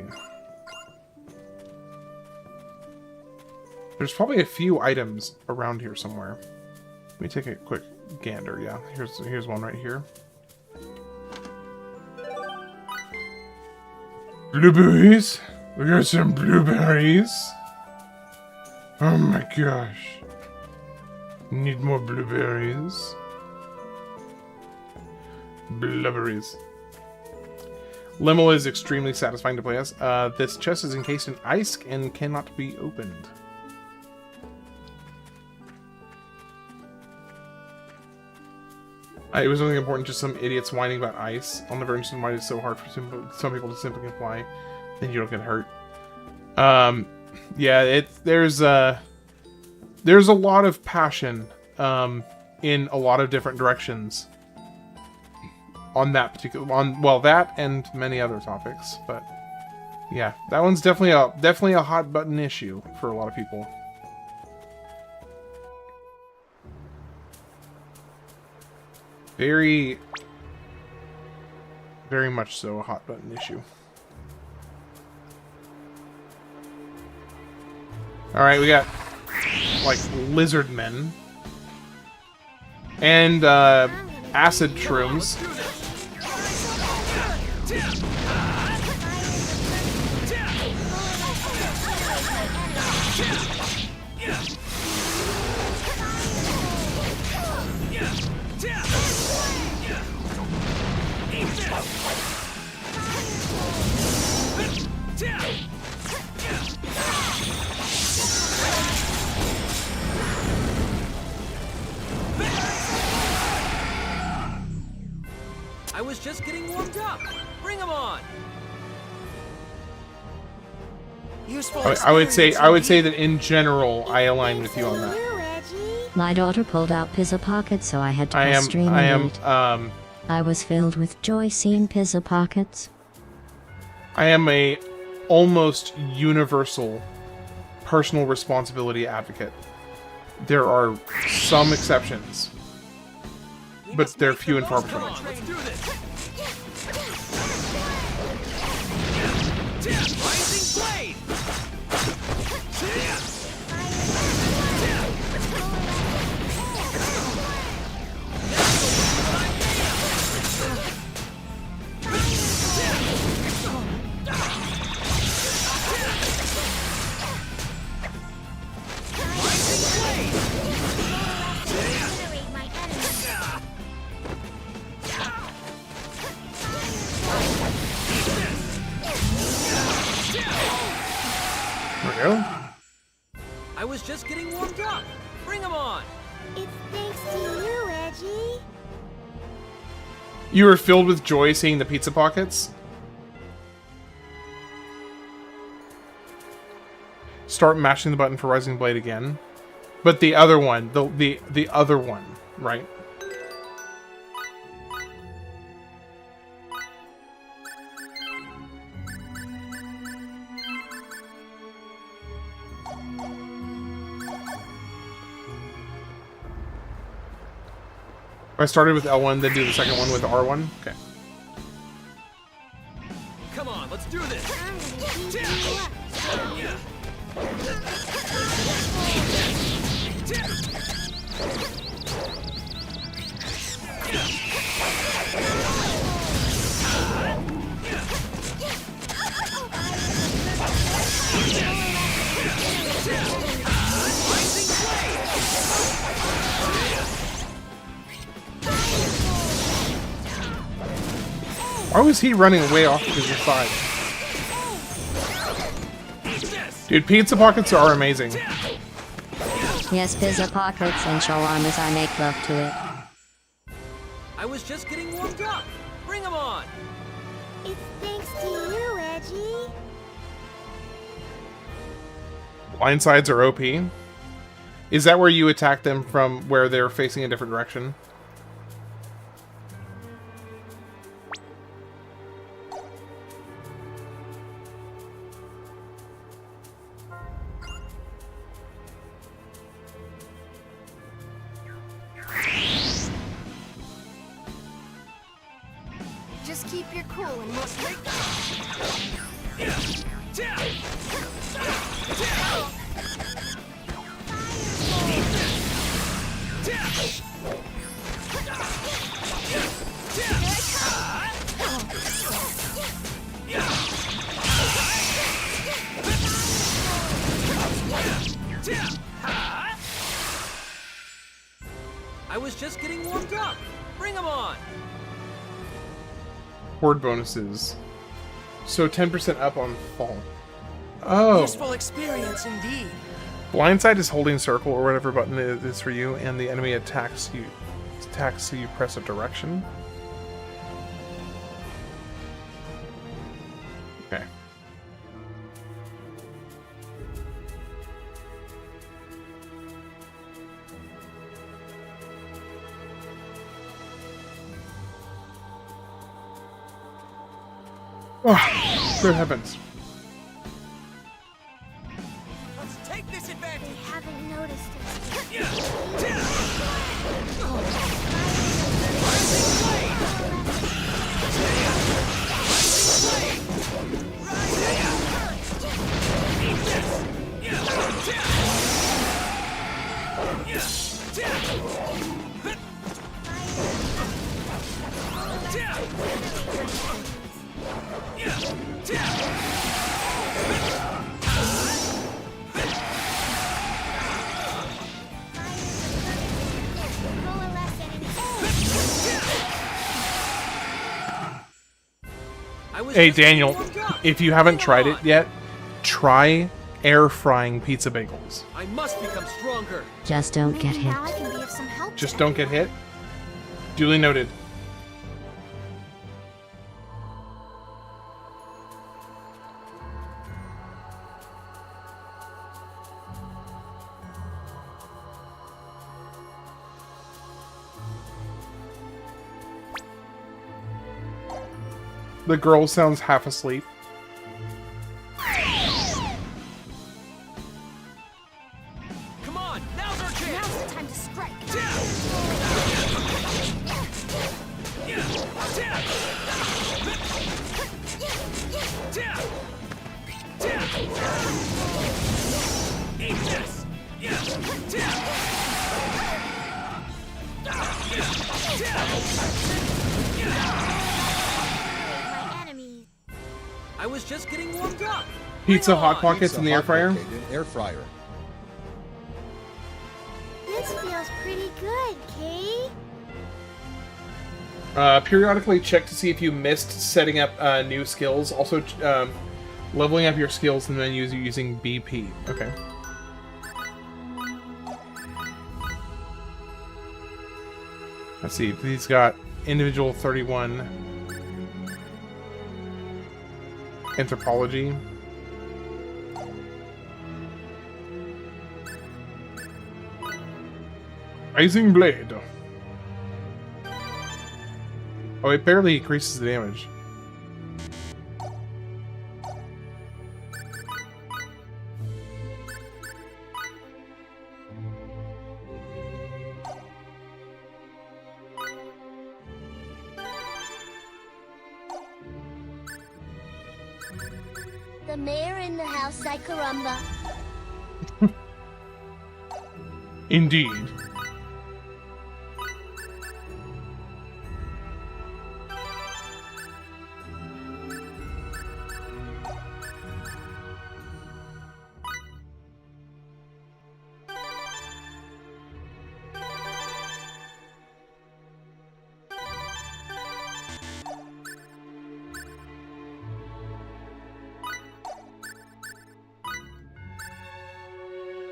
There's probably a few items around here somewhere. Let me take a quick gander. Yeah, here's one right here. Blueberries. We got some blueberries. Oh my gosh. Need more blueberries. Blueberries. Limo is extremely satisfying to play as. This chest is encased in ice and cannot be opened. It was something important, just some idiots whining about ice. I'll never understand why it's so hard for some people to simply comply. Then you don't get hurt. Yeah, there's a lot of passion in a lot of different directions on that particular well, that and many other topics, but yeah, that one's definitely a hot button issue for a lot of people. Very much so a hot button issue. Alright, we got, like, lizard men. And, acid shrooms. I was just getting warmed up. Bring them on. I would say that in general, I align with you on that. My daughter pulled out Pizza Pockets, so I had to press stream and I was filled with joy seeing Pizza Pockets. I am a almost universal personal responsibility advocate. There are some exceptions, but they're few and far between. Let's do this. Rising blade. There we go. I was just getting warmed up. Bring them on. It's thanks to you, Edgy. You were filled with joy seeing the pizza pockets. Start mashing the button for Rising Blade again. But the other one, the other one, right? I started with L1, then do the second one with R1. Okay. Come on, let's do this. Why was he running way off to the side? Dude, pizza pockets are amazing. Yes, pizza pockets and shawarmas, I make love to it. I was just getting warmed up. Bring them on. It's thanks to you, Edgy. Blind sides are OP. Is that where you attack them from where they're facing a different direction? Just keep your cool and we'll take I was just getting warmed up. Bring them on. Horde bonuses. So 10% up on fall. Oh. Useful experience indeed. Blindside is holding circle or whatever button it is for you, and the enemy attacks you. So you press a direction. Okay. Oh, good heavens. Let's take this advantage. They haven't noticed us. Hey Daniel, if you haven't tried it yet, try air frying pizza bagels. I must become stronger. Just don't get hit. Now I can be of some help. Just don't get hit. Duly noted. The girl sounds half asleep. Come on, now's our chance. I was just getting warmed up. Pizza Hot Pockets in the air fryer. Air fryer. This feels pretty good, Kay. Periodically check to see if you missed setting up new skills. Also, leveling up your skills in the menus using BP. Okay. Let's see. He's got individual 31 anthropology. Rising Blade. Oh, it barely increases the damage. The mayor in the house, I caramba. Indeed.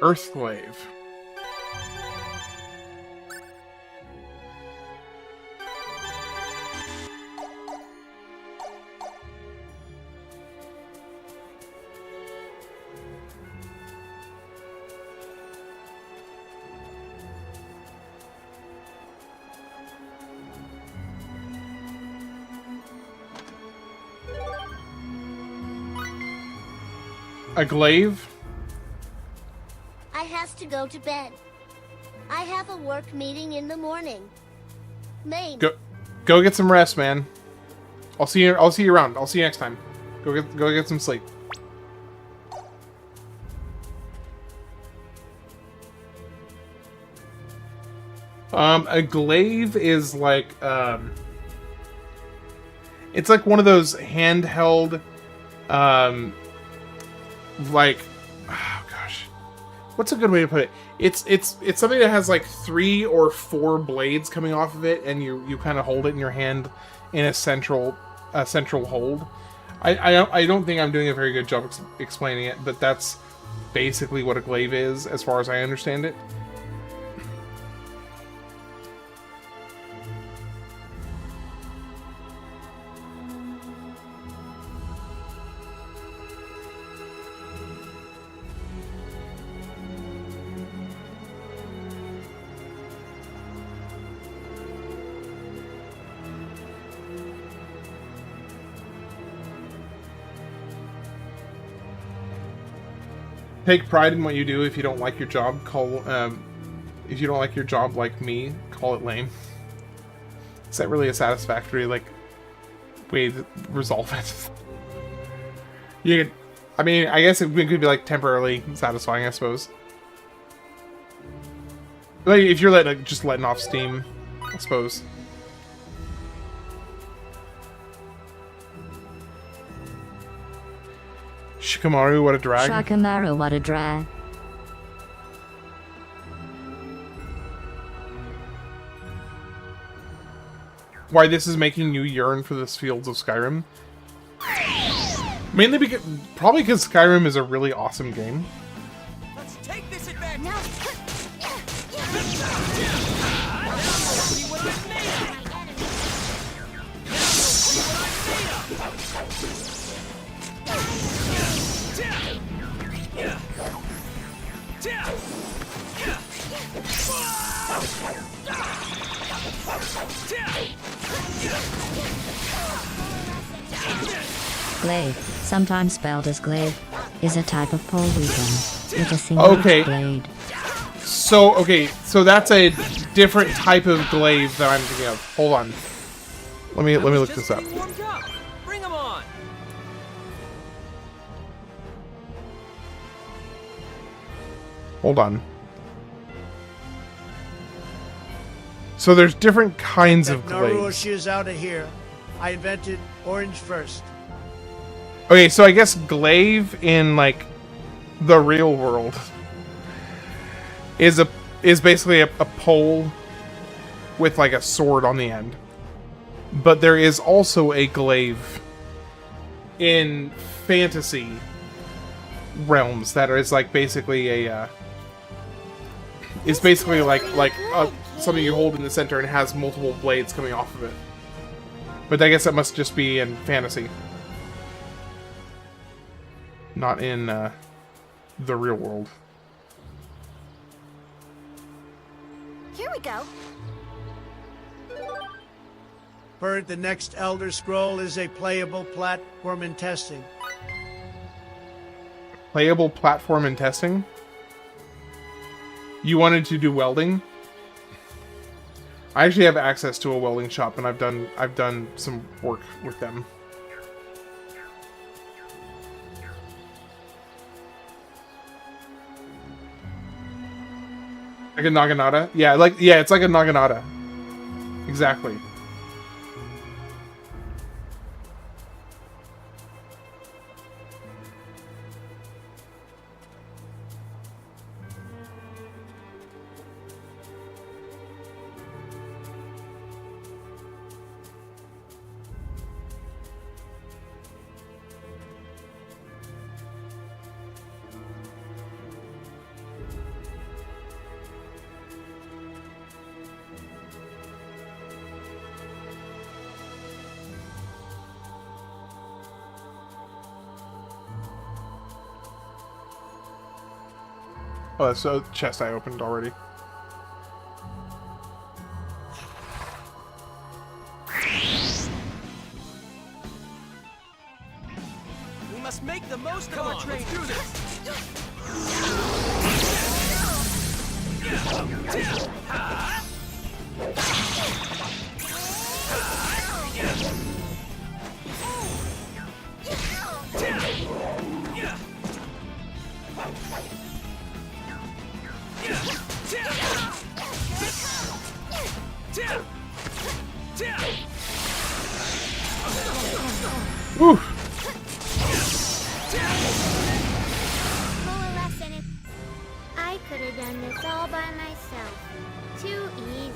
Earthglaive. A glaive? I has to go to bed. I have a work meeting in the morning. Main. Go get some rest, man. I'll see you around. I'll see you next time. Go get some sleep. A glaive is like it's like one of those handheld like, oh gosh, what's a good way to put it? It's something that has like 3 or 4 blades coming off of it, and you kind of hold it in your hand in a central hold. I don't think I'm doing a very good job explaining it, but that's basically what a glaive is, as far as I understand it. Take pride in what you do. If you don't like your job, if you don't like your job like me, call it lame. Is that really a satisfactory way to resolve it? You can, I mean, I guess it could be like temporarily satisfying, I suppose. Like if you're just letting off steam, I suppose. Shikamaru, what a drag. Shikamaru, what a drag. Why this is making you yearn for the fields of Skyrim? Mainly probably because Skyrim is a really awesome game. Let's take this advantage. No. Glaive, sometimes spelled as glaive, is a type of pole weapon with a single blade. So that's a different type of glaive that I'm thinking of. Hold on. Let me look this up. Bring 'em on. Hold on. So there's different kinds of Naru glaives. she is out of here. I invented orange first. Okay, so I guess glaive in like the real world is basically a pole with like a sword on the end. But there is also a glaive in fantasy realms that is like basically a it's basically like something you hold in the center and has multiple blades coming off of it. But I guess that must just be in fantasy, not in the real world. Here we go. Bert, the next Elder Scroll is a playable platform in testing. Playable platform in testing? You wanted to do welding? I actually have access to a welding shop, and I've done some work with them. Like a naginata? Yeah, it's like a naginata. Exactly. Oh, that's a chest I opened already. We must make the most of our training. Let's do this. Woo. Moral lesson. I could have done this all by myself. Too easy.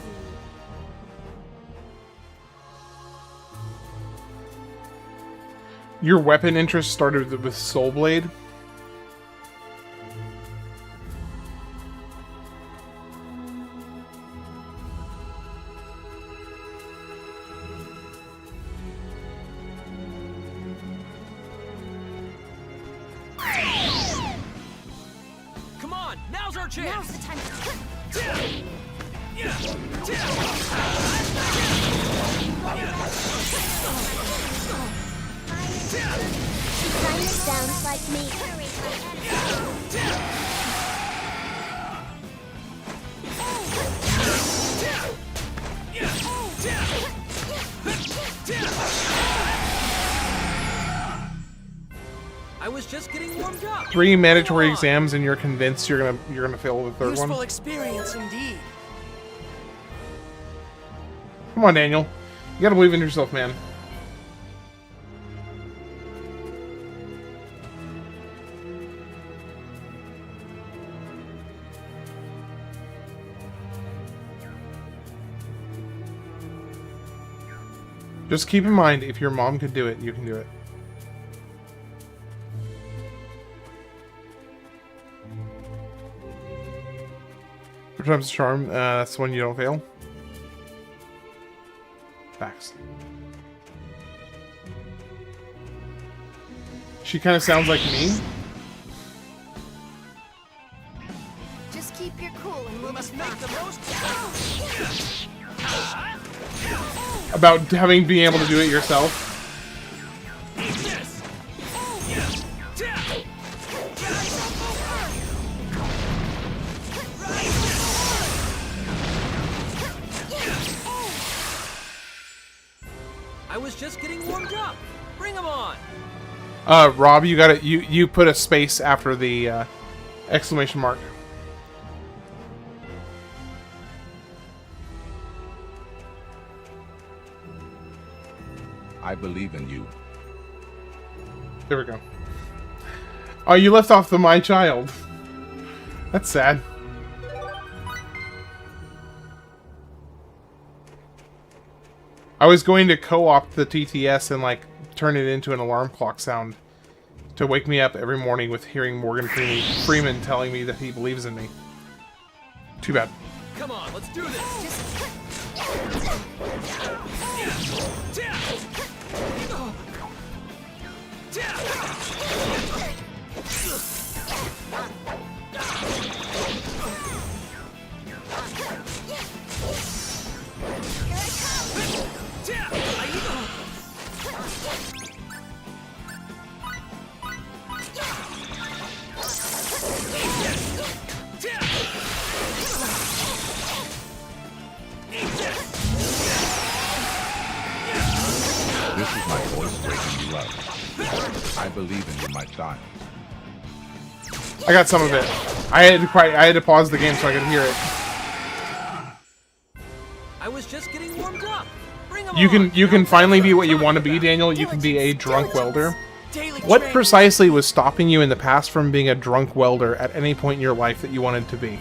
Your weapon interest started with Soul Blade? Come on, now's our chance. Now's the time She kind of sounds like me. I was just getting warmed up. 3 mandatory exams, and you're convinced you're gonna fail the third Useful one? experience indeed. Come on, Daniel. You gotta believe in yourself, man. Just keep in mind, if your mom could do it, you can do it. Which time's the charm? That's when you don't fail. Facts. She kind of sounds like me. Just keep your cool and We must make the most. About being able to do it yourself. I was just getting warmed up. Bring them on. Rob, you got it. You put a space after the exclamation mark. I believe in you. There we go. Oh, you left off the My Child. That's sad. I was going to co-opt the TTS and, like, turn it into an alarm clock sound to wake me up every morning with hearing Morgan Freeman telling me that he believes in me. Too bad. Come on, let's do this. This is my voice waking you up. I believe in you, my child. I got some of it. I had to pause the game so I could hear it. I was just getting warmed up. Bring 'em You can finally be what you want to be, Daniel. You can be a drunk welder. What precisely was stopping you in the past from being a drunk welder at any point in your life that you wanted to be?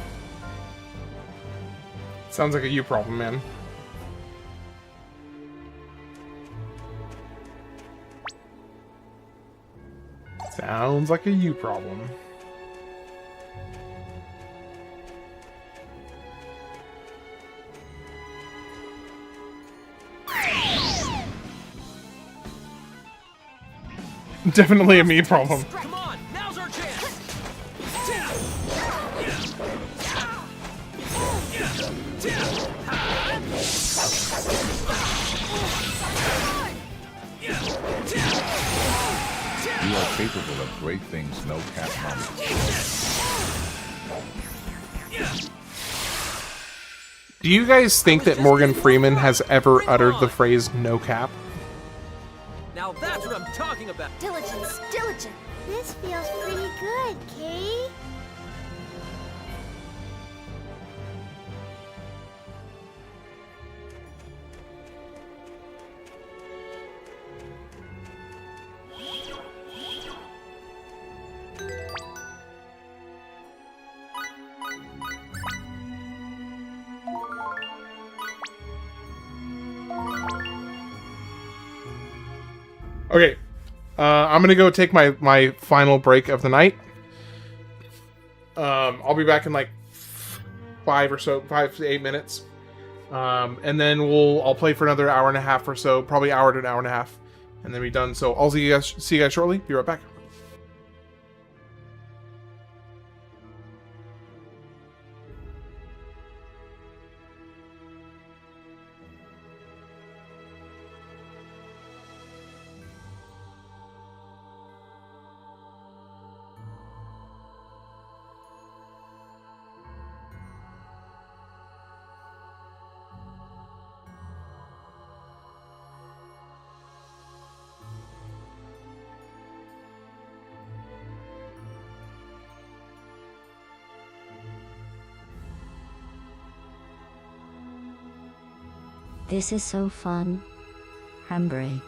Sounds like a you problem, man. Sounds like a you problem. Definitely a me problem. Come on, now's our chance. You are capable of great things, no cap moments. Do you guys think that Morgan Freeman has ever uttered the phrase "no cap"? Now that's what I'm talking about. Diligence, diligence. This feels pretty good, Kay. Okay, I'm gonna go take my final break of the night. I'll be back in like 5 to 8 minutes, and then I'll play for another hour and a half or so, probably hour to an hour and a half, and then be done. So I'll see you guys shortly. Be right back. This is so fun. Handbrake.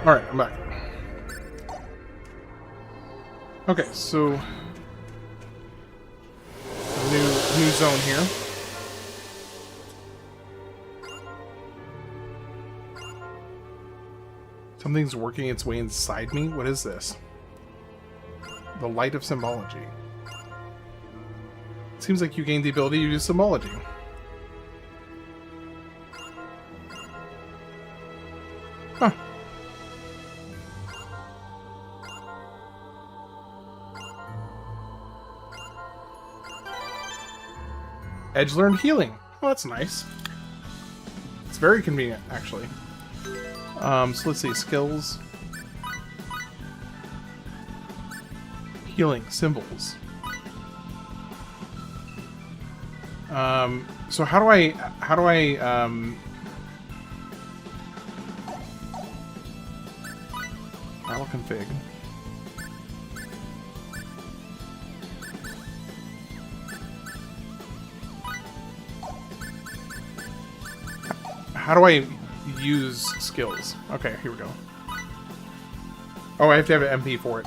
Alright, I'm back. Okay, so new zone here. Something's working its way inside me? What is this? The light of symbology. It seems like you gained the ability to use symbology. Huh. Edge learned healing. Oh, that's nice. It's very convenient, actually. So let's see, skills. Healing, symbols. So how do I battle config. How do I use skills? Okay, here we go. Oh, I have to have an MP for it.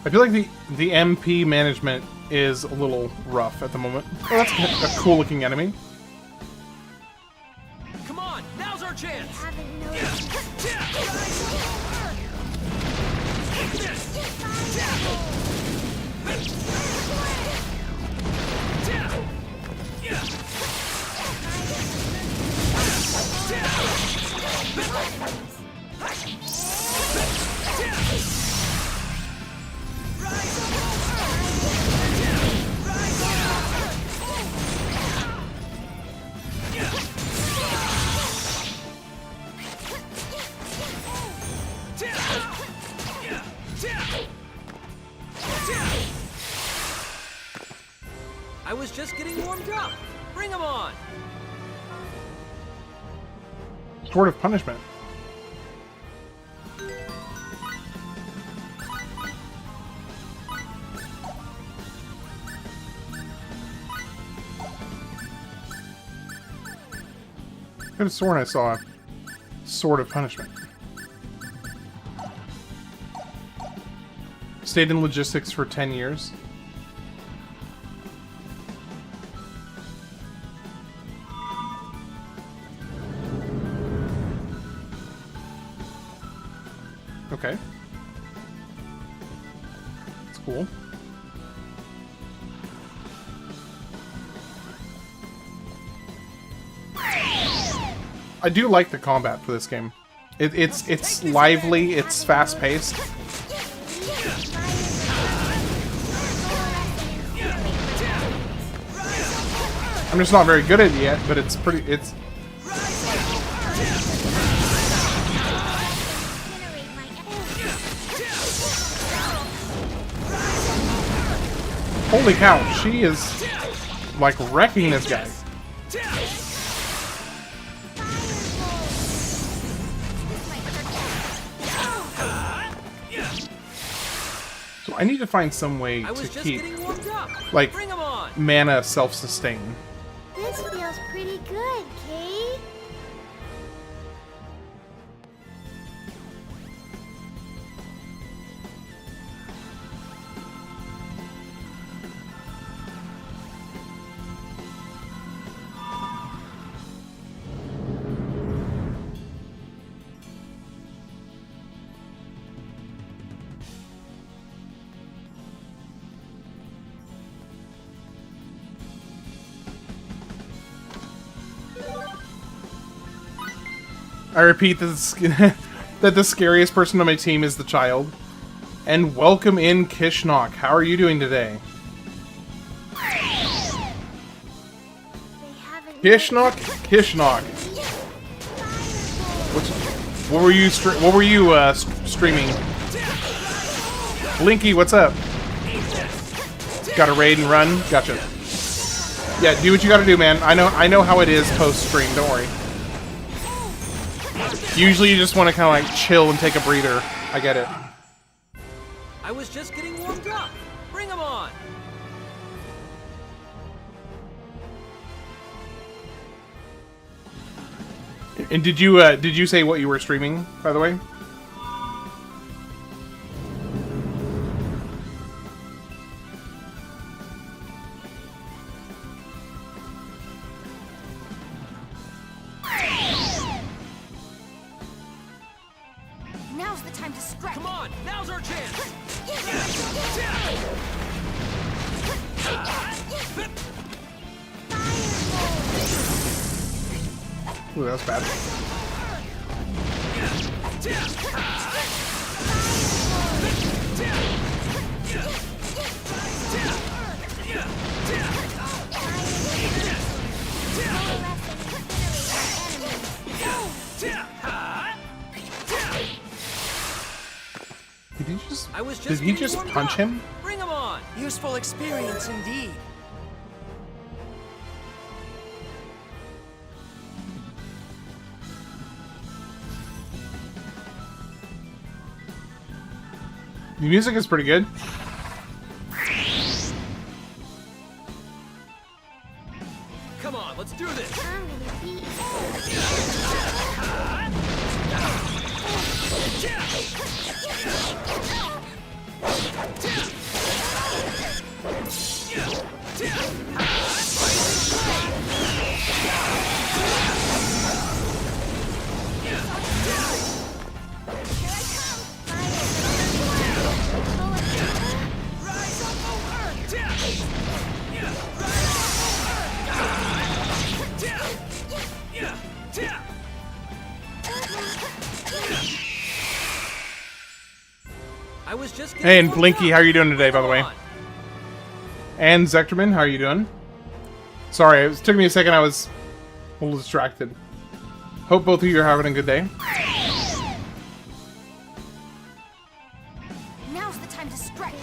I feel like the MP management is a little rough at the moment. Oh, that's a cool looking enemy. Come on, now's our chance. I was just getting warmed up. Bring 'em on. Sword of Punishment. I could have sworn I saw a Sword of Punishment. Stayed in logistics for 10 years. Okay. That's cool. I do like the combat for this game. It's lively, it's fast-paced. I'm just not very good at it yet, but it's pretty... Holy cow, she is, like, wrecking this guy. So I need to find some way to keep, like, mana self-sustain. This feels pretty good, Kate. I repeat that the scariest person on my team is the child. And welcome in Kishnok. How are you doing today? Kishnok? Kishnok. What were you streaming? Blinky, what's up? Got a raid and run? Gotcha. Yeah, do what you gotta do, man. I know how it is post-stream, don't worry. Usually you just want to kind of like chill and take a breather. I get it. I was just getting warmed up. Bring 'em on. And did you say what you were streaming, by the way? Now's the time to strike. Come on, now's our chance. Ooh, that was bad. Did he just punch him? Bring 'em on. Useful experience indeed. The music is pretty good. Come on, let's do this. I was just Hey, and Blinky, how are you doing today, by the way? And Zectorman, how are you doing? Sorry, it took me a second. I was a little distracted. Hope both of you are having a good day. Now's the time to strike.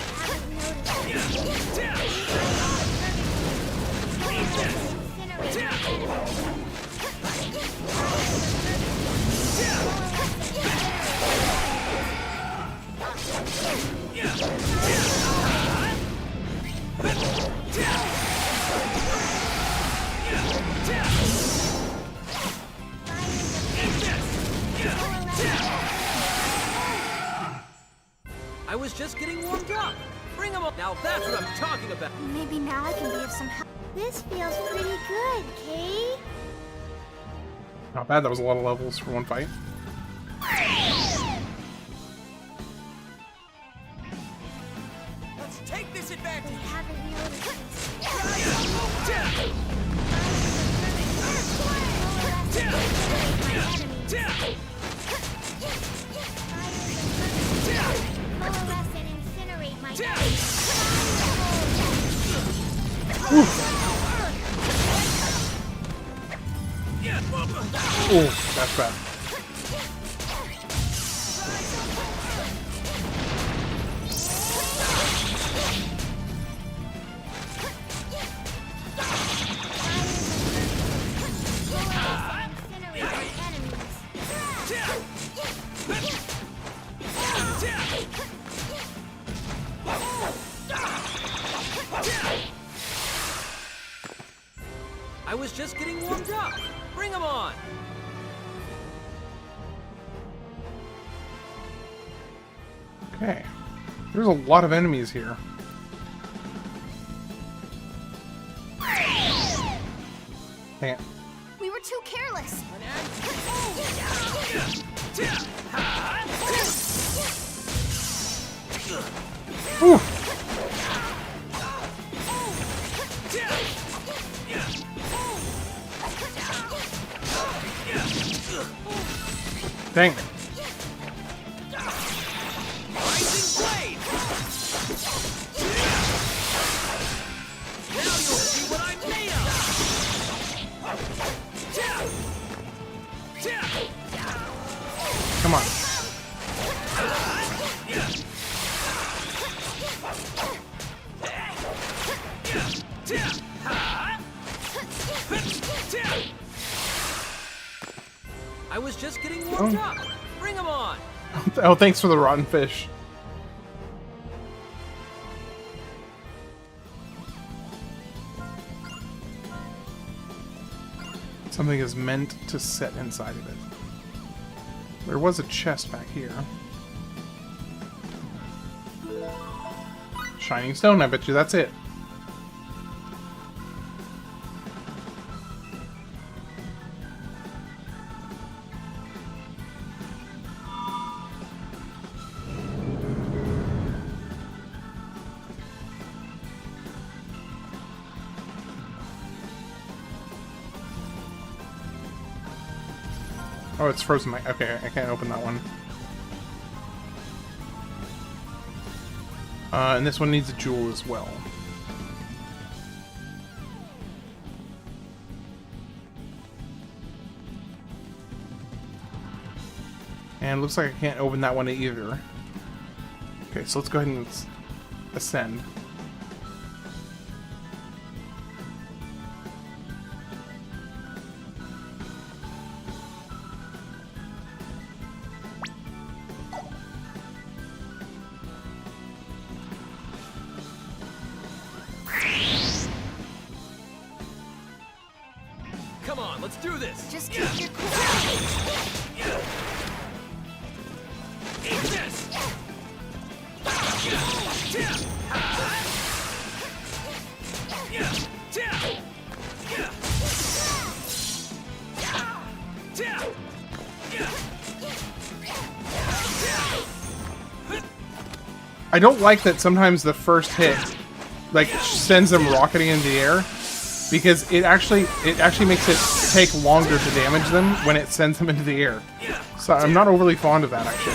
I was just getting warmed up. Bring 'em up. Now that's what I'm talking about. Maybe now I can be of some help. This feels pretty good, Kay. Not bad. That was a lot of levels for one fight. Let's take this advantage. They haven't noticed. Coalesce and incinerate my Ooh, that's bad. I was just getting warmed up. Bring 'em on. Okay. There's a lot of enemies here. Dang it. We were too careless. Ooh. Dang. Come on. I was just getting warmed up. Bring them on. Oh, thanks for the rotten fish. Something is meant to set inside of it. There was a chest back here. Shining stone, I bet you that's it. Oh, it's frozen. Okay, I can't open that one. And this one needs a jewel as well. And looks like I can't open that one either. Okay, so let's go ahead and ascend. Come on, let's do this. Just keep your cool. Eat this. I don't like that sometimes the first hit like sends them rocketing into the air, because it actually makes it take longer to damage them when it sends them into the air. So I'm not overly fond of that actually.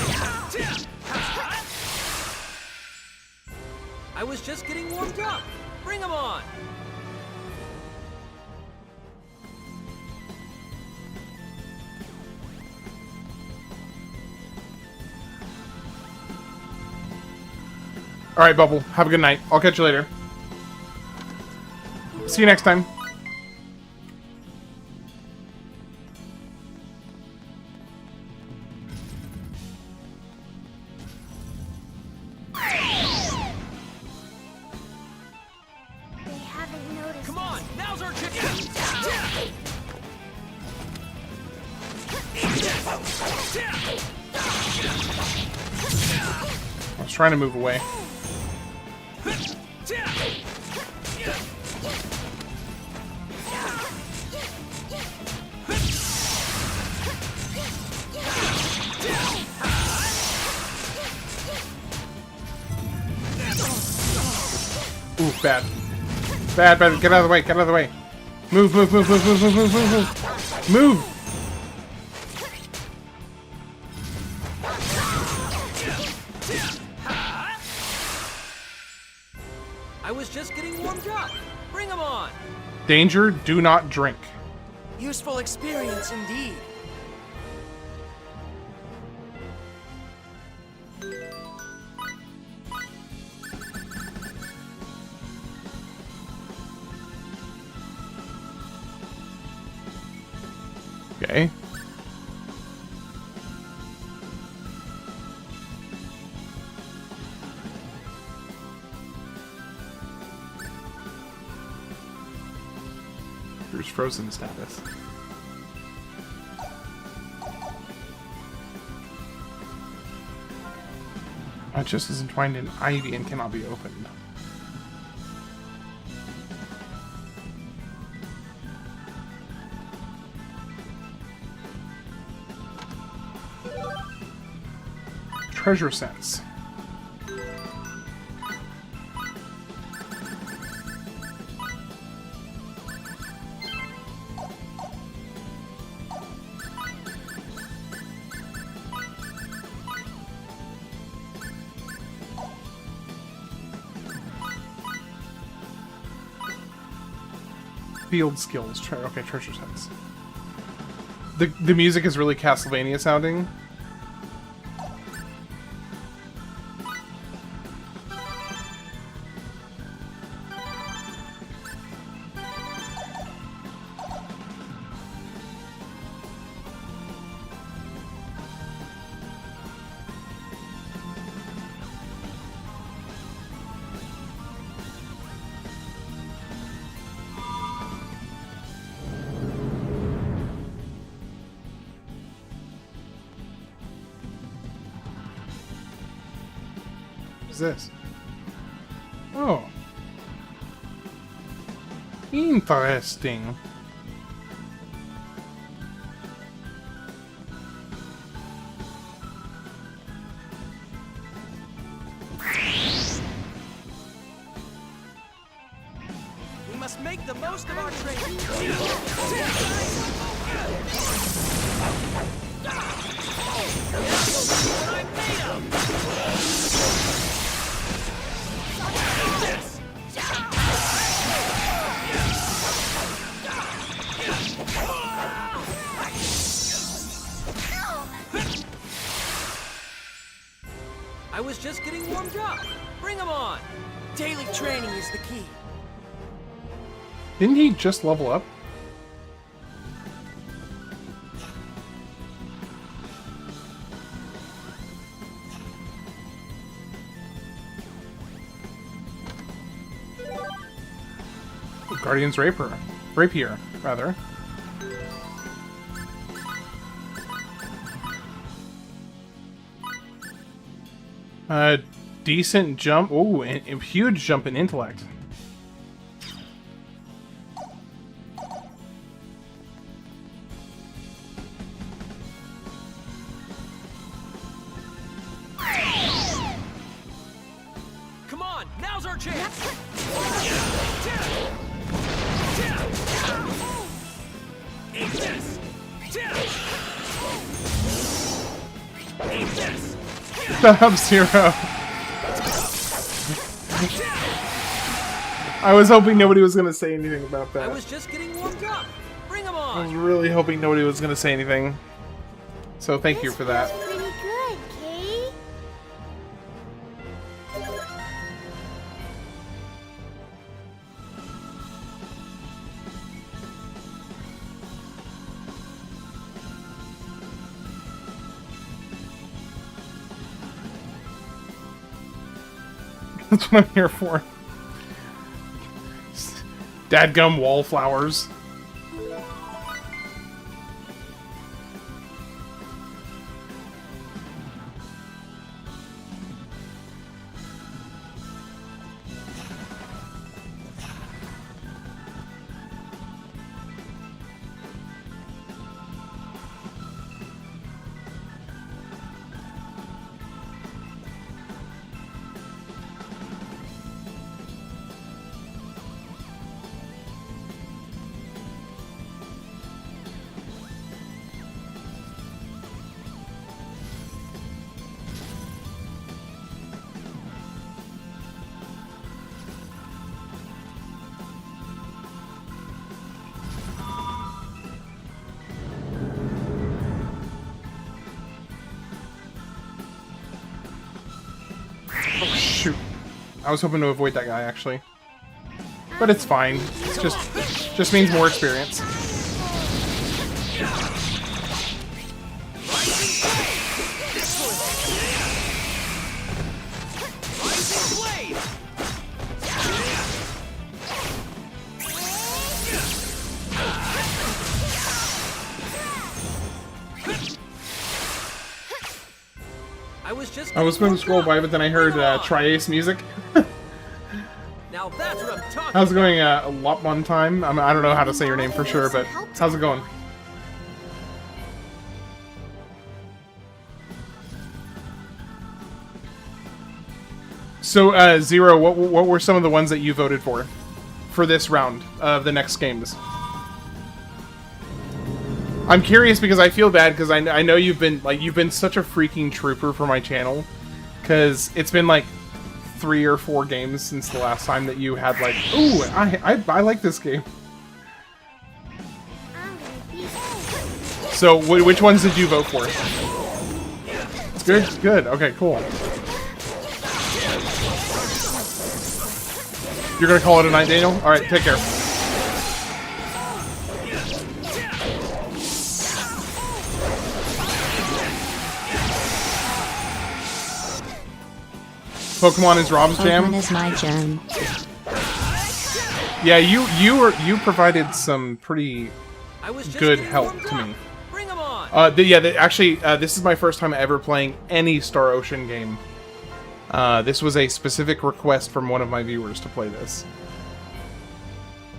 I was just getting warmed up. Bring them on. Alright, Bubble. Have a good night. I'll catch you later. See you next time. They haven't noticed. Come on, now's our chance. I was trying to move away. Ooh, bad. Bad, bad. Get out of the way, get out of the way. Move, move, move, move, move, move, move, move, move. Move! I was just getting warmed up. Bring them on. Danger, do not drink. Useful experience indeed. Okay. Here's frozen status. That just is entwined in ivy and cannot be opened. Treasure sense. Field skills. Okay, treasure sense. The music is really Castlevania sounding. this? Oh. Interesting. We must make the most of our training. I was just getting warmed up. Bring 'em on. Daily training is the key. Didn't he just level up? Guardian's Rapier, rather. Decent jump. Ooh, and huge jump in intellect. Come on, now's our chance. Eat this. Eat this. Sub-Zero. I was hoping nobody was going to say anything about that. I was just getting warmed up. Bring 'em on. I was really hoping nobody was going to say anything. So thank you for that. Pretty good, Kay. That's what I'm here for. Dadgum wallflowers. Oh, shoot. I was hoping to avoid that guy, actually. But it's fine. It's just means more experience. I was going to scroll by, but then I heard Tri-Ace music. Now that's what I'm talking How's it going, Lopmon Time? I don't know how to say your name for sure, but how's it going? So, Zero, what were some of the ones that you voted for this round of the next games? I'm curious because I feel bad because I know you've been such a freaking trooper for my channel, because it's been like 3 or 4 games since the last time that you had like, ooh, I like this game. So which ones did you vote for? Good. Okay, cool. You're gonna call it a night, Daniel? All right, take care. Pokemon is Rob's jam. Pokemon is my jam. Yeah, you provided some pretty good help to me. Bring 'em on. Actually, this is my first time ever playing any Star Ocean game. This was a specific request from one of my viewers to play this.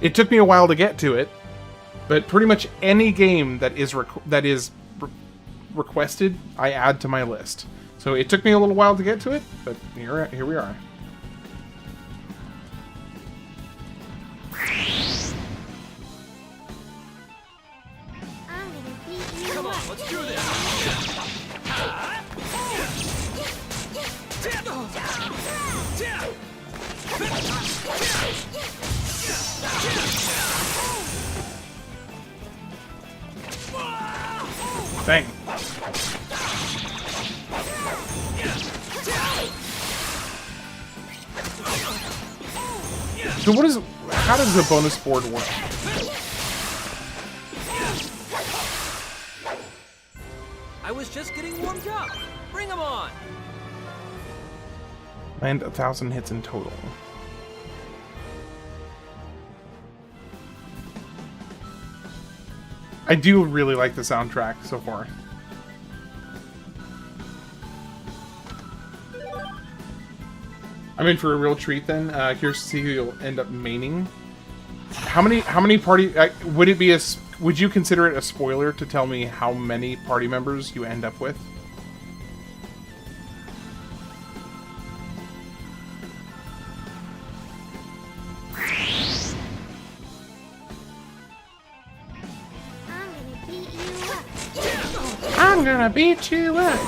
It took me a while to get to it, but pretty much any game that is requested, I add to my list. So it took me a little while to get to it, but here we are. Come on, let's do this. Bang. So how does the bonus board work? I was just getting warmed up. Bring 'em on. Land 1,000 hits in total. I do really like the soundtrack so far. I'm in for a real treat then. Curious to see who you'll end up maining. How many party would you consider it a spoiler to tell me how many party members you end up with? I'm gonna beat you up.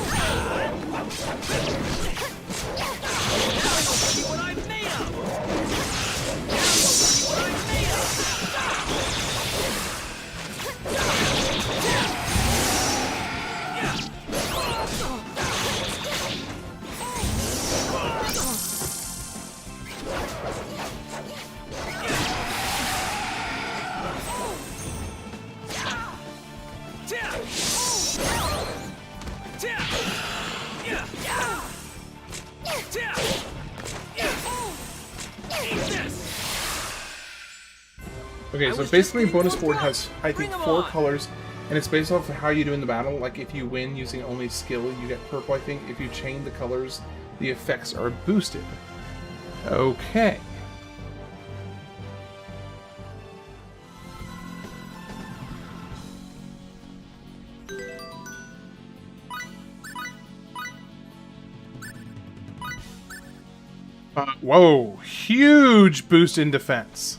Okay, so basically bonus board has, I think, 4 colors, and it's based off of how you do in the battle. Like, if you win using only skill, you get purple, I think. If you chain the colors, the effects are boosted. Okay. Whoa, huge boost in defense.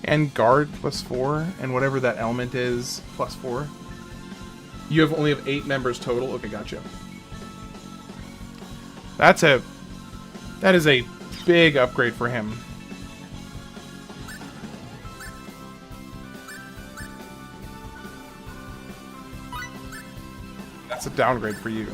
And guard +4, and whatever that element is, +4. You only have 8 members total. Okay, gotcha. That is a big upgrade for him. That's a downgrade for you.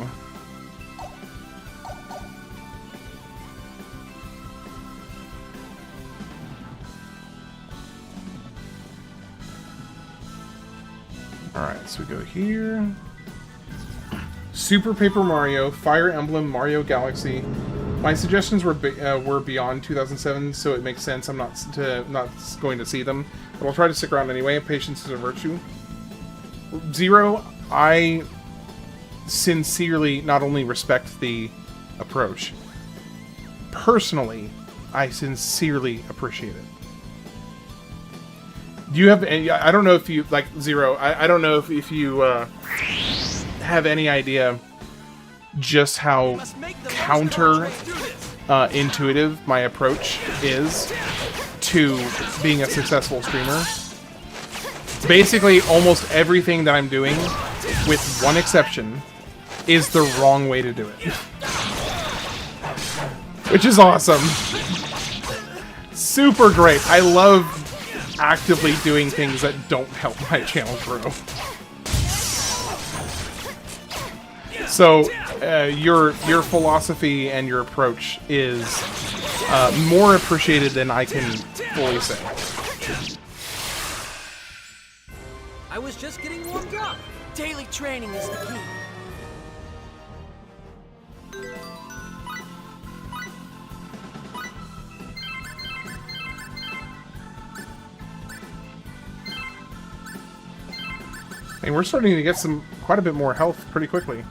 Alright, so we go here. Super Paper Mario, Fire Emblem, Mario Galaxy. My suggestions were beyond 2007, so it makes sense I'm not going to see them. But I'll try to stick around anyway. Patience is a virtue. Zero, I sincerely not only respect the approach, personally, I sincerely appreciate it. Do you have any, I don't know if you, like, Zero, I don't know if you have any idea just how intuitive my approach is to being a successful streamer. Basically, almost everything that I'm doing, with one exception, is the wrong way to do it. Which is awesome. Super great. I love actively doing things that don't help my channel grow. So, your philosophy and your approach is more appreciated than I can fully say. I was just getting warmed up. Daily training is the key. And we're starting to get quite a bit more health pretty quickly.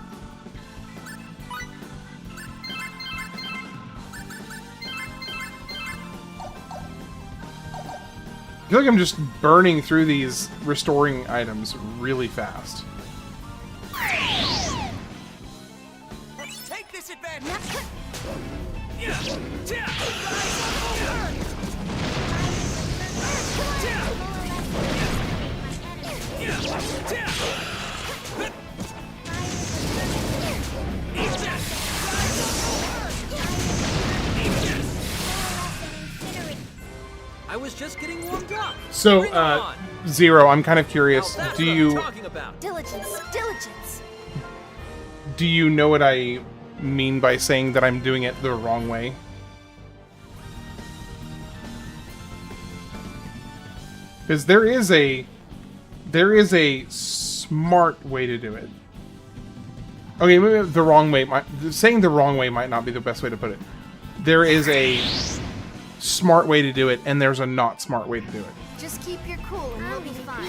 I feel like I'm just burning through these restoring items really fast. Let's take this advantage. I was just getting warmed up. So, Zero, I'm kind of curious. Do you Diligence, diligence. do you know what I mean by saying that I'm doing it the wrong way? Because there is a smart way to do it. Okay, maybe the wrong way. Saying the wrong way might not be the best way to put it. There is a smart way to do it, and there's a not smart way to do it. Just keep your cool and we'll be fine.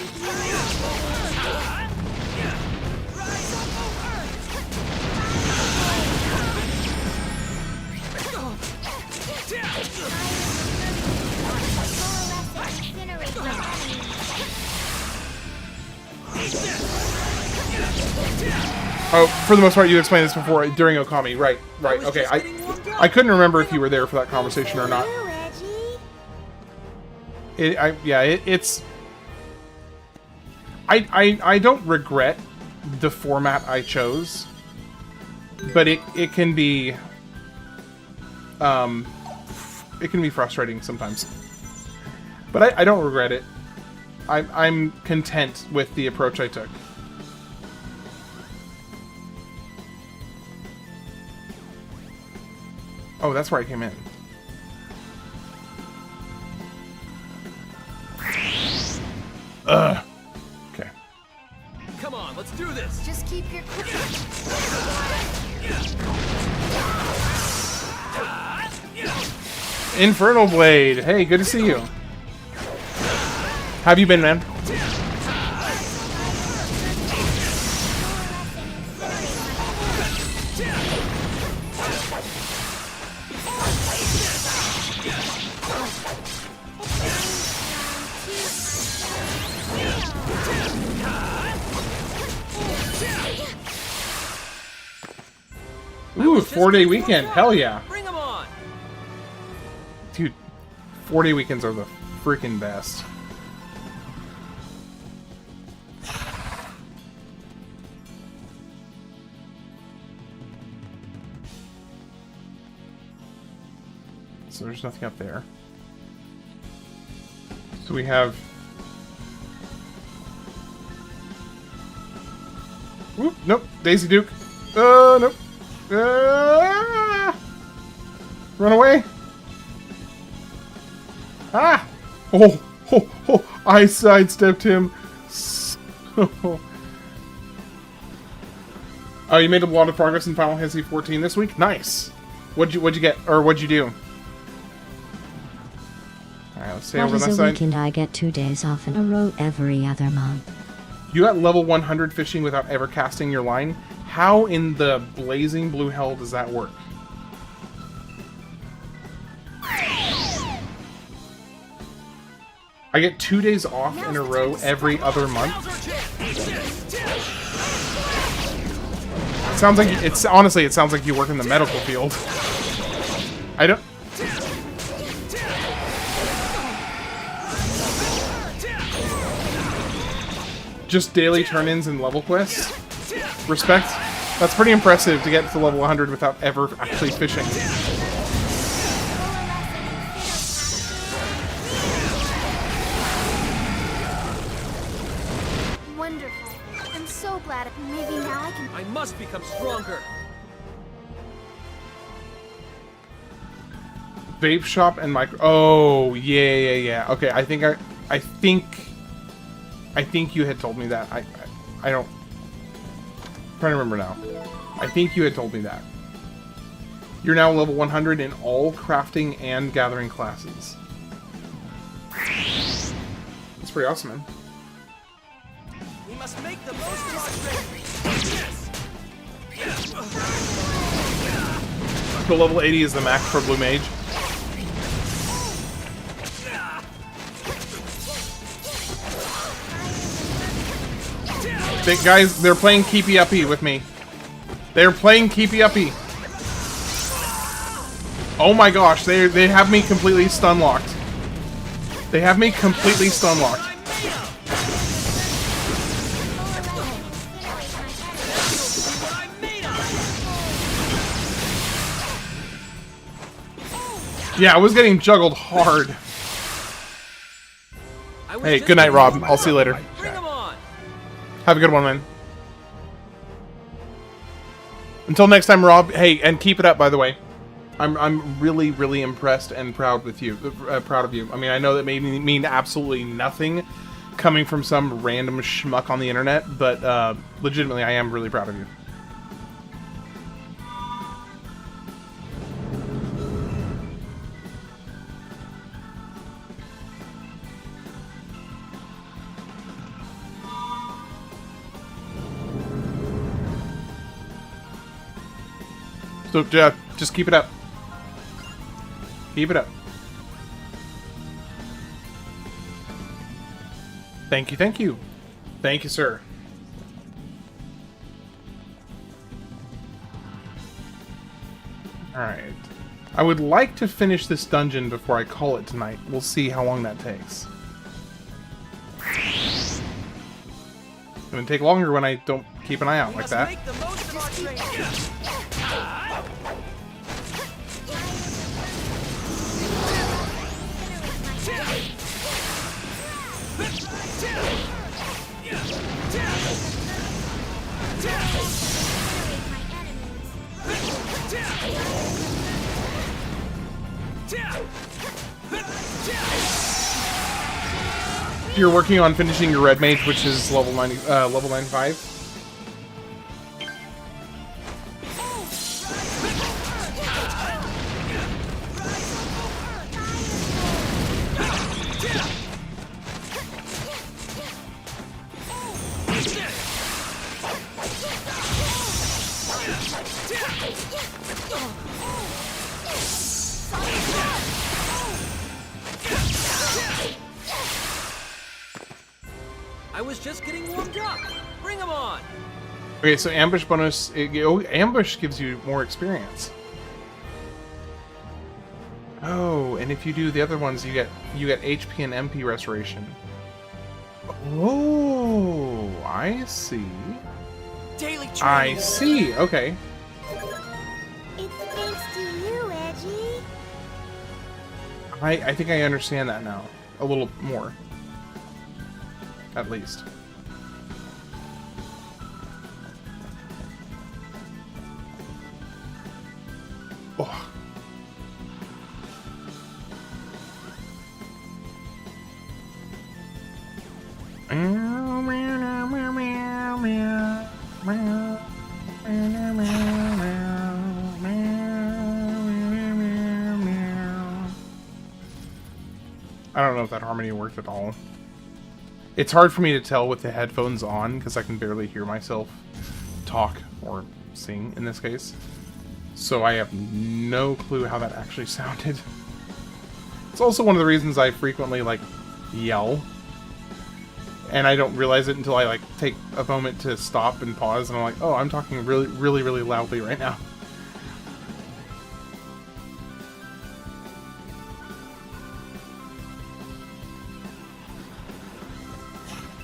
Oh, for the most part, you explained this before during Okami. Right. Okay, I couldn't remember if you were there for that conversation or not. It's. I don't regret the format I chose, but it can be frustrating sometimes. But I don't regret it. I'm content with the approach I took. Oh, that's where I came in. Ugh. Okay. Come on, let's do this. Just keep your cool. Infernal Blade. Hey, good to see you. How have you been, man? Ooh, 4-day weekend. Hell yeah. Bring 'em on. Dude, 4-day weekends are the freaking best. So there's nothing up there. So we have... Whoop, nope. Daisy Duke. Nope. Run away. Ah! Oh, I sidestepped him. Oh, you made a lot of progress in Final Fantasy 14 this week? Nice. What'd you get, or what'd you do? Alright, let's stay over on that side. Weekend I get 2 days off in a row every other month. You got level 100 fishing without ever casting your line? How in the blazing blue hell does that work? I get 2 days off in a row every other month? Sounds like honestly, it sounds like you work in the medical field. I don't... Just daily turn-ins and level quests? Respect. That's pretty impressive to get to level 100 without ever actually fishing. Wonderful. I'm so glad maybe now I can... I must become stronger. Vape shop and micro... Oh, yeah. Okay, I think you had told me that. I don't... I'm trying to remember now. I think you had told me that. You're now level 100 in all crafting and gathering classes. That's pretty awesome, man. We must make the most of our strength. The level 80 is the max for Blue Mage. Guys, they're playing Keepy Uppy with me. They're playing Keepy Uppy. Oh my gosh, they have me completely stun locked. They have me completely stun locked. Yeah, I was getting juggled hard. Hey, good night, Rob. I'll see you later. Have a good one, man. Until next time, Rob. Hey, and keep it up, by the way. I'm really, really impressed and proud with you. Proud of you. I mean, I know that may mean absolutely nothing coming from some random schmuck on the internet, but legitimately, I am really proud of you. So, just keep it up. Keep it up. Thank you, thank you. Thank you, sir. Alright. I would like to finish this dungeon before I call it tonight. We'll see how long that takes. It's gonna take longer when I don't keep an eye out like that. You're working on finishing your red mage, which is level 95. I was just getting warmed up. Bring them on. Okay, so ambush bonus. Ambush gives you more experience. Oh, and if you do the other ones, you get HP and MP restoration. Oh, I see. Daily training. I see. Okay. It's thanks to you, Edgy. I think I understand that now a little more. At least. Oh. I don't know if that harmony worked at all. It's hard for me to tell with the headphones on because I can barely hear myself talk or sing in this case. So I have no clue how that actually sounded. It's also one of the reasons I frequently like yell. And I don't realize it until I like take a moment to stop and pause and I'm like, oh, I'm talking really, really, really loudly right now.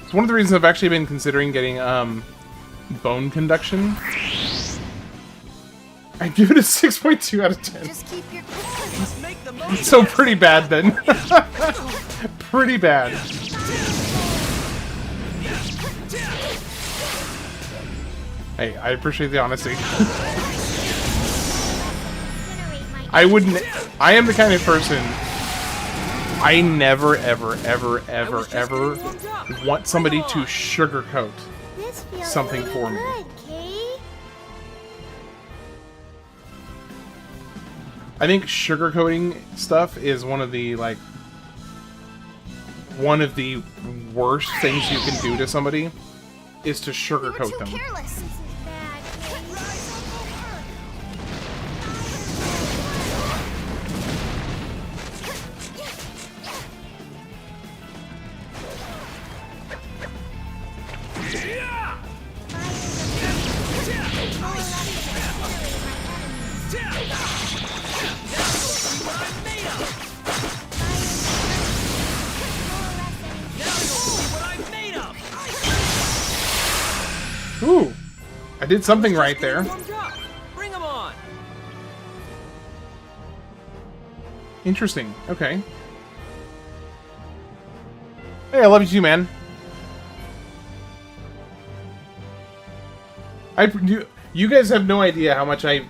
It's one of the reasons I've actually been considering getting bone conduction. I give it a 6.2 out of 10. Just keep your So pretty bad then. Pretty bad. Hey, I appreciate the honesty. I wouldn't. I am the kind of person. I never, ever, ever, ever, ever want somebody to sugarcoat something for me. I think sugarcoating stuff is one of the worst things you can do to somebody is to sugarcoat them. Ooh, I did something right there. Bring 'em on. Interesting. Okay. Hey, I love you too, man. You guys have no idea how much I,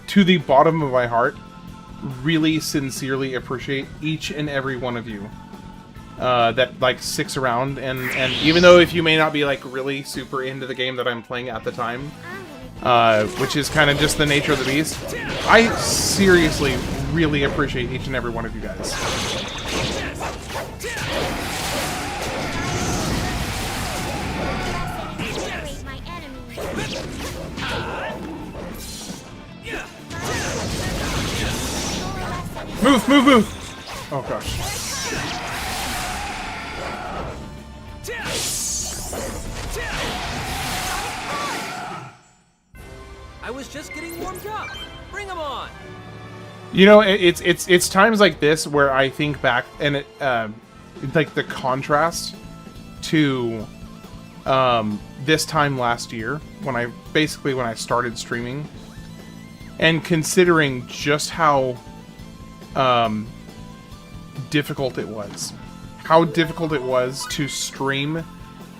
to the bottom of my heart, really sincerely appreciate each and every one of you that like sticks around, and even though if you may not be like really super into the game that I'm playing at the time, which is kind of just the nature of the beast, I seriously really appreciate each and every one of you guys. Move, move, move! Oh gosh. I was just getting warmed up. Bring 'em on. You know, it's times like this where I think back and it like the contrast to this time last year when I started streaming, and considering just how difficult it was. How difficult it was to stream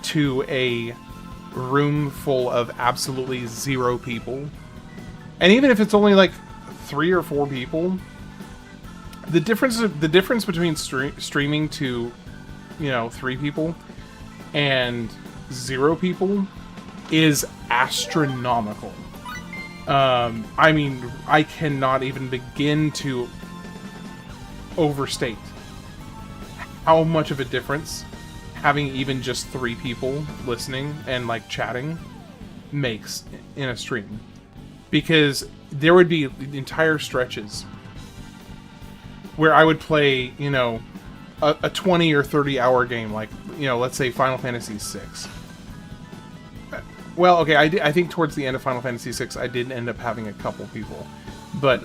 to a room full of absolutely 0 people. And even if it's only like 3 or 4 people, the difference between streaming to, 3 people and 0 people is astronomical. I mean, I cannot even begin to overstate how much of a difference having even just 3 people listening and like chatting makes in a stream. Because there would be entire stretches where I would play, a 20 or 30 hour game, like, let's say Final Fantasy VI. Well, okay, I think towards the end of Final Fantasy VI, I did end up having a couple people. But,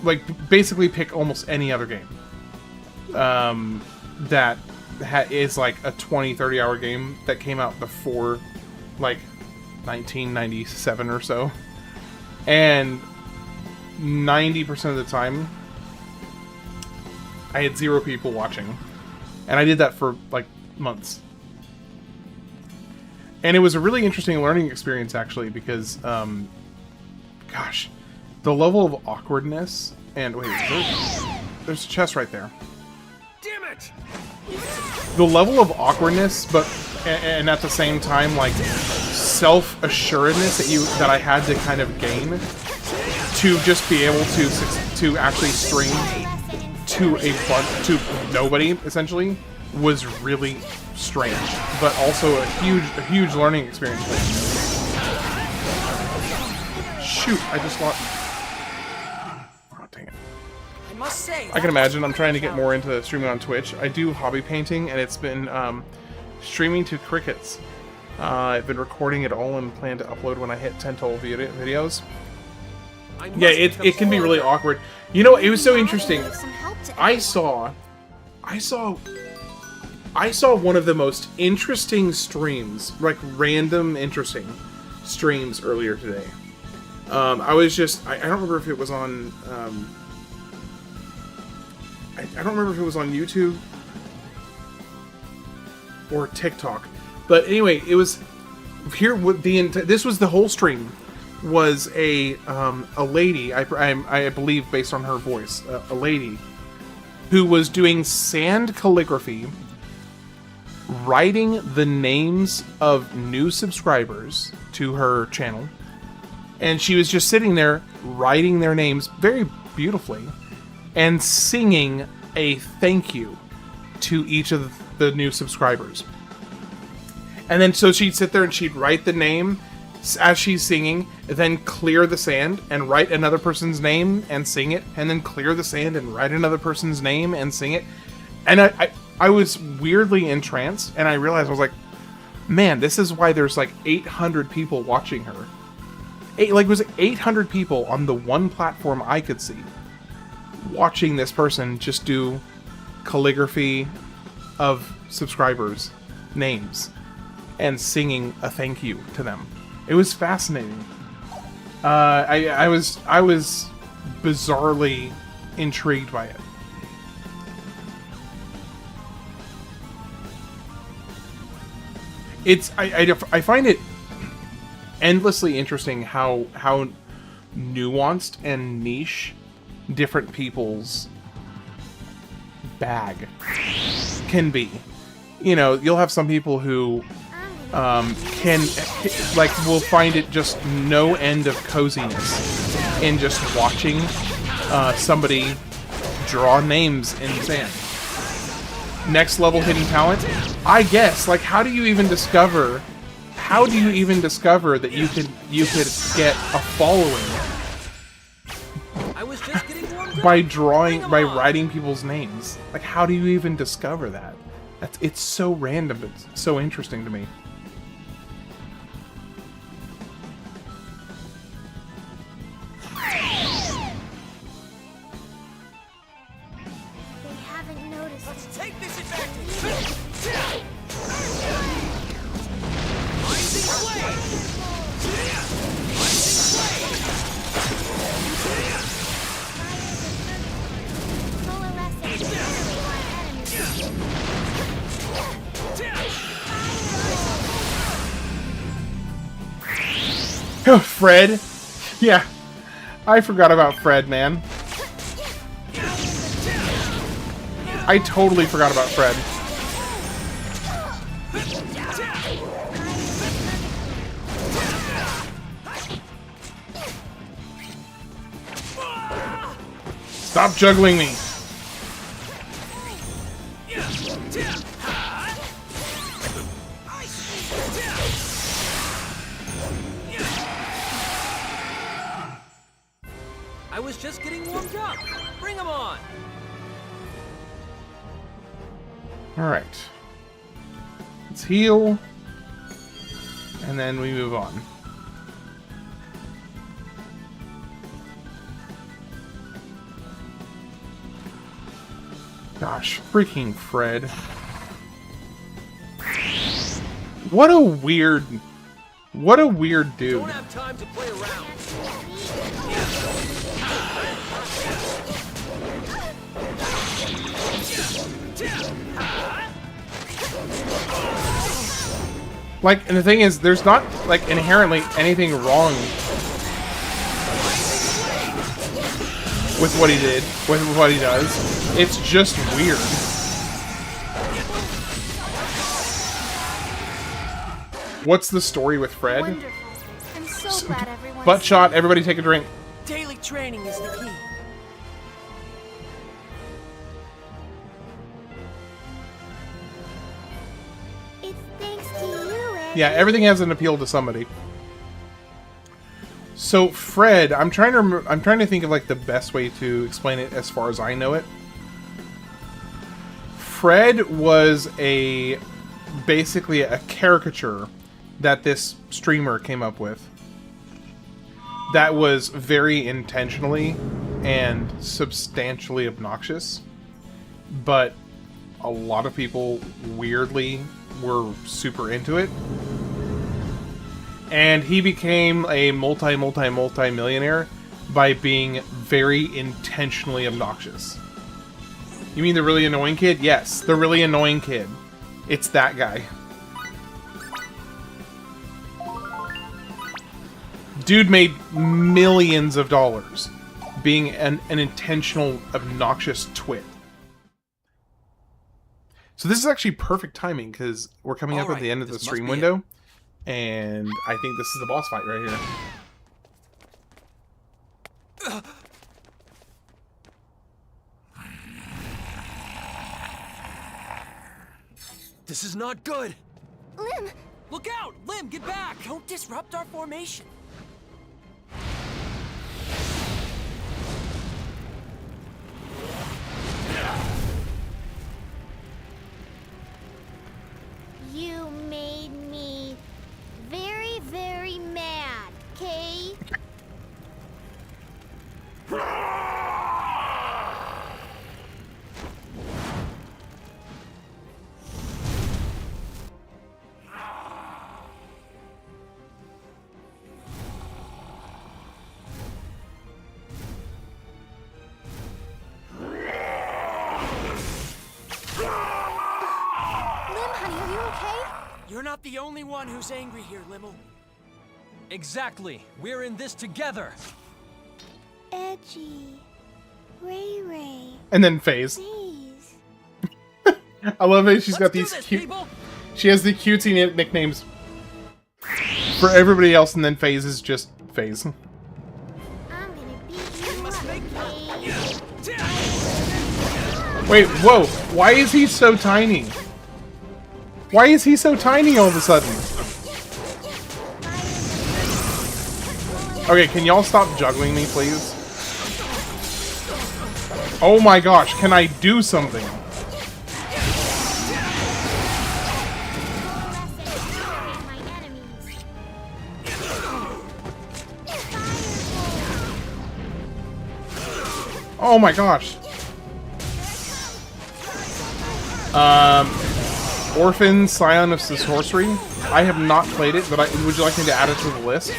like, basically pick almost any other game that is like a 20, 30 hour game that came out before, like, 1997 or so. And 90% of the time, I had 0 people watching. And I did that for, like, months. And it was a really interesting learning experience, actually, because, gosh, the level of awkwardness and... Wait, there's a chest right there. Damn it! The level of awkwardness, but... And at the same time, like, self-assuredness that I had to kind of gain to just be able to actually stream to nobody, essentially, was really strange, but also a huge learning experience. Shoot, I just lost. Oh, dang it. I must say, I can imagine. I'm trying to get more into streaming on Twitch. I do hobby painting, and it's been streaming to crickets. I've been recording it all and plan to upload when I hit 10 total videos. Yeah, it can be really awkward. You know, it was so interesting. I saw one of the most interesting streams, like random interesting streams earlier today. I don't remember if it was on, I don't remember if it was on YouTube or TikTok, but anyway, it was here with this was the whole stream was a lady, I believe based on her voice, a lady who was doing sand calligraphy, writing the names of new subscribers to her channel, and she was just sitting there writing their names very beautifully and singing a thank you to each of the new subscribers. And then so she'd sit there and she'd write the name as she's singing, then clear the sand and write another person's name and sing it, and then clear the sand and write another person's name and sing it. And I was weirdly entranced, and I realized, I was like, man, this is why there's like 800 people watching her. It was 800 people on the one platform I could see watching this person just do calligraphy of subscribers names and singing a thank you to them. It was fascinating. I was bizarrely intrigued by it. I find it endlessly interesting how nuanced and niche different people's bag can be. You know, you'll have some people who will find it just no end of coziness in just watching somebody draw names in sand. Next level hidden talent, I guess. Like, how do you even discover that you could get a following by writing people's names? Like, how do you even discover that? It's so random, but it's so interesting to me. Oh, Fred. Yeah, I forgot about Fred, man. I totally forgot about Fred. Stop juggling me. I was just getting warmed up. Bring them on. All right. Let's heal, and then we move on. Gosh, freaking Fred. What a weird dude. Don't have time to play around. Like, and the thing is, there's not, like, inherently anything wrong with what he did, with what he does. It's just weird. What's the story with Fred? Wonderful. I'm so glad everyone's Butt shot, everybody take a drink. Daily training is the key. It's thanks to you, Ed. Yeah, everything has an appeal to somebody. So Fred, I'm trying to think of like the best way to explain it as far as I know it. Fred was basically a caricature that this streamer came up with that was very intentionally and substantially obnoxious, but a lot of people weirdly were super into it. And he became a multi-millionaire by being very intentionally obnoxious. You mean the really annoying kid? Yes, the really annoying kid. It's that guy. Dude made millions of dollars being an intentional, obnoxious twit. So this is actually perfect timing because we're coming up at the end of the stream window. And I think this is the boss fight right here. This is not good. Lim! Look out! Lim, get back! Don't disrupt our formation. You made me very, very mad, Kay? You're not the only one who's angry here, Limmel. Exactly. We're in this together. Edgy. Ray Ray. And then FaZe. I love it. She's got these cute. She has the cutesy nicknames for everybody else, and then FaZe is just FaZe. Wait, whoa! Why is he so tiny? Why is he so tiny all of a sudden? Okay, can y'all stop juggling me, please? Oh my gosh, can I do something? Oh my gosh. Orphan Scion of Sorcery. I have not played it, but would you like me to add it to the list?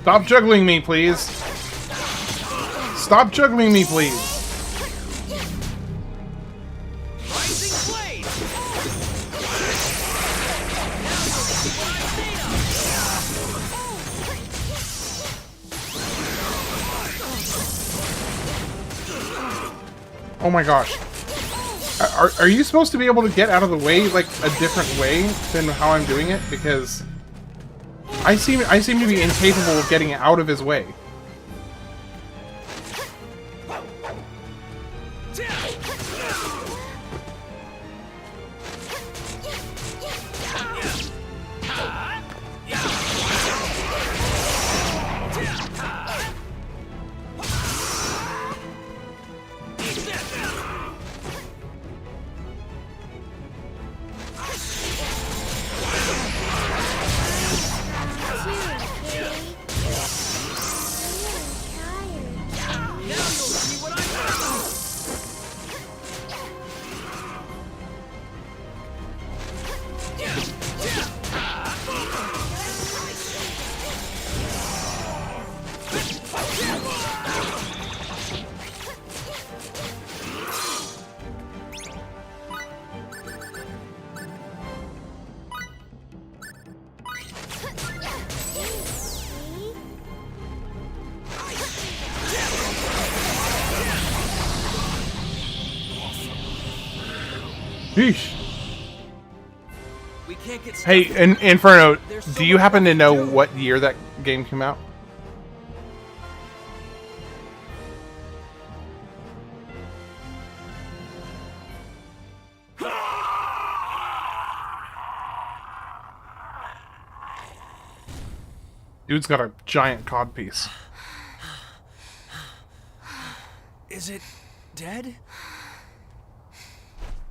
Stop juggling me, please. Stop juggling me, please. Oh my gosh. Are you supposed to be able to get out of the way, like, a different way than how I'm doing it? Because I seem to be incapable of getting out of his way. Yeesh. We can't get Hey, Inferno, do you happen to know what year that game came out? Dude's got a giant codpiece. Is it dead?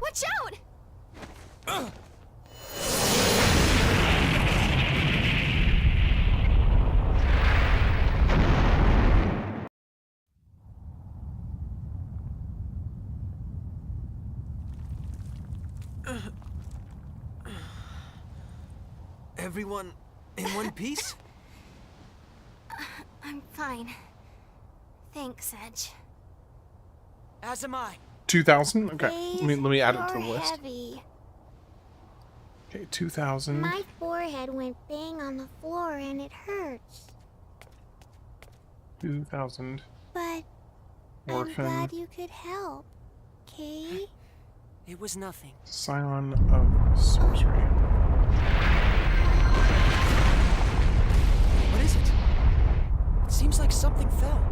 Watch out! Everyone in one piece? I'm fine. Thanks, Edge. As am I. 2000? Okay, let me add it to the list. Heavy. Okay, 2000. My forehead went bang on the floor and it hurts. 2000. But Orphan. I'm glad you could help, Kay. It was nothing. Scion of Sorcery. What is it? It seems like something fell.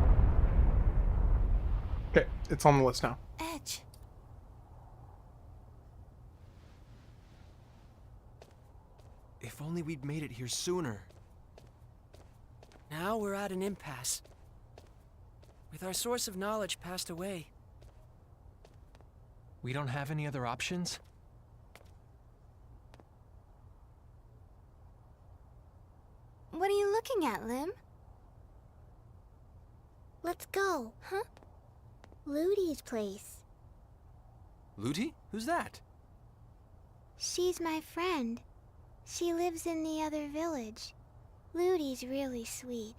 Okay, it's on the list now. Edge. If only we'd made it here sooner. Now we're at an impasse. With our source of knowledge passed away. We don't have any other options? What are you looking at, Lim? Let's go. Huh? Ludi's place. Ludi? Who's that? She's my friend. She lives in the other village. Ludi's really sweet.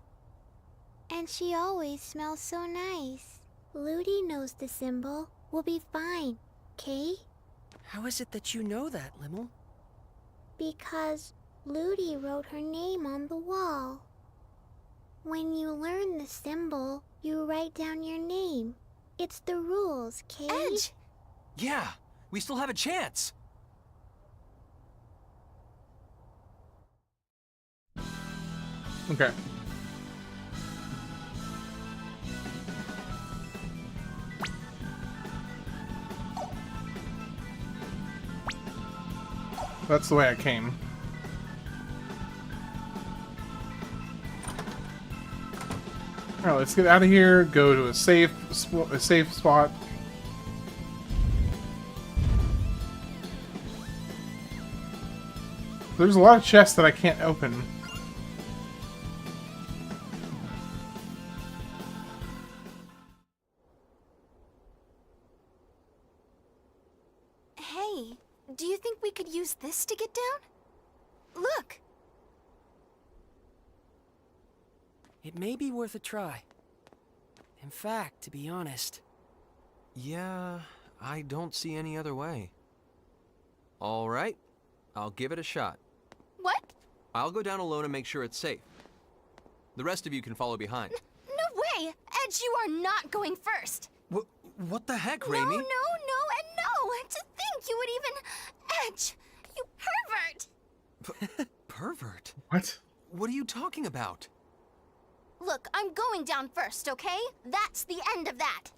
And she always smells so nice. Ludi knows the symbol. We'll be fine, okay? How is it that you know that, Limmel? Because Ludi wrote her name on the wall. When you learn the symbol, you write down your name. It's the rules, Kay? Edge! Yeah, we still have a chance. Okay. That's the way I came. Alright, let's get out of here, go to a safe spot. There's a lot of chests that I can't open. Hey, do you think we could use this to get down? Look! It may be worth a try. In fact, to be honest... Yeah, I don't see any other way. All right, I'll give it a shot. What? I'll go down alone and make sure it's safe. The rest of you can follow behind. No way! Edge, you are not going first! What the heck, No, Raimi? no, and no! To think you would even... Edge! You pervert! Pervert? What? What are you talking about? Look, I'm going down first, okay? That's the end of that!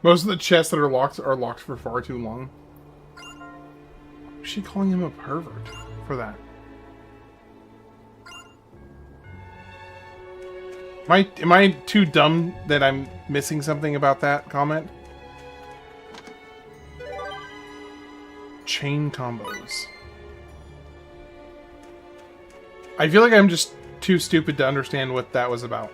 Most of the chests that are locked for far too long. Is she calling him a pervert for that? Am I too dumb that I'm missing something about that comment? Chain combos. I feel like I'm just too stupid to understand what that was about.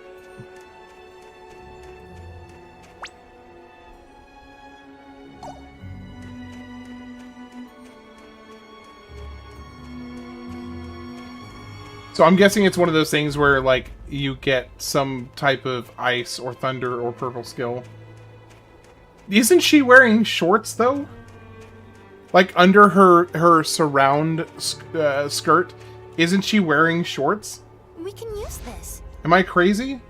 So I'm guessing it's one of those things where, like, you get some type of ice or thunder or purple skill. Isn't she wearing shorts, though? Like, under her surround skirt, isn't she wearing shorts? We can use this. Am I crazy?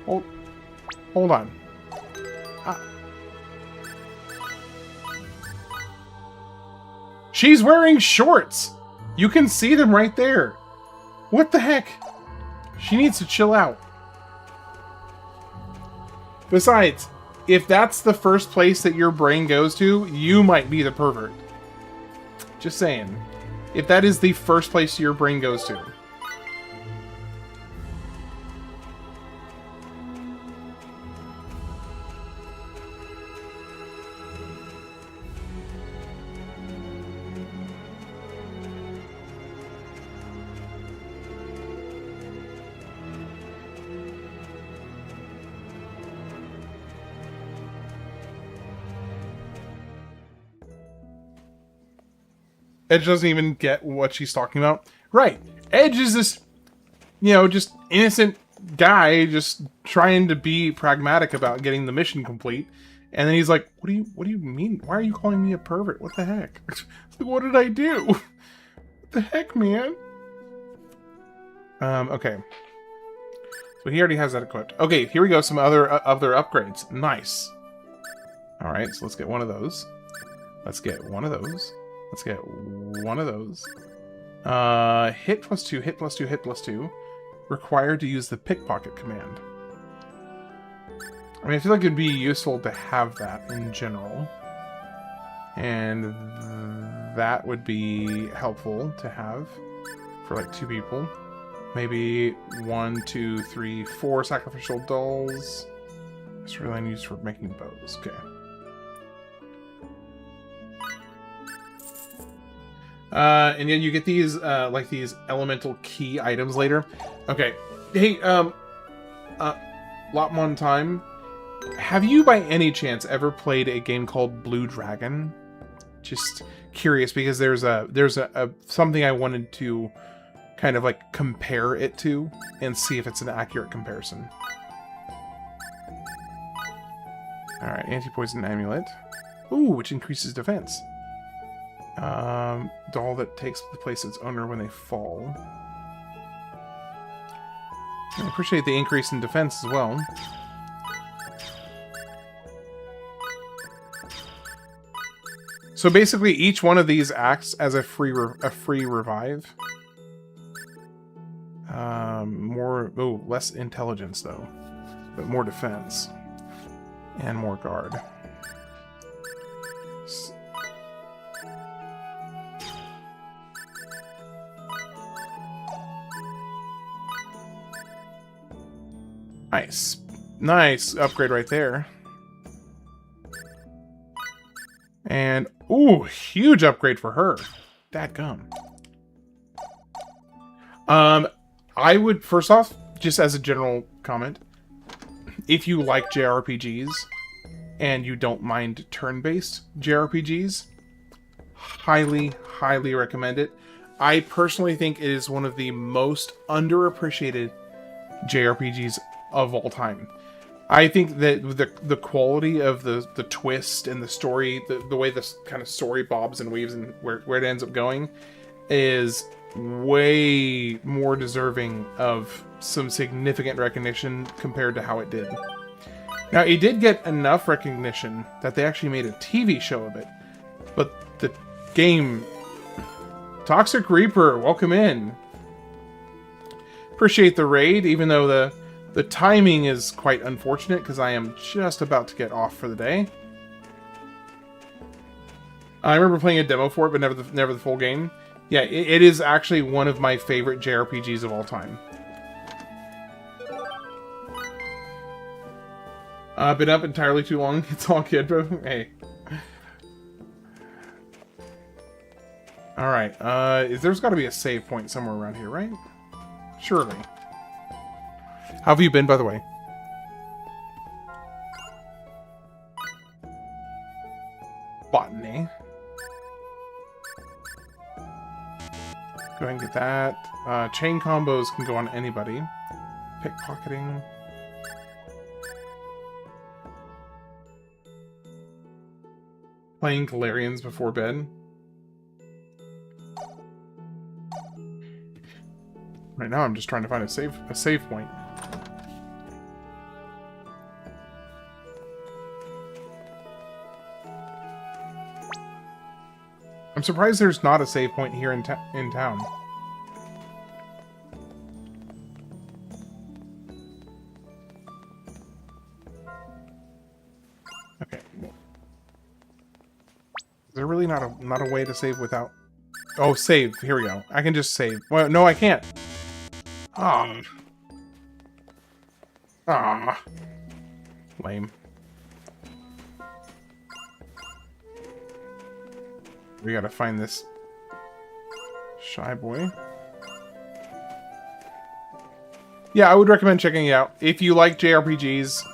Hold on. She's wearing shorts! You can see them right there. What the heck? She needs to chill out. Besides, if that's the first place that your brain goes to, you might be the pervert. Just saying. If that is the first place your brain goes to. Edge doesn't even get what she's talking about. Right. Edge is this, you know, just innocent guy just trying to be pragmatic about getting the mission complete. And then he's like, what do you mean? Why are you calling me a pervert? What the heck? What did I do? What the heck, man? Okay. So he already has that equipped. Okay, here we go. Some other upgrades. Nice. All right, so let's get one of those. Let's get one of those. Let's get one of those. Hit +2, hit +2, hit +2. Required to use the pickpocket command. I mean, I feel like it'd be useful to have that in general. And that would be helpful to have for like 2 people. Maybe 1, 2, 3, 4 sacrificial dolls. It's really used for making bows. Okay. And then you get these, like these elemental key items later. Okay. Hey, Lotmon Time, have you by any chance ever played a game called Blue Dragon? Just curious, because there's a something I wanted to kind of like compare it to and see if it's an accurate comparison. Alright, anti-poison amulet. Ooh, which increases defense. Doll that takes the place of its owner when they fall. I appreciate the increase in defense as well. So basically, each one of these acts as a free revive. Less intelligence though, but more defense and more guard. Nice upgrade right there. And ooh, huge upgrade for her. Dadgum. I would, first off, just as a general comment, if you like JRPGs and you don't mind turn-based JRPGs, highly, highly recommend it. I personally think it is one of the most underappreciated JRPGs of all time. I think that the quality of the twist and the story, the way this kind of story bobs and weaves and where it ends up going is way more deserving of some significant recognition compared to how it did. Now, it did get enough recognition that they actually made a TV show of it. But the game... Toxic Reaper, welcome in. Appreciate the raid, even though the timing is quite unfortunate because I am just about to get off for the day. I remember playing a demo for it, but never the full game. Yeah, it is actually one of my favorite JRPGs of all time. Been up entirely too long. It's all good, bro. Hey. Alright, there's gotta be a save point somewhere around here, right? Surely. How have you been, by the way? Botany. Go ahead and get that. Chain combos can go on anybody. Pickpocketing. Playing Galarians before bed. Right now I'm just trying to find a save point. I'm surprised there's not a save point here in town. Okay. Is there really not a way to save without... Oh, save. Here we go. I can just save. Well, no, I can't. Ah. Ah. Lame. We gotta find this shy boy. Yeah, I would recommend checking it out. If you like JRPGs,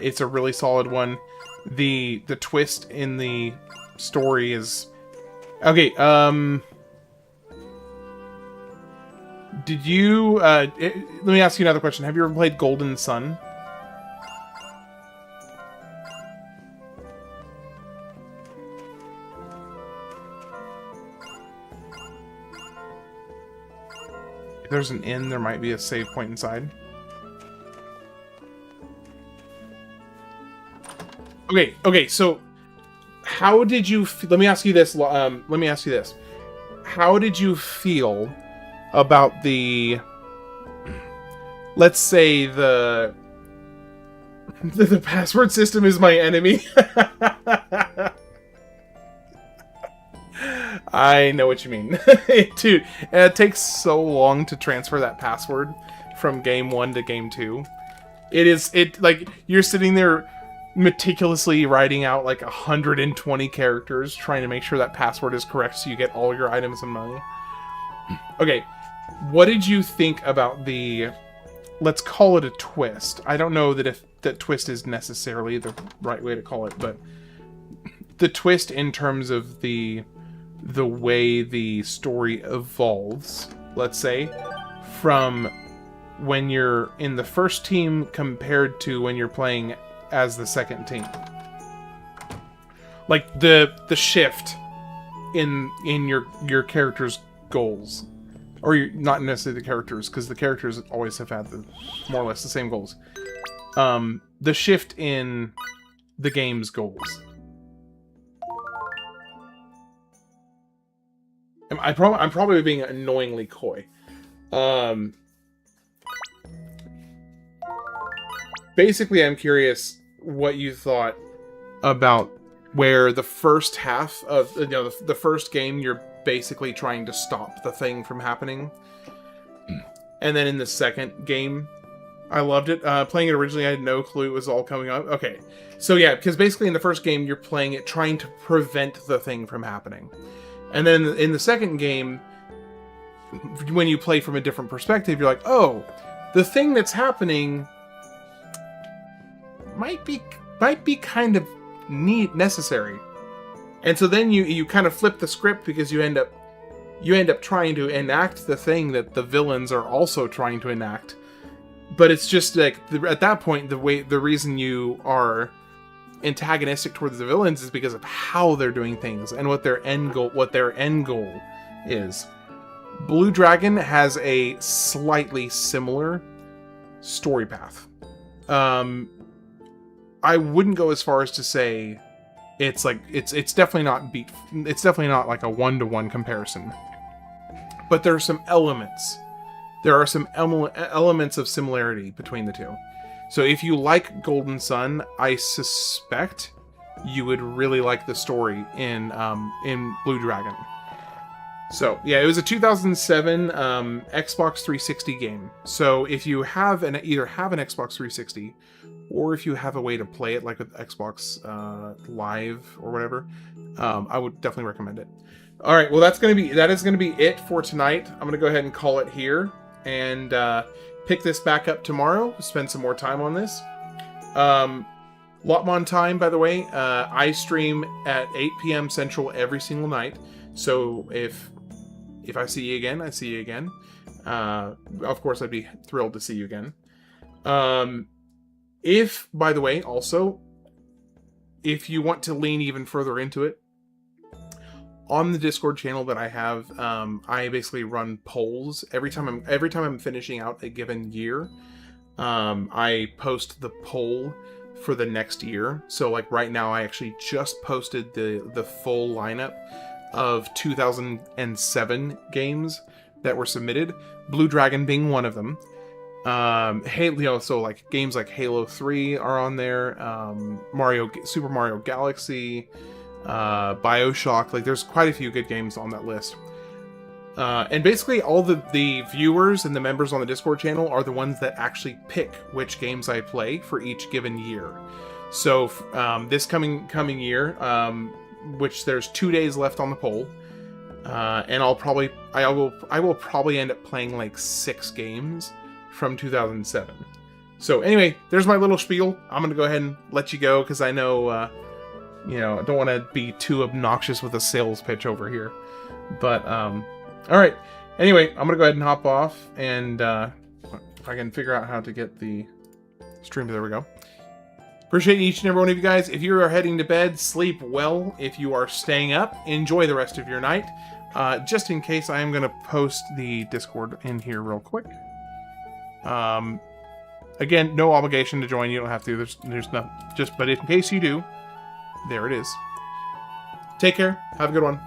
it's a really solid one. The twist in the story is... Okay, did you... let me ask you another question. Have you ever played Golden Sun? If there's an inn, there might be a save point inside. Okay, so how did you... Let me ask you this. How did you feel about the... Let's say the password system is my enemy? I know what you mean. Dude, it takes so long to transfer that password from game 1 to game 2. Like, you're sitting there meticulously writing out like 120 characters trying to make sure that password is correct so you get all your items and money. Okay, what did you think about the, let's call it a twist? I don't know that if that twist is necessarily the right way to call it, but the twist in terms of the way the story evolves, let's say, from when you're in the first team compared to when you're playing as the second team. Like the shift in your character's goals. Or not necessarily the characters, because the characters always have had more or less the same goals. The shift in the game's goals. I'm probably being annoyingly coy. Basically, I'm curious what you thought about where the first half of, the first game, you're basically trying to stop the thing from happening. And then in the second game, I loved it. Playing it originally, I had no clue it was all coming up. Okay. So yeah, because basically in the first game, you're playing it trying to prevent the thing from happening. And then in the second game, when you play from a different perspective, you're like, oh, the thing that's happening might be kind of necessary. And so then you kind of flip the script because you end up trying to enact the thing that the villains are also trying to enact. But it's just like at that point, the reason you are antagonistic towards the villains is because of how they're doing things and what their end goal is. Blue Dragon has a slightly similar story path. I wouldn't go as far as to say it's definitely not like a one-to-one comparison. But there are some elements. There are some elements of similarity between the two. So if you like Golden Sun, I suspect you would really like the story in Blue Dragon. So yeah, it was a 2007 Xbox 360 game. So if you have either have an Xbox 360, or if you have a way to play it like with Xbox Live or whatever, I would definitely recommend it. All right, well that is gonna be it for tonight. I'm gonna go ahead and call it here and pick this back up tomorrow. Spend some more time on this. Lotmon time, by the way. I stream at 8 p.m. Central every single night. So if I see you again, I see you again. Of course, I'd be thrilled to see you again. If, by the way, also, if you want to lean even further into it, on the Discord channel that I have, I basically run polls every time I'm finishing out a given year. I post the poll for the next year. So like right now, I actually just posted the full lineup of 2007 games that were submitted. Blue Dragon being one of them. So like games like Halo 3 are on there. Super Mario Galaxy. BioShock, like there's quite a few good games on that list. And basically all the viewers and the members on the Discord channel are the ones that actually pick which games I play for each given year. So this coming year, which there's 2 days left on the poll, and I will probably end up playing like 6 games from 2007. So anyway, there's my little spiel. I'm gonna go ahead and let you go because I know I don't want to be too obnoxious with a sales pitch over here. But, alright. Anyway, I'm going to go ahead and hop off, and if I can figure out how to get the stream. There we go. Appreciate each and every one of you guys. If you are heading to bed, sleep well. If you are staying up, enjoy the rest of your night. Just in case, I am going to post the Discord in here real quick. Again, no obligation to join. You don't have to. There's nothing. But in case you do, there it is. Take care. Have a good one.